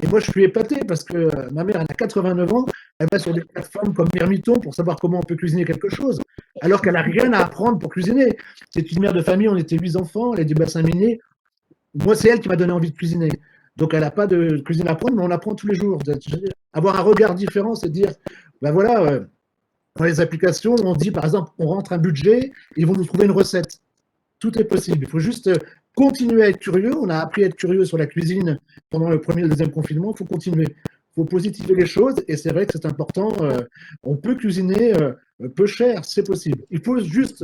Et moi, je suis épaté parce que ma mère, elle a 89 ans, elle va sur des plateformes comme Mirmiton pour savoir comment on peut cuisiner quelque chose, alors qu'elle n'a rien à apprendre pour cuisiner. C'est une mère de famille, on était 8 enfants, elle est du bassin minier. Moi, c'est elle qui m'a donné envie de cuisiner. Donc, elle n'a pas de cuisine à apprendre, mais on apprend tous les jours. Avoir un regard différent, c'est dire, ben voilà, dans les applications, on dit, par exemple, on rentre un budget, et ils vont nous trouver une recette. Tout est possible. Il faut juste continuer à être curieux. On a appris à être curieux sur la cuisine pendant le premier et le deuxième confinement. Il faut continuer. Il faut positiver les choses. Et c'est vrai que c'est important. On peut cuisiner peu cher, c'est possible. Il faut juste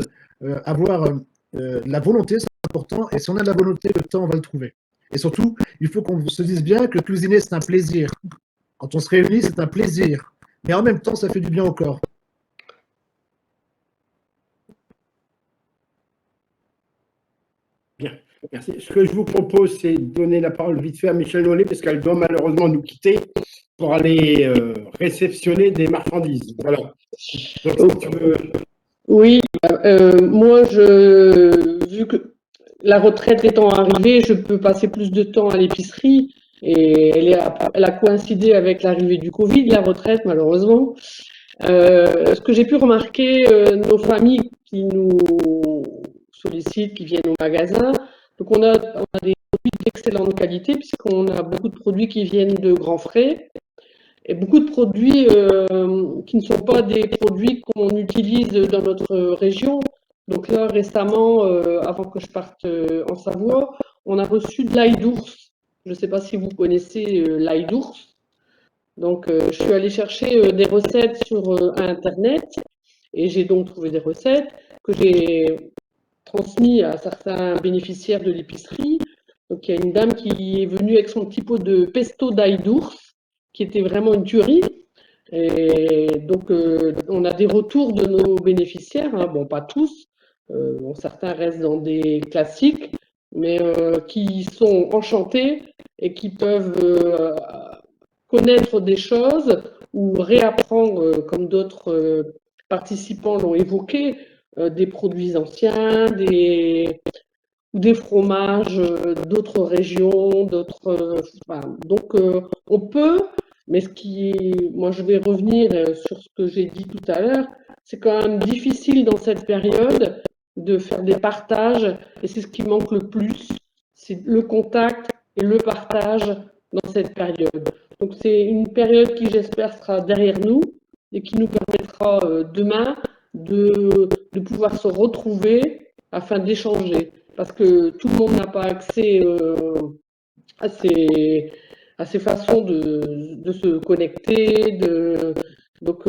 avoir la volonté, c'est important. Et si on a de la volonté, le temps, on va le trouver. Et surtout, il faut qu'on se dise bien que cuisiner, c'est un plaisir. Quand on se réunit, c'est un plaisir. Mais en même temps, ça fait du bien au corps. Bien, merci. Ce que je vous propose, c'est de donner la parole vite fait à Michèle Nollet, parce qu'elle doit malheureusement nous quitter pour aller réceptionner des marchandises. Voilà. Donc, si tu veux… Oui, moi, vu que la retraite étant arrivée, je peux passer plus de temps à l'épicerie et elle a coïncidé avec l'arrivée du Covid, la retraite, malheureusement. Ce que j'ai pu remarquer, nos familles qui nous sollicitent, qui viennent au magasin, donc on a des produits d'excellente qualité puisqu'on a beaucoup de produits qui viennent de grands frais et beaucoup de produits qui ne sont pas des produits qu'on utilise dans notre région. Donc là, récemment, avant que je parte en Savoie, on a reçu de l'ail d'ours. Je ne sais pas si vous connaissez l'ail d'ours. Donc, je suis allée chercher des recettes sur Internet et j'ai donc trouvé des recettes que j'ai transmises à certains bénéficiaires de l'épicerie. Donc, il y a une dame qui est venue avec son petit pot de pesto d'ail d'ours, qui était vraiment une tuerie. Et donc, on a des retours de nos bénéficiaires, hein, bon, pas tous, bon, certains restent dans des classiques, mais qui sont enchantés et qui peuvent connaître des choses ou réapprendre, comme d'autres participants l'ont évoqué, des produits anciens, des fromages d'autres régions, voilà. Donc, on peut, mais moi je vais revenir sur ce que j'ai dit tout à l'heure, c'est quand même difficile dans cette période de faire des partages, et c'est ce qui manque le plus, c'est le contact et le partage dans cette période. Donc, c'est une période qui, j'espère, sera derrière nous et qui nous permettra demain de pouvoir se retrouver afin d'échanger. Parce que tout le monde n'a pas accès à ces façons de se connecter. Donc,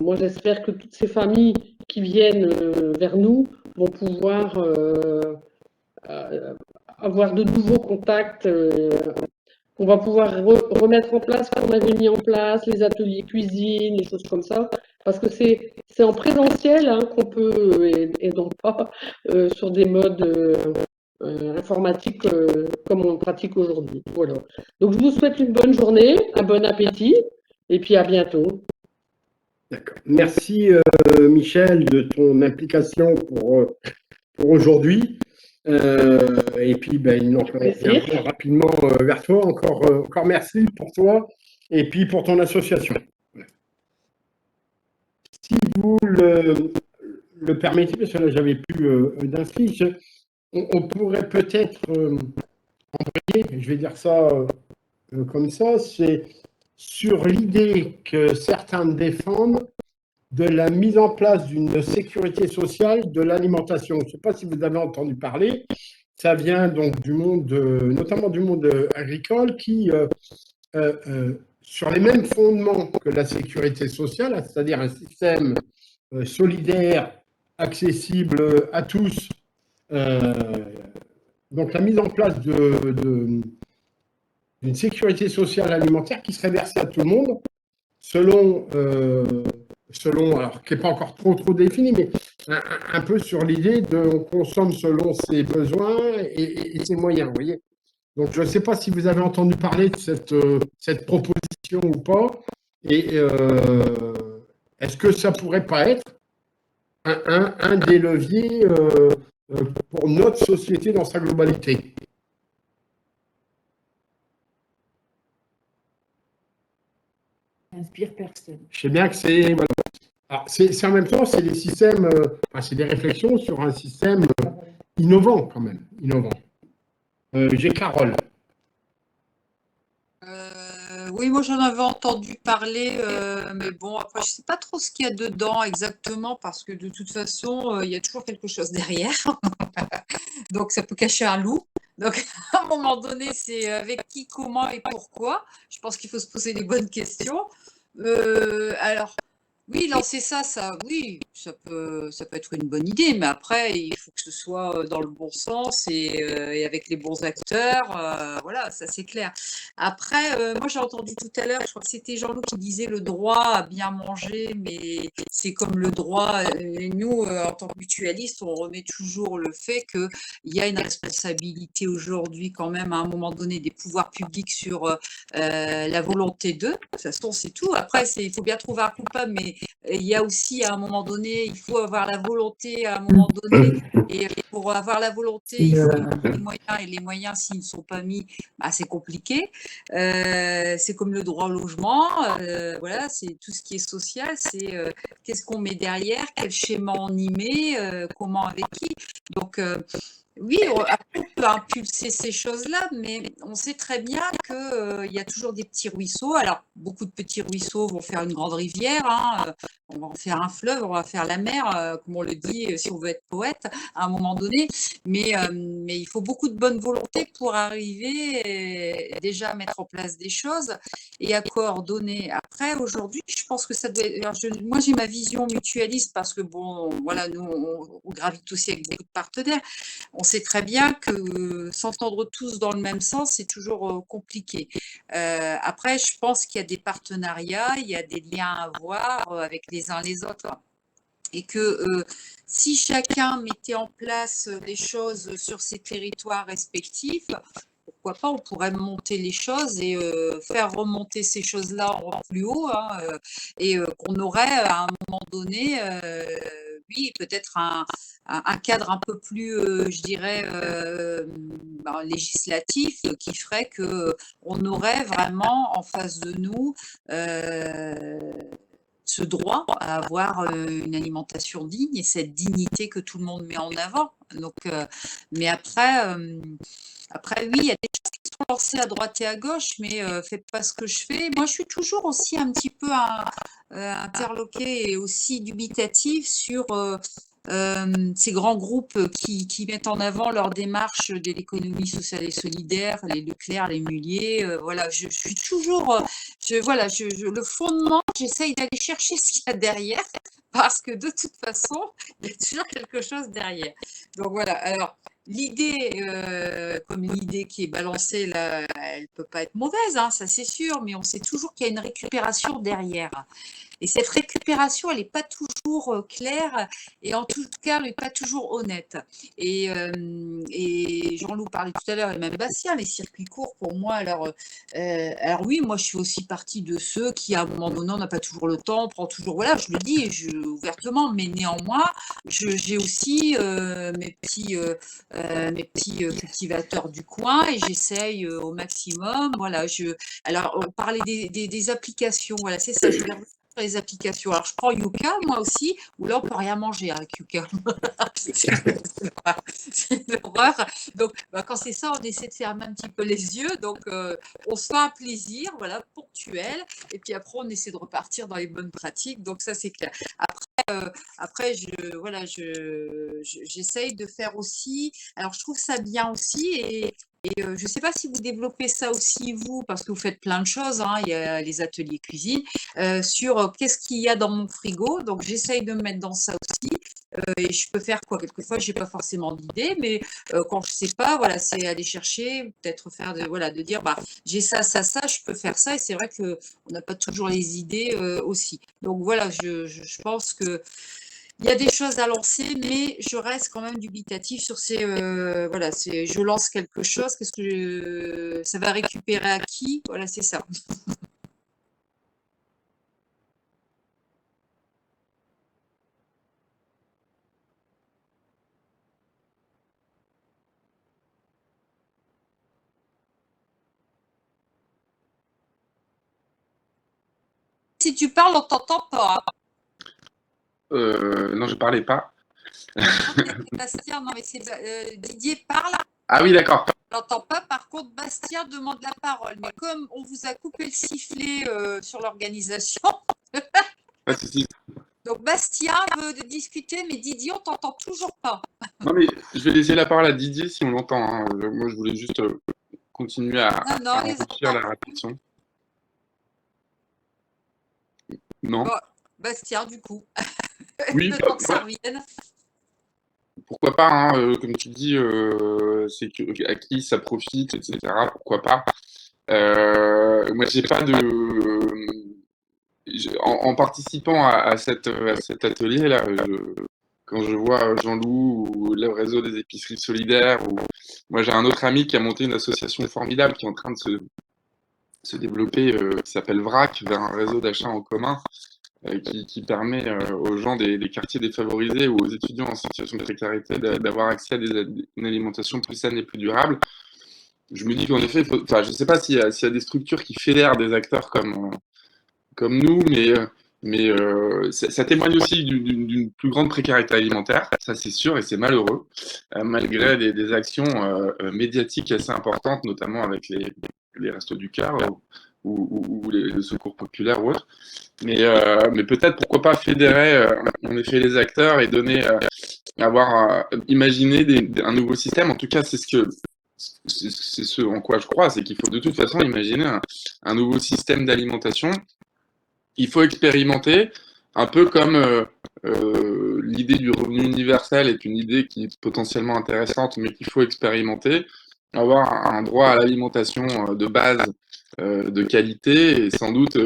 moi, j'espère que toutes ces familles qui viennent vers nous vont pouvoir avoir de nouveaux contacts, qu'on va pouvoir remettre en place, qu'on avait mis en place, les ateliers cuisine, les choses comme ça. Parce que c'est en présentiel qu'on peut, et non pas sur des modes informatiques comme on pratique aujourd'hui. Voilà. Donc, je vous souhaite une bonne journée, un bon appétit, et puis à bientôt. D'accord. Merci Michel de ton implication pour aujourd'hui. Et puis, nous reviendrons rapidement vers toi. Encore merci pour toi et puis pour ton association. Si vous le permettez, parce que là, j'avais plus d'inscrits, on pourrait peut-être embrayer, je vais dire ça comme ça, c'est sur l'idée que certains défendent de la mise en place d'une sécurité sociale de l'alimentation. Je ne sais pas si vous avez entendu parler, ça vient donc du monde, notamment du monde agricole, qui, sur les mêmes fondements que la sécurité sociale, c'est-à-dire un système solidaire, accessible à tous, donc la mise en place d'une sécurité sociale alimentaire qui serait versée à tout le monde, selon alors qui n'est pas encore trop défini, mais un peu sur l'idée on consomme selon ses besoins et ses moyens, vous voyez. Donc, je ne sais pas si vous avez entendu parler de cette proposition ou pas, et est-ce que ça pourrait pas être un des leviers pour notre société dans sa globalité? Inspire personne. Je sais bien que c'est. Voilà. Alors, c'est en même temps, c'est des systèmes, c'est des réflexions sur un système innovant, quand même. Innovant. J'ai Carole. Oui, moi j'en avais entendu parler, mais bon, après je ne sais pas trop ce qu'il y a dedans exactement, parce que de toute façon, il y a toujours quelque chose derrière. Donc ça peut cacher un loup. Donc à un moment donné, c'est avec qui, comment et pourquoi. Je pense qu'il faut se poser les bonnes questions. Alors, oui, lancer ça, oui, ça peut être une bonne idée, mais après, il faut que ce soit dans le bon sens et avec les bons acteurs. Voilà, ça c'est clair. Après, moi j'ai entendu tout à l'heure, je crois que c'était Jean-Loup qui disait le droit à bien manger, mais c'est comme le droit. Et nous, en tant que mutualistes, on remet toujours le fait qu'il y a une responsabilité aujourd'hui, quand même, à un moment donné, des pouvoirs publics sur la volonté d'eux. De toute façon, c'est tout. Après, il faut bien trouver un coupable, mais il y a aussi, à un moment donné, il faut avoir la volonté à un moment donné. Et pour avoir la volonté, il faut les moyens. Et les moyens, s'ils ne sont pas mis, c'est compliqué. C'est comme le droit au logement. Voilà, c'est tout ce qui est social. C'est qu'est-ce qu'on met derrière, quel schéma on y met, comment, avec qui. Donc, oui, on peut impulser ces choses-là, mais on sait très bien qu'il y a toujours des petits ruisseaux. Alors, beaucoup de petits ruisseaux vont faire une grande rivière, hein. On va en faire un fleuve, on va faire la mer, comme on le dit, si on veut être poète, à un moment donné. Mais il faut beaucoup de bonne volonté pour arriver déjà à mettre en place des choses et à coordonner. Après, aujourd'hui, je pense que ça doit être… moi, j'ai ma vision mutualiste parce que, bon, voilà, nous, on gravite aussi avec beaucoup de partenaires. On sait très bien que s'entendre tous dans le même sens, c'est toujours compliqué. Après, je pense qu'il y a des partenariats, il y a des liens à avoir avec les uns les autres. Et que si chacun mettait en place des choses sur ses territoires respectifs, pourquoi pourquoi pas, on pourrait monter les choses et faire remonter ces choses-là en plus haut, hein, et qu'on aurait à un moment donné, oui, peut-être un cadre un peu plus, je dirais, législatif qui ferait qu'on aurait vraiment en face de nous ce droit à avoir une alimentation digne et cette dignité que tout le monde met en avant. Donc, mais après, oui, il y a des choses qui sont lancées à droite et à gauche, mais faites pas ce que je fais. Moi, je suis toujours aussi un petit peu interloquée et aussi dubitative sur ces grands groupes qui mettent en avant leur démarche de l'économie sociale et solidaire, les Leclerc, les Mulliers. Voilà, je suis toujours, le fondement, j'essaye d'aller chercher ce qu'il y a derrière, parce que de toute façon, il y a toujours quelque chose derrière. Donc voilà, alors l'idée, comme l'idée qui est balancée là, elle peut pas être mauvaise, hein, ça c'est sûr, mais on sait toujours qu'il y a une récupération derrière. Et cette récupération, elle n'est pas toujours claire et en tout cas, elle n'est pas toujours honnête. Et Jean-Loup parlait tout à l'heure, et même Bastien, les circuits courts, pour moi, alors oui, moi, je suis aussi partie de ceux qui, à un moment donné, on n'a pas toujours le temps, on prend toujours, voilà, je le dis ouvertement, mais néanmoins, j'ai aussi mes petits cultivateurs du coin et j'essaye au maximum, voilà, alors, on parlait des applications, voilà, c'est ça, je vais les applications. Alors, je prends Yuka, moi aussi, où là, on peut rien manger avec Yuka. C'est l'horreur. Donc, quand c'est ça, on essaie de fermer un petit peu les yeux. Donc, on se fait un plaisir, voilà, ponctuel. Et puis après, on essaie de repartir dans les bonnes pratiques. Donc, ça, c'est clair. Après, j'essaye de faire aussi. Alors, je trouve ça bien aussi. Et je ne sais pas si vous développez ça aussi, vous, parce que vous faites plein de choses, hein, il y a les ateliers cuisine, sur qu'est-ce qu'il y a dans mon frigo. Donc, j'essaye de me mettre dans ça aussi. Et je peux faire quoi? Quelquefois, je n'ai pas forcément d'idée, mais quand je ne sais pas, voilà, c'est aller chercher, peut-être faire de dire, j'ai ça, je peux faire ça. Et c'est vrai qu'on n'a pas toujours les idées aussi. Donc, voilà, je pense que il y a des choses à lancer, mais je reste quand même dubitatif sur ces. Voilà, je lance quelque chose, qu'est-ce que ça va récupérer à qui? Voilà, c'est ça. Si tu parles, on t'entend pas. Non, je parlais pas. Bastien, non, mais c'est Didier parle. Ah oui, d'accord. On n'entend pas. Par contre, Bastien demande la parole. Mais comme on vous a coupé le sifflet sur l'organisation, donc Bastien veut discuter, mais Didier, on t'entend toujours pas. Non, mais je vais laisser la parole à Didier si on l'entend, hein. Moi, je voulais juste continuer à enrichir la réflexion. Non. Bon, Bastien, du coup. Oui, le temps que ça revienne. Pourquoi pas, hein, comme tu dis, c'est à qui ça profite, etc. Pourquoi pas. Moi, j'ai pas en participant à cet atelier-là, quand je vois Jean-Loup ou le réseau des épiceries solidaires, moi j'ai un autre ami qui a monté une association formidable qui est en train de se développer, qui s'appelle VRAC, vers un réseau d'achat en commun, qui permet aux gens des quartiers défavorisés ou aux étudiants en situation de précarité d'avoir accès à une alimentation plus saine et plus durable. Je me dis qu'en effet, je ne sais pas s'il y a des structures qui fédèrent des acteurs comme nous, mais ça témoigne aussi d'une plus grande précarité alimentaire, ça c'est sûr, et c'est malheureux, malgré des actions médiatiques assez importantes, notamment avec les Restos du Cœur ou les secours populaires ou autres. Mais peut-être, pourquoi pas fédérer en effet les acteurs et imaginer un nouveau système. En tout cas, c'est ce en quoi je crois, c'est qu'il faut de toute façon imaginer un nouveau système d'alimentation. Il faut expérimenter, un peu comme l'idée du revenu universel est une idée qui est potentiellement intéressante, mais qu'il faut expérimenter. Avoir un droit à l'alimentation de base, de qualité, et sans doute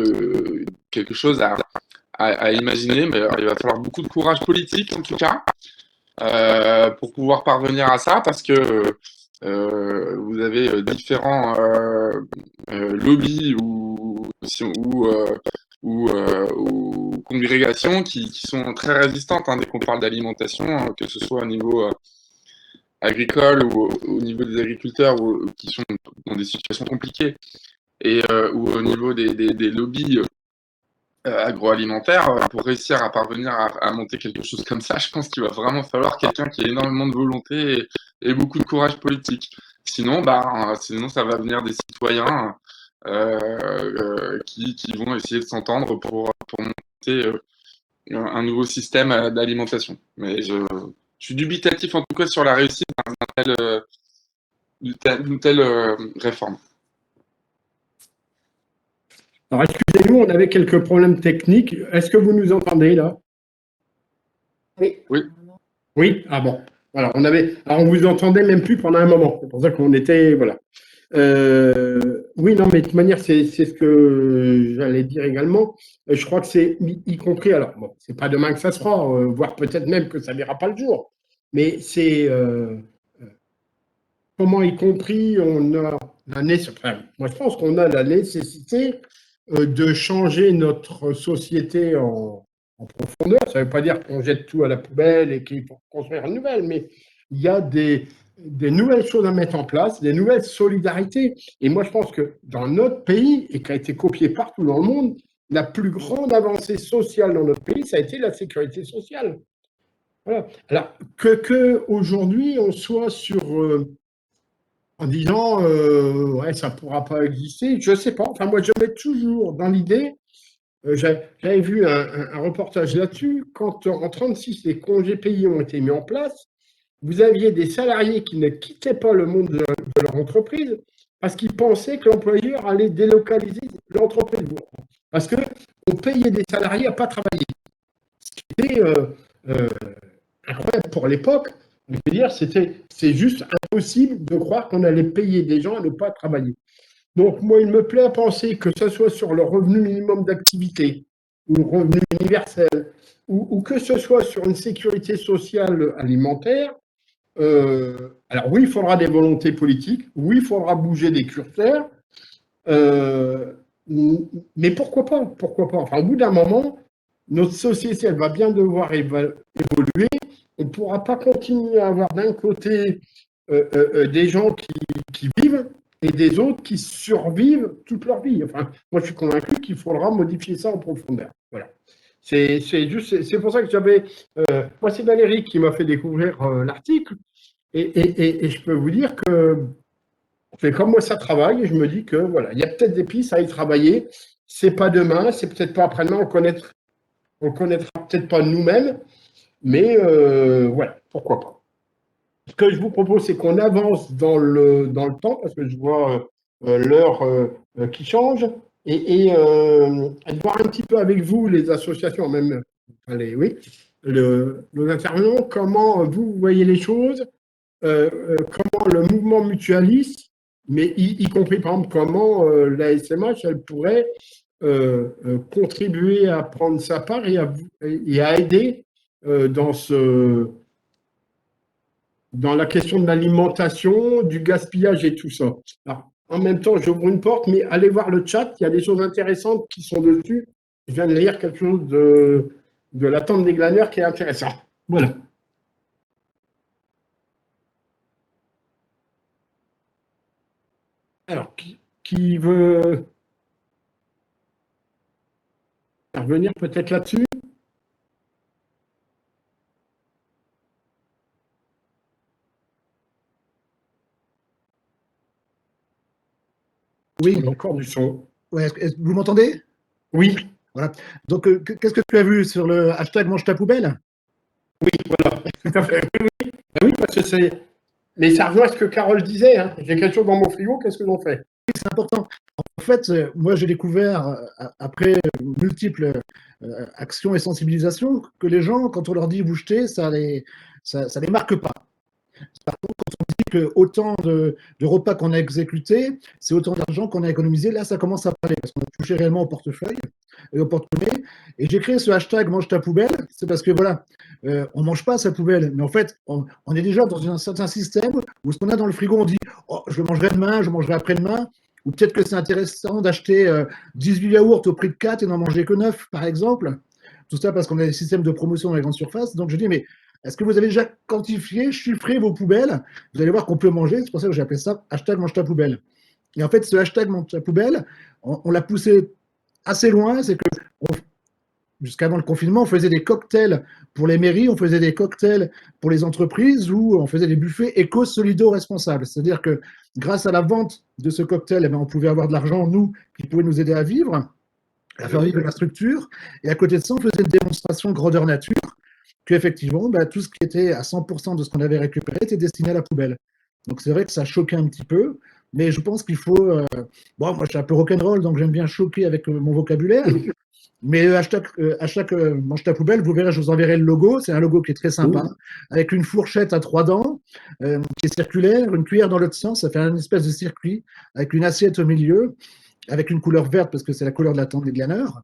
quelque chose à imaginer, mais alors, il va falloir beaucoup de courage politique en tout cas pour pouvoir parvenir à ça, parce que vous avez différents lobbies ou congrégations qui sont très résistantes dès qu'on parle d'alimentation, que ce soit au niveau agricole ou au niveau des agriculteurs qui sont dans des situations compliquées ou au niveau des lobbies agroalimentaire, pour réussir à parvenir à monter quelque chose comme ça, je pense qu'il va vraiment falloir quelqu'un qui a énormément de volonté et beaucoup de courage politique. Sinon, sinon ça va venir des citoyens qui vont essayer de s'entendre pour monter un nouveau système d'alimentation. Mais je suis dubitatif en tout cas sur la réussite d'une telle réforme. Alors, excusez-nous, on avait quelques problèmes techniques. Est-ce que vous nous entendez là? Oui. Oui. Oui? Ah bon. Alors, on vous entendait même plus pendant un moment. C'est pour ça qu'on était, voilà. Oui, non, mais de toute manière, c'est ce que j'allais dire également. Je crois que c'est y compris. Alors, bon, c'est pas demain que ça se fera, voire peut-être même que ça verra pas le jour. Mais c'est comment, y compris, on a moi, je pense qu'on a la nécessité de changer notre société en profondeur. Ça ne veut pas dire qu'on jette tout à la poubelle et qu'il faut construire une nouvelle, mais il y a des nouvelles choses à mettre en place, des nouvelles solidarités. Et moi, je pense que dans notre pays, et qui a été copié partout dans le monde, la plus grande avancée sociale dans notre pays, ça a été la sécurité sociale. Voilà. Alors, que aujourd'hui, on soit sur en disant ouais, ça ne pourra pas exister, je ne sais pas. Enfin, moi, je mets toujours dans l'idée, j'avais vu un reportage là-dessus, quand en 1936, les congés payés ont été mis en place, vous aviez des salariés qui ne quittaient pas le monde de leur entreprise parce qu'ils pensaient que l'employeur allait délocaliser l'entreprise. Parce qu'on payait des salariés à ne pas travailler. Ce qui était incroyable pour l'époque. Je veux dire, c'est juste impossible de croire qu'on allait payer des gens à ne pas travailler. Donc, moi, il me plaît à penser que ce soit sur le revenu minimum d'activité ou le revenu universel, ou que ce soit sur une sécurité sociale alimentaire. Alors oui, il faudra des volontés politiques, oui, il faudra bouger des curseurs, mais pourquoi pas? Pourquoi pas? Enfin, au bout d'un moment, notre société, elle va bien devoir évoluer. On ne pourra pas continuer à avoir d'un côté des gens qui vivent et des autres qui survivent toute leur vie. Enfin, moi, je suis convaincu qu'il faudra modifier ça en profondeur. Voilà. C'est pour ça que j'avais. Moi, c'est Valérie qui m'a fait découvrir l'article. Et je peux vous dire que c'est comme moi, ça travaille. Et je me dis que voilà, il y a peut-être des pistes à y travailler. C'est pas demain, c'est peut-être pas après-demain. On connaîtra peut-être pas nous-mêmes. Mais voilà, pourquoi pas. Ce que je vous propose, c'est qu'on avance dans le temps, parce que je vois l'heure qui change, et de voir un petit peu avec vous, les associations, même nos intervenants, comment vous voyez les choses, comment le mouvement mutualiste, mais y compris par exemple comment la SMH, elle pourrait contribuer à prendre sa part et à aider dans la question de l'alimentation, du gaspillage et tout ça. Alors, en même temps, j'ouvre une porte, mais allez voir le chat, il y a des choses intéressantes qui sont dessus. Je viens de lire quelque chose de la tente des glaneurs qui est intéressant. Voilà. Alors, qui veut revenir peut-être là-dessus? Oui. Encore du son. Ouais, vous m'entendez? Oui. Voilà. Donc, qu'est-ce que tu as vu sur le hashtag mange ta poubelle? Oui, voilà. Tout à fait. Oui, oui, parce que c'est. Mais ça rejoint ce que Carole disait. Hein. J'ai quelque chose dans mon frigo, qu'est-ce que j'en fais? Oui, c'est important. En fait, moi, j'ai découvert, après multiples actions et sensibilisations, que les gens, quand on leur dit vous jetez, ça les marque pas. Par contre, quand on dit que autant de repas qu'on a exécutés, c'est autant d'argent qu'on a économisé. Là, ça commence à parler parce qu'on a touché réellement au portefeuille et au porte-monnaie. Et j'ai créé ce hashtag mange ta poubelle. C'est parce que voilà, on mange pas sa poubelle, mais en fait, on est déjà dans un certain système où ce qu'on a dans le frigo, on dit oh, je le mangerai demain, je le mangerai après-demain. Ou peut-être que c'est intéressant d'acheter 18 yaourts au prix de 4 et n'en manger que 9, par exemple. Tout ça parce qu'on a des systèmes de promotion dans les grandes surfaces. Donc je dis, mais est-ce que vous avez déjà quantifié, chiffré vos poubelles? Vous allez voir qu'on peut manger. C'est pour ça que j'ai appelé ça hashtag mange ta poubelle. Et en fait, ce hashtag mange ta poubelle, on l'a poussé assez loin. C'est que jusqu'avant le confinement, on faisait des cocktails pour les mairies, on faisait des cocktails pour les entreprises ou on faisait des buffets éco-solido-responsables. C'est-à-dire que grâce à la vente de ce cocktail, eh bien, on pouvait avoir de l'argent, nous, qui pouvait nous aider à vivre, à faire vivre la structure. Et à côté de ça, on faisait une démonstration grandeur nature qu'effectivement, bah, tout ce qui était à 100% de ce qu'on avait récupéré était destiné à la poubelle. Donc c'est vrai que ça choquait un petit peu, mais je pense qu'il faut... bon, moi je suis un peu rock'n'roll, donc j'aime bien choquer avec mon vocabulaire. Mais hashtag mange ta poubelle, vous verrez, je vous enverrai le logo. C'est un logo qui est très sympa, avec une fourchette à 3 dents, qui est circulaire, une cuillère dans l'autre sens, ça fait une espèce de circuit, avec une assiette au milieu, avec une couleur verte, parce que c'est la couleur de la tente des glaneurs.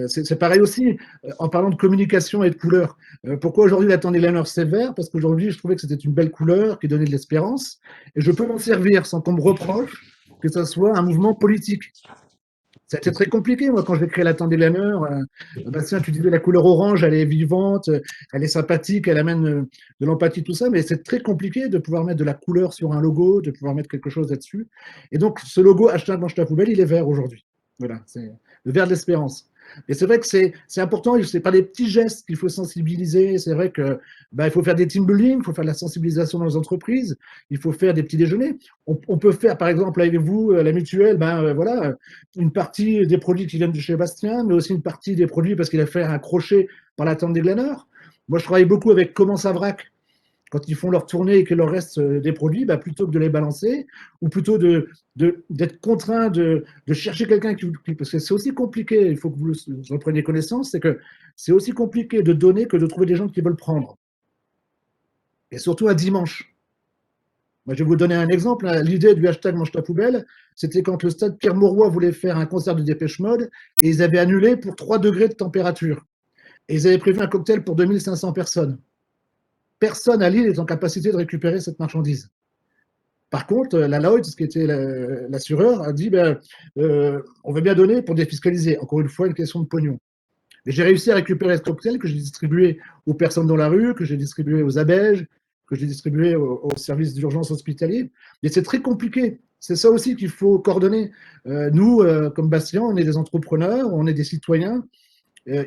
C'est pareil aussi, en parlant de communication et de couleur. Pourquoi aujourd'hui la tente des glaneurs c'est vert? Parce qu'aujourd'hui, je trouvais que c'était une belle couleur qui donnait de l'espérance, et je peux m'en servir sans qu'on me reproche que ce soit un mouvement politique. C'était très compliqué, moi, quand j'ai créé la tente des glaneurs. Bastien, tu disais la couleur orange, elle est vivante, elle est sympathique, elle amène de l'empathie, tout ça, mais c'est très compliqué de pouvoir mettre de la couleur sur un logo, de pouvoir mettre quelque chose là-dessus. Et donc, ce logo hashtag mange ta poubelle, il est vert aujourd'hui. Voilà, c'est le vert de l'espérance. Et c'est vrai que c'est important, c'est par des petits gestes qu'il faut sensibiliser. C'est vrai que il faut faire des team building, il faut faire de la sensibilisation dans les entreprises, il faut faire des petits déjeuners. On peut faire, par exemple, avec vous, la mutuelle, voilà, une partie des produits qui viennent de chez Bastien, mais aussi une partie des produits parce qu'il a fait un crochet par la tente des glaneurs. Moi, je travaille beaucoup avec Comment ça vrac. Quand ils font leur tournée et qu'il leur reste des produits, plutôt que de les balancer, ou plutôt d'être contraint de chercher quelqu'un qui... Parce que c'est aussi compliqué, il faut que vous en preniez connaissance, c'est que c'est aussi compliqué de donner que de trouver des gens qui veulent prendre. Et surtout un dimanche. Moi, je vais vous donner un exemple. L'idée du hashtag mange ta poubelle, c'était quand le stade Pierre-Mauroy voulait faire un concert de Dépêche Mode et ils avaient annulé pour 3 degrés de température. Et ils avaient prévu un cocktail pour 2500 personnes. Personne à Lille est en capacité de récupérer cette marchandise. Par contre, la Lloyds, qui était l'assureur, a dit on veut bien donner pour défiscaliser. Encore une fois, une question de pognon. Et j'ai réussi à récupérer ce cocktail que j'ai distribué aux personnes dans la rue, que j'ai distribué aux abèges, que j'ai distribué aux services d'urgence hospitaliers. Et c'est très compliqué. C'est ça aussi qu'il faut coordonner. Nous, comme Bastien, on est des entrepreneurs, on est des citoyens.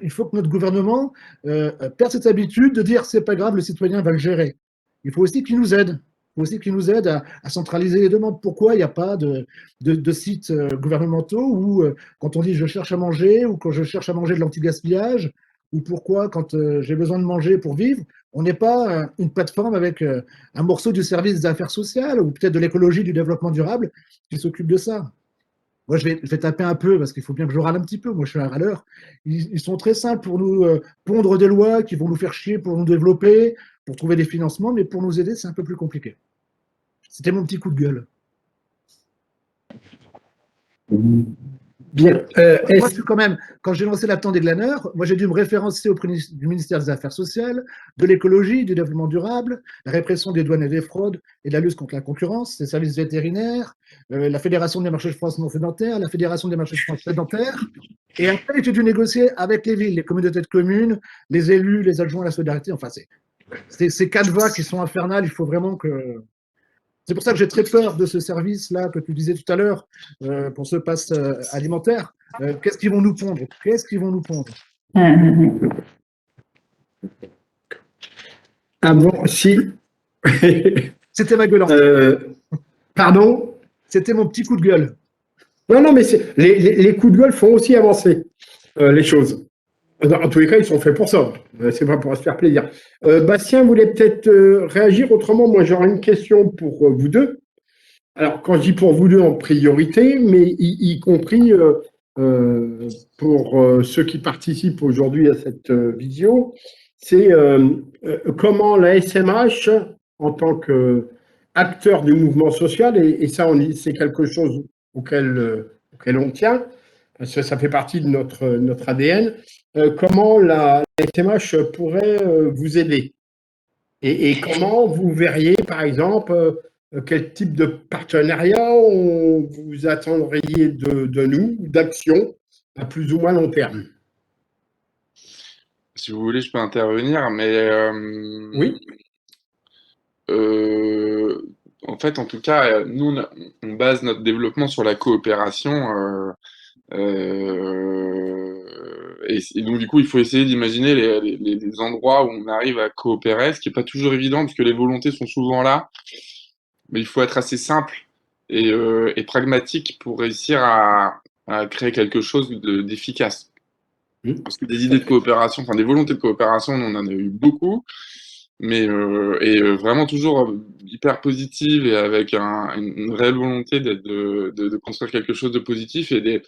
Il faut que notre gouvernement perde cette habitude de dire c'est pas grave, le citoyen va le gérer. Il faut aussi qu'il nous aide. Il faut aussi qu'il nous aide à centraliser les demandes. Pourquoi il n'y a pas de sites gouvernementaux où, quand on dit je cherche à manger, ou quand je cherche à manger de l'anti-gaspillage, ou pourquoi, quand j'ai besoin de manger pour vivre, on n'est pas une plateforme avec un morceau du service des affaires sociales, ou peut-être de l'écologie, du développement durable, qui s'occupe de ça. Moi, je vais taper un peu parce qu'il faut bien que je râle un petit peu. Moi, je suis un râleur. Ils sont très simples pour nous pondre des lois qui vont nous faire chier pour nous développer, pour trouver des financements, mais pour nous aider, c'est un peu plus compliqué. C'était mon petit coup de gueule. Bien. Moi, je suis quand même, quand j'ai lancé la tente des glaneurs, moi j'ai dû me référencer auprès du ministère des Affaires sociales, de l'écologie, du développement durable, la répression des douanes et des fraudes et de la lutte contre la concurrence, les services vétérinaires, la Fédération des marchés de France non sédentaires, la Fédération des marchés de France sédentaires. Et après, j'ai dû négocier avec les villes, les communautés de communes, les élus, les adjoints à la solidarité. Enfin, c'est ces 4 voies qui sont infernales. Il faut vraiment que... C'est pour ça que j'ai très peur de ce service-là que tu disais tout à l'heure pour ce pass alimentaire. Qu'est-ce qu'ils vont nous pondre? Qu'est-ce qu'ils vont nous pondre? Ah bon, si. C'était ma gueule. Pardon? C'était mon petit coup de gueule. Non, mais les coups de gueule font aussi avancer les choses. En tous les cas, ils sont faits pour ça. C'est pas pour se faire plaisir. Bastien voulait peut-être réagir autrement. Moi, j'aurais une question pour vous deux. Alors, quand je dis pour vous deux en priorité, mais y compris pour ceux qui participent aujourd'hui à cette vidéo, c'est comment la SMH, en tant que acteurs du mouvement social, et ça, c'est quelque chose auquel on tient, parce que ça fait partie de notre ADN. Comment la SMH pourrait vous aider? Et comment vous verriez, par exemple, quel type de partenariat vous attendriez de nous, d'action, à plus ou moins long terme? Si vous voulez, je peux intervenir, mais Oui, euh, en fait, en tout cas, nous, on base notre développement sur la coopération. Et donc, du coup, il faut essayer d'imaginer les endroits où on arrive à coopérer, ce qui n'est pas toujours évident, parce que les volontés sont souvent là, mais il faut être assez simple et pragmatique pour réussir à créer quelque chose d'efficace. Parce que des idées de coopération, enfin des volontés de coopération, on en a eu beaucoup, mais vraiment toujours hyper positive et avec une réelle volonté de construire quelque chose de positif et des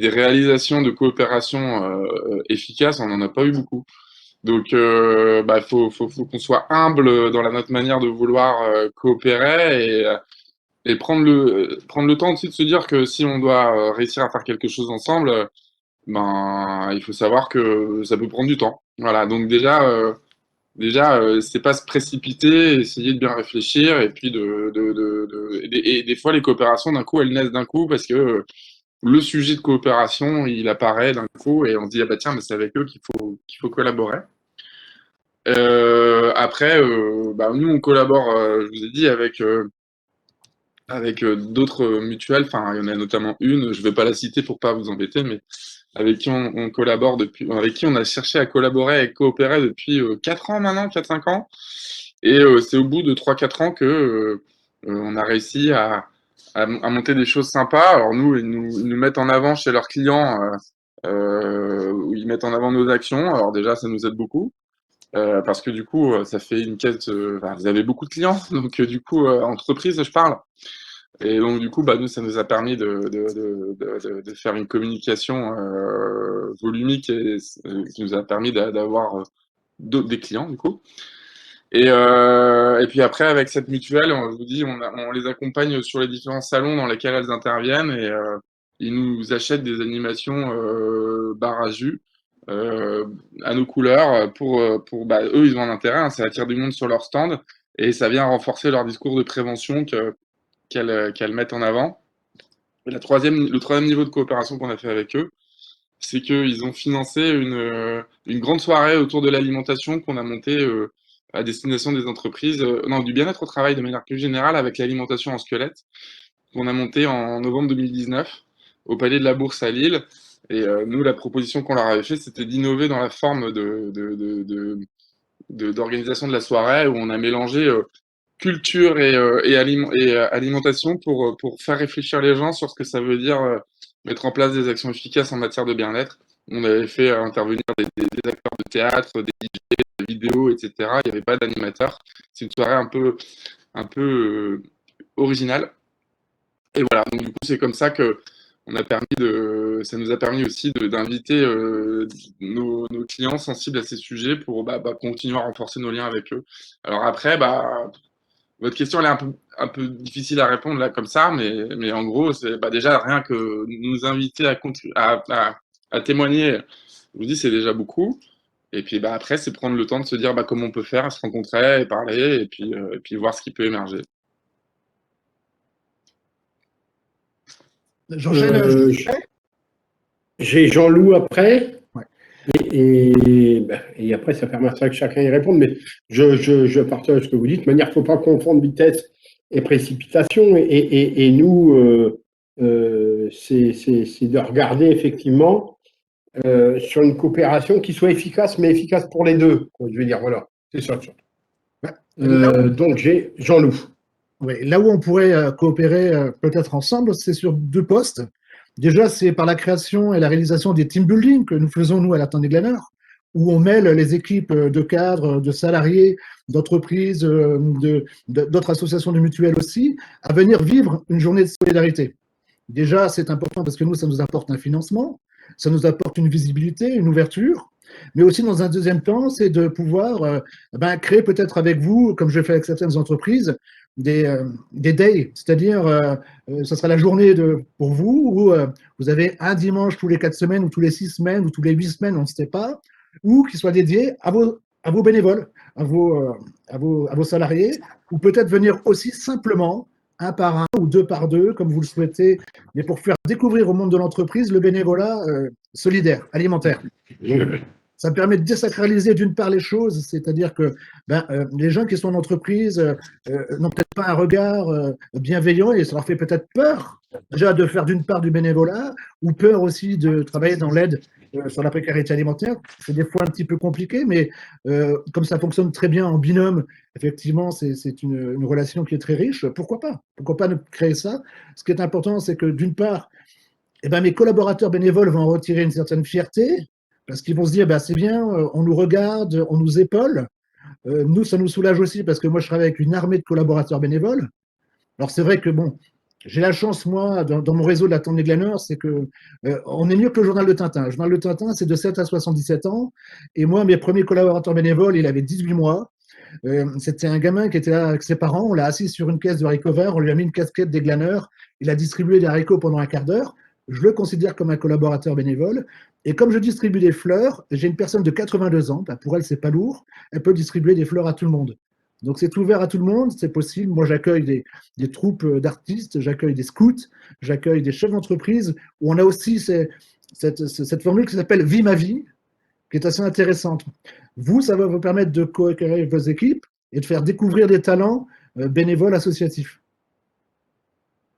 réalisations de coopération efficaces, on n'en a pas eu beaucoup. Donc, faut qu'on soit humble dans notre manière de vouloir coopérer et prendre le temps aussi de se dire que si on doit réussir à faire quelque chose ensemble, ben, il faut savoir que ça peut prendre du temps. Voilà, donc déjà, c'est pas se précipiter, essayer de bien réfléchir, et puis et des fois, les coopérations, d'un coup, elles naissent d'un coup parce que le sujet de coopération, il apparaît d'un coup, et on se dit, ah bah tiens, mais c'est avec eux qu'il faut collaborer. Après, bah, nous, on collabore, je vous ai dit, avec d'autres mutuelles. Enfin, il y en a notamment une, je ne vais pas la citer pour pas vous embêter, mais avec qui on collabore avec qui on a cherché à collaborer et coopérer depuis 4 ans maintenant, 4-5 ans. Et c'est au bout de 3-4 ans que on a réussi à monter des choses sympas. Alors nous, ils nous mettent en avant chez leurs clients, où ils mettent en avant nos actions. Alors déjà, ça nous aide beaucoup. Parce que du coup, ça fait une quête. Enfin, vous avez beaucoup de clients, donc du coup, entreprise, je parle. Et donc, du coup, bah, nous, ça nous a permis de faire une communication volumique et qui nous a permis d'avoir des clients, du coup. Et puis après, avec cette mutuelle, je vous dis, on les accompagne sur les différents salons dans lesquels elles interviennent et ils nous achètent des animations bar à jus à nos couleurs bah, eux, ils ont un intérêt, hein, ça attire du monde sur leur stand et ça vient renforcer leur discours de prévention qu'elles mettent en avant. Et le troisième niveau de coopération qu'on a fait avec eux, c'est qu'ils ont financé une grande soirée autour de l'alimentation qu'on a montée à destination des entreprises, non, du bien-être au travail de manière plus générale avec l'alimentation en squelette, qu'on a montée en novembre 2019 au Palais de la Bourse à Lille. Et nous, la proposition qu'on leur avait faite, c'était d'innover dans la forme d'organisation de la soirée où on a mélangé culture et alimentation pour faire réfléchir les gens sur ce que ça veut dire mettre en place des actions efficaces en matière de bien-être. On avait fait intervenir des acteurs de théâtre, des DJ, des vidéos, etc. Il n'y avait pas d'animateur. C'est une soirée un peu originale. Et voilà, donc du coup, c'est comme ça que ça nous a permis aussi d'inviter nos clients sensibles à ces sujets pour continuer à renforcer nos liens avec eux. Alors après, votre question elle est un peu difficile à répondre là comme ça, mais en gros, c'est déjà rien que nous inviter à témoigner, je vous dis, c'est déjà beaucoup. Et puis après, c'est prendre le temps de se dire comment on peut faire, se rencontrer et parler, et puis voir ce qui peut émerger. J'enchaîne. J'ai Jean-Loup après. Ouais. Et après, ça permettra que chacun y réponde. Mais je partage ce que vous dites. De manière, il ne faut pas confondre vitesse et précipitation. Et nous, c'est de regarder effectivement sur une coopération qui soit efficace, mais efficace pour les deux. Je veux dire, voilà, c'est ça. Donc, j'ai Jean-Loup. Oui, là où on pourrait coopérer peut-être ensemble, c'est sur 2 postes. Déjà, c'est par la création et la réalisation des team building que nous faisons, nous, à l'Atelier Glanner, où on mêle les équipes de cadres, de salariés, d'entreprises, d'autres associations de mutuelles aussi, à venir vivre une journée de solidarité. Déjà, c'est important parce que nous, ça nous apporte un financement, ça nous apporte une visibilité, une ouverture, Mais aussi, dans un deuxième temps, c'est de pouvoir créer peut-être avec vous, comme je fais avec certaines entreprises, des days, c'est-à-dire ce sera la journée pour vous où vous avez un dimanche tous les 4 semaines ou tous les 6 semaines ou tous les 8 semaines, on ne sait pas, ou qui soit dédié à vos bénévoles, à vos salariés, ou peut-être venir aussi simplement un par un ou deux par deux, comme vous le souhaitez, mais pour faire découvrir au monde de l'entreprise le bénévolat solidaire, alimentaire. Ça permet de désacraliser d'une part les choses, c'est-à-dire que les gens qui sont en entreprise n'ont peut-être pas un regard bienveillant et ça leur fait peut-être peur déjà de faire d'une part du bénévolat ou peur aussi de travailler dans l'aide sur la précarité alimentaire. C'est des fois un petit peu compliqué, mais comme ça fonctionne très bien en binôme, effectivement, c'est une relation qui est très riche. Pourquoi pas? Pourquoi pas ne créer ça? Ce qui est important, c'est que d'une part, mes collaborateurs bénévoles vont en retirer une certaine fierté, parce qu'ils vont se dire, c'est bien, on nous regarde, on nous épaule. Nous, ça nous soulage aussi, parce que moi, je travaille avec une armée de collaborateurs bénévoles. Alors, c'est vrai que, bon, j'ai la chance, moi, dans mon réseau de la Tente des Glaneurs, c'est que on est mieux que le journal de Tintin. Le journal de Tintin, c'est de 7 à 77 ans. Et moi, mes premiers collaborateurs bénévoles, il avait 18 mois. C'était un gamin qui était là avec ses parents. On l'a assis sur une caisse de haricots verts. On lui a mis une casquette des Glaneurs. Il a distribué des haricots pendant un quart d'heure. Je le considère comme un collaborateur bénévole. Et comme je distribue des fleurs, j'ai une personne de 82 ans. Pour elle, c'est pas lourd. Elle peut distribuer des fleurs à tout le monde. Donc, c'est ouvert à tout le monde, c'est possible. Moi, j'accueille des troupes d'artistes, j'accueille des scouts, j'accueille des chefs d'entreprise, où on a aussi cette formule qui s'appelle « Vie ma vie », qui est assez intéressante. Vous, ça va vous permettre de coopérer vos équipes et de faire découvrir des talents bénévoles associatifs.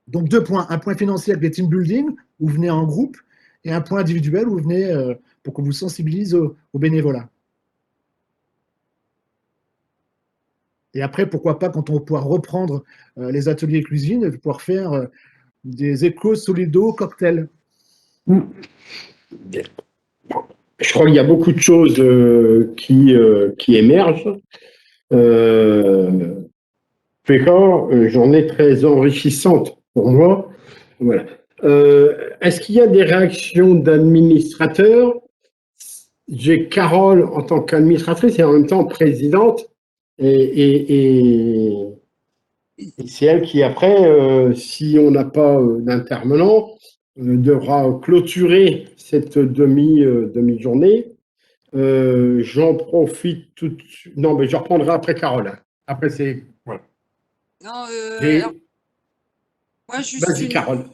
Donc, 2 points. Un point financier avec des team building, où vous venez en groupe, et un point individuel, où vous venez pour qu'on vous sensibilise au bénévolat. Et après, pourquoi pas, quand on va pouvoir reprendre les ateliers cuisine, de pouvoir faire des éco-solido cocktails. Je crois qu'il y a beaucoup de choses qui émergent. Une journée très enrichissante pour moi. Voilà. Est-ce qu'il y a des réactions d'administrateurs? J'ai Carole en tant qu'administratrice et en même temps présidente. Et c'est elle qui, après, si on n'a pas d'intervenant, devra clôturer cette demi-journée. J'en profite tout de suite. Non, mais je reprendrai après Carole. Après, c'est. Voilà. Non, alors, moi, Vas-y, Carole.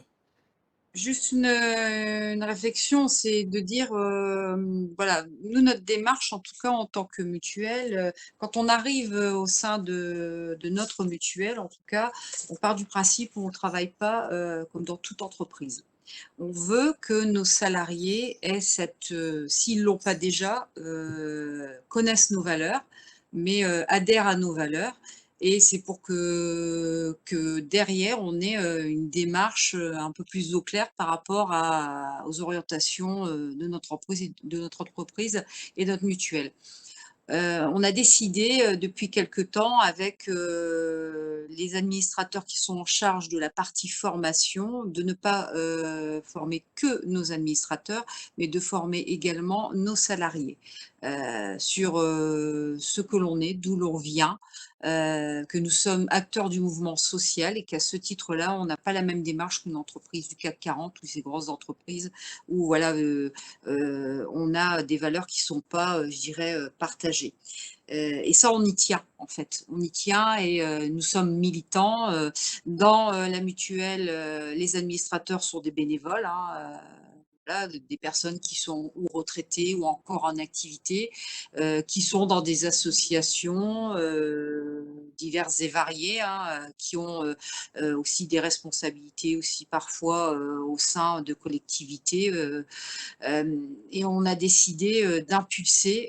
Juste une réflexion, c'est de dire, voilà, nous, notre démarche, en tout cas en tant que mutuelle, quand on arrive au sein de notre mutuelle, en tout cas, on part du principe où on ne travaille pas comme dans toute entreprise. On veut que nos salariés aient s'ils ne l'ont pas déjà, connaissent nos valeurs, mais adhèrent à nos valeurs. Et c'est pour que derrière, on ait une démarche un peu plus au clair par rapport aux orientations de notre entreprise et de notre mutuelle. On a décidé depuis quelque temps avec les administrateurs qui sont en charge de la partie formation de ne pas former que nos administrateurs, mais de former également nos salariés sur ce que l'on est, d'où l'on vient, que nous sommes acteurs du mouvement social et qu'à ce titre-là, on n'a pas la même démarche qu'une entreprise du CAC 40 ou ces grosses entreprises où voilà, on a des valeurs qui ne sont pas, je dirais, partagées. Et ça, on y tient, en fait. On y tient et nous sommes militants. Dans la mutuelle, les administrateurs sont des bénévoles, hein, voilà, des personnes qui sont ou retraitées ou encore en activité, qui sont dans des associations diverses et variées, hein, qui ont aussi des responsabilités aussi parfois au sein de collectivités. Et on a décidé d'impulser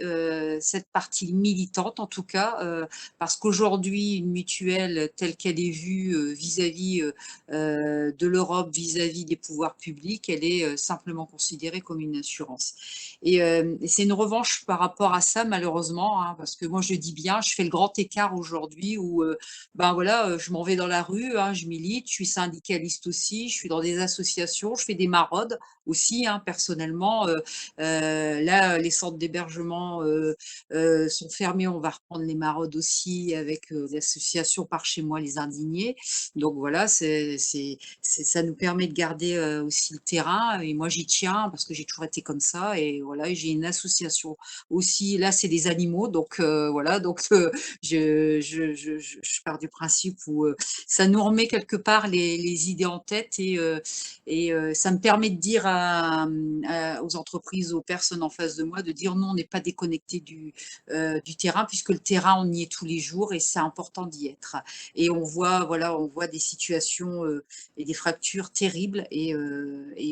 cette partie militante, en tout cas, parce qu'aujourd'hui, une mutuelle telle qu'elle est vue vis-à-vis de l'Europe, vis-à-vis des pouvoirs publics, elle est simplement considérée comme une assurance. Et c'est une revanche par rapport à ça, malheureusement, hein, parce que moi, je dis bien, je fais le grand écart aujourd'hui aujourd'hui où ben voilà, je m'en vais dans la rue, hein, je milite, je suis syndicaliste aussi, je suis dans des associations, je fais des maraudes aussi, hein, personnellement. Là, les centres d'hébergement sont fermés, on va reprendre les maraudes aussi avec l'association Par chez moi les Indignés. Donc voilà, ça nous permet de garder aussi le terrain. Et moi, j'y tiens parce que j'ai toujours été comme ça. Et voilà, j'ai une association aussi. Là, c'est des animaux, donc voilà. Donc je pars du principe où ça nous remet quelque part les idées en tête et ça me permet de dire aux entreprises, aux personnes en face de moi, de dire non, on n'est pas déconnecté du terrain, puisque le terrain, on y est tous les jours et c'est important d'y être. Et on voit, voilà, on voit des situations et des fractures terribles. Et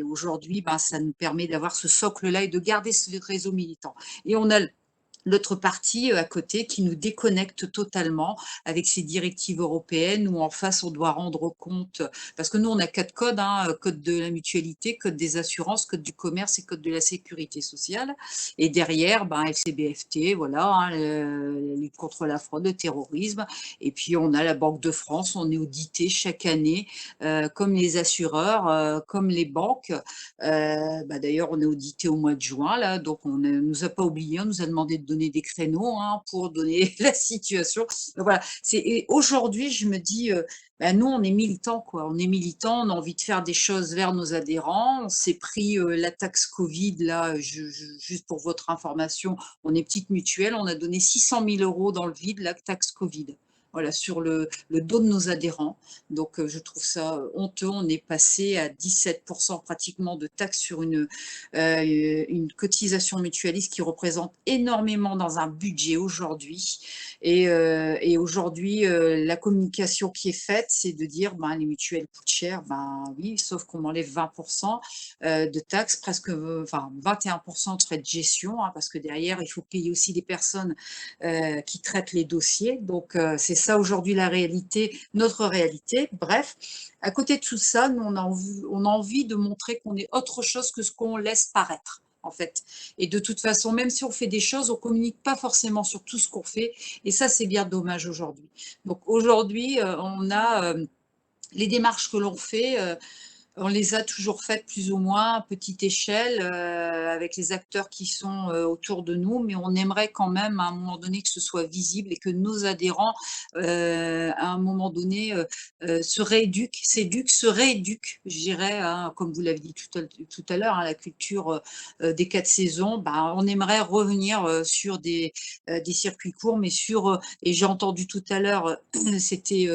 aujourd'hui, ben, ça nous permet d'avoir ce socle-là et de garder ce réseau militant. Et on a l'autre partie à côté qui nous déconnecte totalement avec ces directives européennes où en face on doit rendre compte, parce que nous on a 4 codes, hein, code de la mutualité, code des assurances, code du commerce et code de la sécurité sociale, et derrière ben, LCBFT, voilà, hein, la lutte contre la fraude, le terrorisme, et puis on a la Banque de France, on est audité chaque année comme les assureurs, comme les banques. Bah, d'ailleurs on est audité au mois de juin là, donc on ne nous a pas oublié, on nous a demandé de donner des créneaux hein, pour donner la situation. Donc, voilà. Et aujourd'hui, je me dis, ben, nous, on est militants, quoi. On est militants, on a envie de faire des choses vers nos adhérents. On s'est pris la taxe Covid, là, juste pour votre information, on est petite mutuelle, on a donné 600 000 € dans le vide, la taxe Covid. Voilà, sur le dos de nos adhérents. Donc, je trouve ça honteux. On est passé à 17% pratiquement de taxes sur une cotisation mutualiste qui représente énormément dans un budget aujourd'hui. Et aujourd'hui, la communication qui est faite, c'est de dire ben, les mutuelles coûtent cher. Ben oui, sauf qu'on m'enlève 20% de taxes, presque 21% de frais de gestion, hein, parce que derrière, il faut payer aussi des personnes qui traitent les dossiers. Donc, c'est ça aujourd'hui la réalité, notre réalité. Bref, à côté de tout ça, nous, on a envie de montrer qu'on est autre chose que ce qu'on laisse paraître, en fait. Et de toute façon, même si on fait des choses, on communique pas forcément sur tout ce qu'on fait. Et ça, c'est bien dommage aujourd'hui. Donc aujourd'hui, on a les démarches que l'on fait. On les a toujours faites plus ou moins à petite échelle avec les acteurs qui sont autour de nous, mais on aimerait quand même à un moment donné que ce soit visible et que nos adhérents, à un moment donné, se rééduquent, se rééduquent, je dirais, hein, comme vous l'avez dit tout à l'heure, hein, la culture des 4 saisons. Ben, on aimerait revenir sur des circuits courts, mais et j'ai entendu tout à l'heure, c'était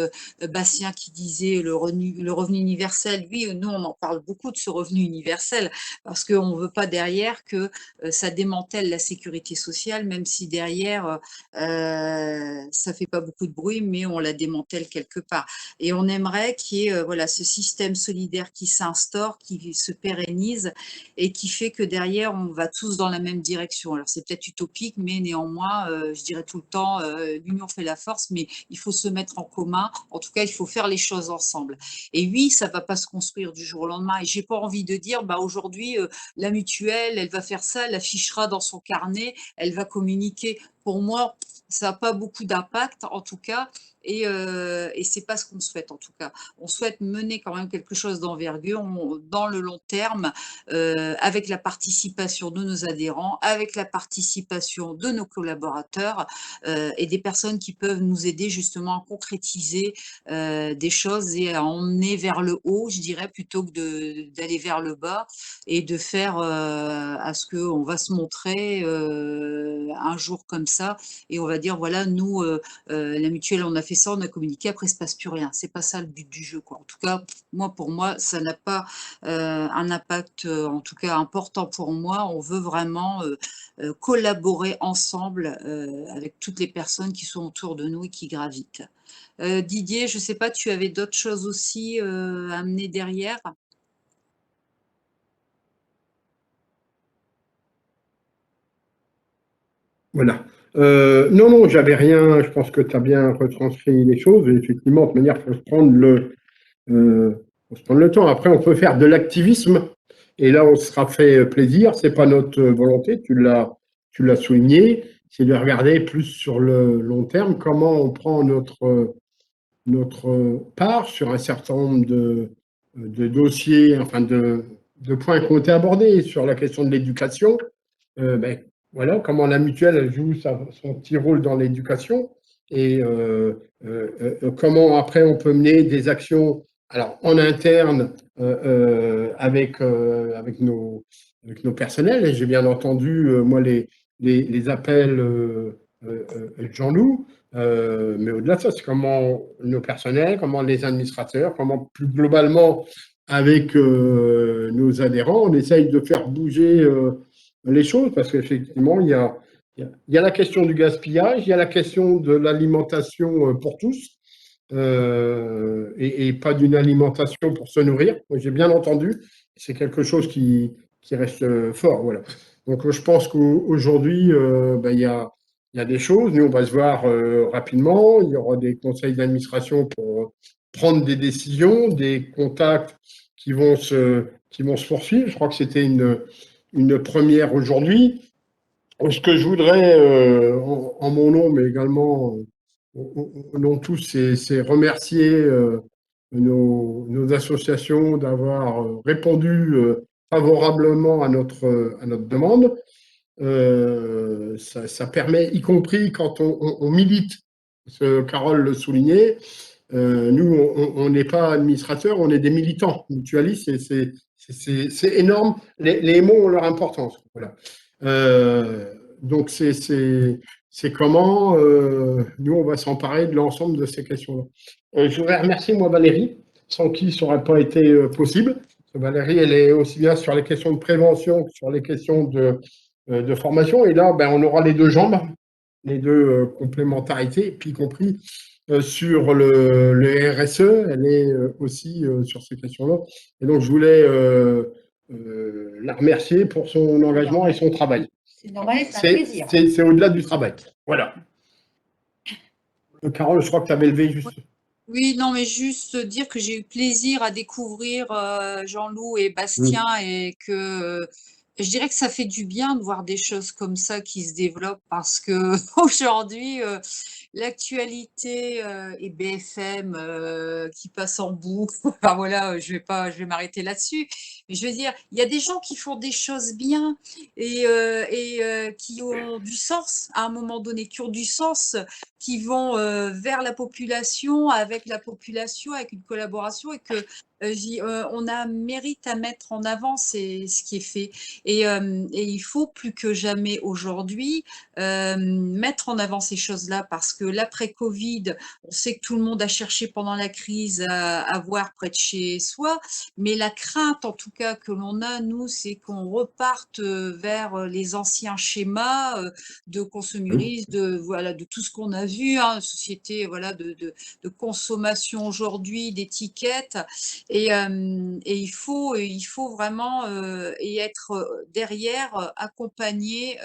Bastien qui disait le revenu universel. Oui, nous, on en parle beaucoup de ce revenu universel parce qu'on ne veut pas derrière que ça démantèle la sécurité sociale, même si derrière, ça fait pas beaucoup de bruit, mais on la démantèle quelque part. Et on aimerait qu'il y ait voilà, ce système solidaire qui s'instaure, qui se pérennise et qui fait que derrière, on va tous dans la même direction. Alors, c'est peut-être utopique, mais néanmoins, je dirais tout le temps, l'union fait la force, mais il faut se mettre en commun. En tout cas, il faut faire les choses ensemble. Et oui, ça ne va pas se construire du jour au lendemain. Et j'ai pas envie de dire, bah, aujourd'hui, la mutuelle, elle va faire ça, elle affichera dans son carnet, elle va communiquer. Pour moi, ça n'a pas beaucoup d'impact, en tout cas, et c'est pas ce qu'on souhaite, en tout cas. On souhaite mener quand même quelque chose d'envergure dans le long terme, avec la participation de nos adhérents, avec la participation de nos collaborateurs et des personnes qui peuvent nous aider justement à concrétiser des choses et à emmener vers le haut, je dirais, plutôt que d'aller vers le bas et de faire à ce qu'on va se montrer un jour comme ça et on va dire voilà, nous, la mutuelle, on a fait ça, on a communiqué, après il ne se passe plus rien. C'est pas ça le but du jeu, quoi. En tout cas, pour moi, ça n'a pas un impact, en tout cas important pour moi. On veut vraiment collaborer ensemble avec toutes les personnes qui sont autour de nous et qui gravitent. Didier, je ne sais pas, tu avais d'autres choses aussi à amener derrière? Voilà. Non, j'avais rien. Je pense que tu as bien retranscrit les choses. Et effectivement, de toute manière, il faut se prendre faut se prendre le temps. Après, on peut faire de l'activisme. Et là, on se sera fait plaisir. C'est pas notre volonté. Tu l'as souligné. c'est de regarder plus sur le long terme comment on prend notre part sur un certain nombre de dossiers, enfin de points qui ont été abordés sur la question de l'éducation. Ben, voilà, comment la mutuelle elle joue son petit rôle dans l'éducation et comment après on peut mener des actions alors, en interne avec nos personnels. Et j'ai bien entendu, moi, les appels de Jean-Loup, mais au-delà de ça, c'est comment nos personnels, comment les administrateurs, comment plus globalement avec nos adhérents, on essaye de faire bouger les choses, parce qu'effectivement, il y a la question du gaspillage, il y a la question de l'alimentation pour tous, et pas d'une alimentation pour se nourrir. Moi, j'ai bien entendu, c'est quelque chose qui reste fort. Voilà. Donc, je pense qu'aujourd'hui, ben, il y a des choses. Nous, on va se voir rapidement. Il y aura des conseils d'administration pour prendre des décisions, des contacts qui vont se poursuivre. Je crois que c'était une première aujourd'hui. Ce que je voudrais, en mon nom, mais également au nom de tous, c'est remercier nos associations d'avoir répondu favorablement à notre demande. Ça permet, y compris quand on milite, parce que Carole le soulignait, nous, on n'est pas administrateurs, on est des militants mutualistes, et c'est énorme. Les mots ont leur importance. Voilà. Donc, c'est comment nous, on va s'emparer de l'ensemble de ces questions-là. Je voudrais remercier, moi, Valérie, sans qui ça n'aurait pas été possible. Valérie, elle est aussi bien sur les questions de prévention que sur les questions de formation. Et là, ben, on aura les deux jambes, les deux complémentarités, puis y compris sur le RSE, elle est aussi sur ces questions-là. Et donc, je voulais la remercier pour son engagement et son travail. C'est normal, c'est un plaisir. C'est au-delà du travail. Voilà. Carole, je crois que tu avais levé juste. Oui, non, mais juste dire que j'ai eu plaisir à découvrir Jean-Loup et Bastien et que je dirais que ça fait du bien de voir des choses comme ça qui se développent parce que aujourd'hui, l'actualité et BFM qui passe en boucle, enfin voilà, je vais m'arrêter là-dessus. Mais je veux dire, il y a des gens qui font des choses bien et qui ont du sens à un moment donné, qui ont du sens, qui vont vers la population, avec une collaboration et que on a mérite à mettre en avant ce qui est fait. Et il faut plus que jamais aujourd'hui mettre en avant ces choses-là parce que l'après-Covid, on sait que tout le monde a cherché pendant la crise à voir près de chez soi, mais la crainte en tout cas que l'on a, nous, c'est qu'on reparte vers les anciens schémas de consumérisme, de tout ce qu'on a vu, hein, société de consommation aujourd'hui, d'étiquettes. Et il faut vraiment être derrière, accompagné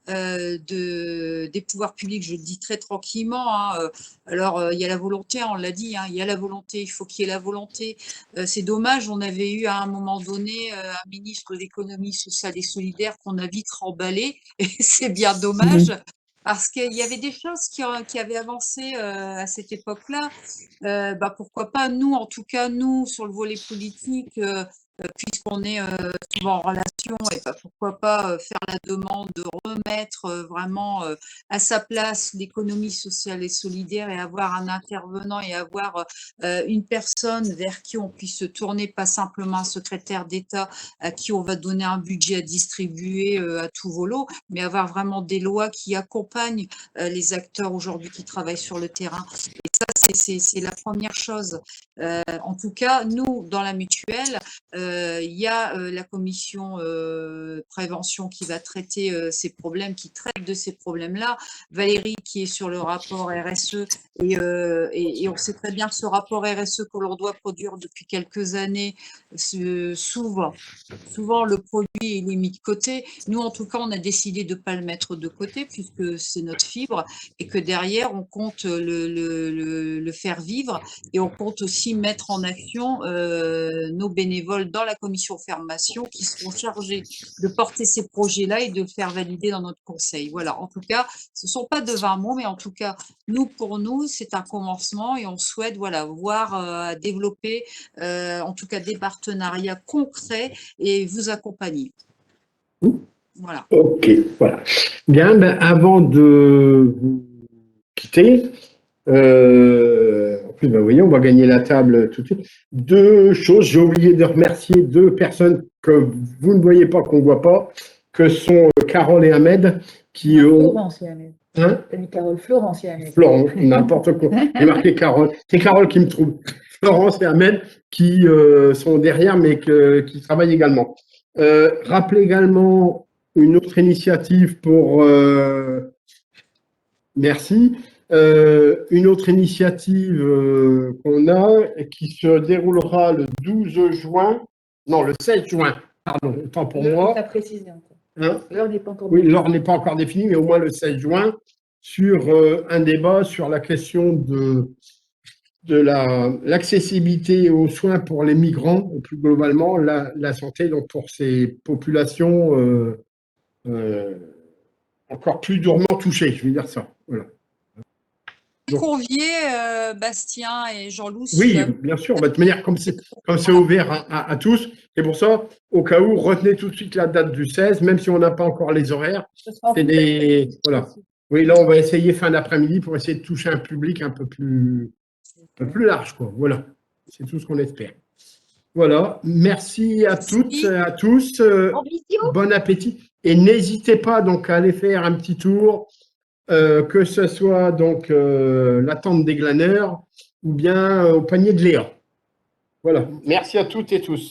des pouvoirs publics, je le dis très tranquillement. Hein. Alors, il y a la volonté, on l'a dit, hein, il y a la volonté, il faut qu'il y ait la volonté. C'est dommage, on avait eu à un moment donné un ministre de l'économie sociale et solidaire qu'on a vite remballé, et c'est bien dommage. Parce qu'il y avait des choses qui avaient avancé à cette époque-là. Pourquoi pas nous, en tout cas nous, sur le volet politique, puisqu'on est souvent en relation, et pourquoi pas faire la demande de remettre vraiment à sa place l'économie sociale et solidaire et avoir un intervenant et avoir une personne vers qui on puisse se tourner, pas simplement un secrétaire d'État à qui on va donner un budget à distribuer à tout volo, mais avoir vraiment des lois qui accompagnent les acteurs aujourd'hui qui travaillent sur le terrain. Et ça, c'est la première chose. En tout cas, nous, dans la mutuelle, il y a la commission prévention qui va traiter ces problèmes, qui traite de ces problèmes-là. Valérie qui est sur le rapport RSE et on sait très bien que ce rapport RSE que l'on doit produire depuis quelques années, souvent le produit est mis de côté. Nous, en tout cas, on a décidé de ne pas le mettre de côté puisque c'est notre fibre et que derrière, on compte le faire vivre et on compte aussi mettre en action nos bénévoles dans dans la commission formation qui seront chargés de porter ces projets-là et de le faire valider dans notre conseil. Voilà, en tout cas, ce ne sont pas de 20 mots, mais en tout cas, pour nous, c'est un commencement et on souhaite voilà, voir développer en tout cas des partenariats concrets et vous accompagner. Voilà. Ok, voilà. Bien, ben, avant de vous quitter, en plus, ben, vous voyez, on va gagner la table tout de suite. Deux choses, j'ai oublié de remercier deux personnes que vous ne voyez pas, qu'on ne voit pas, que sont Carole et Ahmed, qui ont… Florence et Ahmed. Hein? T'as mis Carole, Florence et Ahmed. Florence, n'importe quoi. J'ai marqué Carole. C'est Carole qui me trouve. Florence et Ahmed qui sont derrière, mais qui travaillent également. Rappelez également une autre initiative pour… merci. Une autre initiative qu'on a qui se déroulera le 12 juin, non, le 16 juin, pardon, autant pour moi. Tu as précisé encore. Hein? L'heure n'est pas encore Oui, l'heure n'est pas encore définie, mais au moins le 16 juin, sur un débat sur la question de l'accessibilité aux soins pour les migrants, et plus globalement, la santé donc pour ces populations encore plus durement touchées, je vais dire ça. Voilà. Convier Bastien et Jean-Loup. Oui, bien sûr. De toute manière, comme c'est ouvert à tous, et pour ça, au cas où, retenez tout de suite la date du 16, même si on n'a pas encore les horaires. Voilà. Oui, là, on va essayer fin d'après-midi pour essayer de toucher un public un peu plus large, quoi. Voilà. C'est tout ce qu'on espère. Voilà. Merci à toutes et à tous. Bon appétit. Et n'hésitez pas donc à aller faire un petit tour. Que ce soit donc la tente des glaneurs ou bien au panier de Léa. Voilà. Merci à toutes et tous.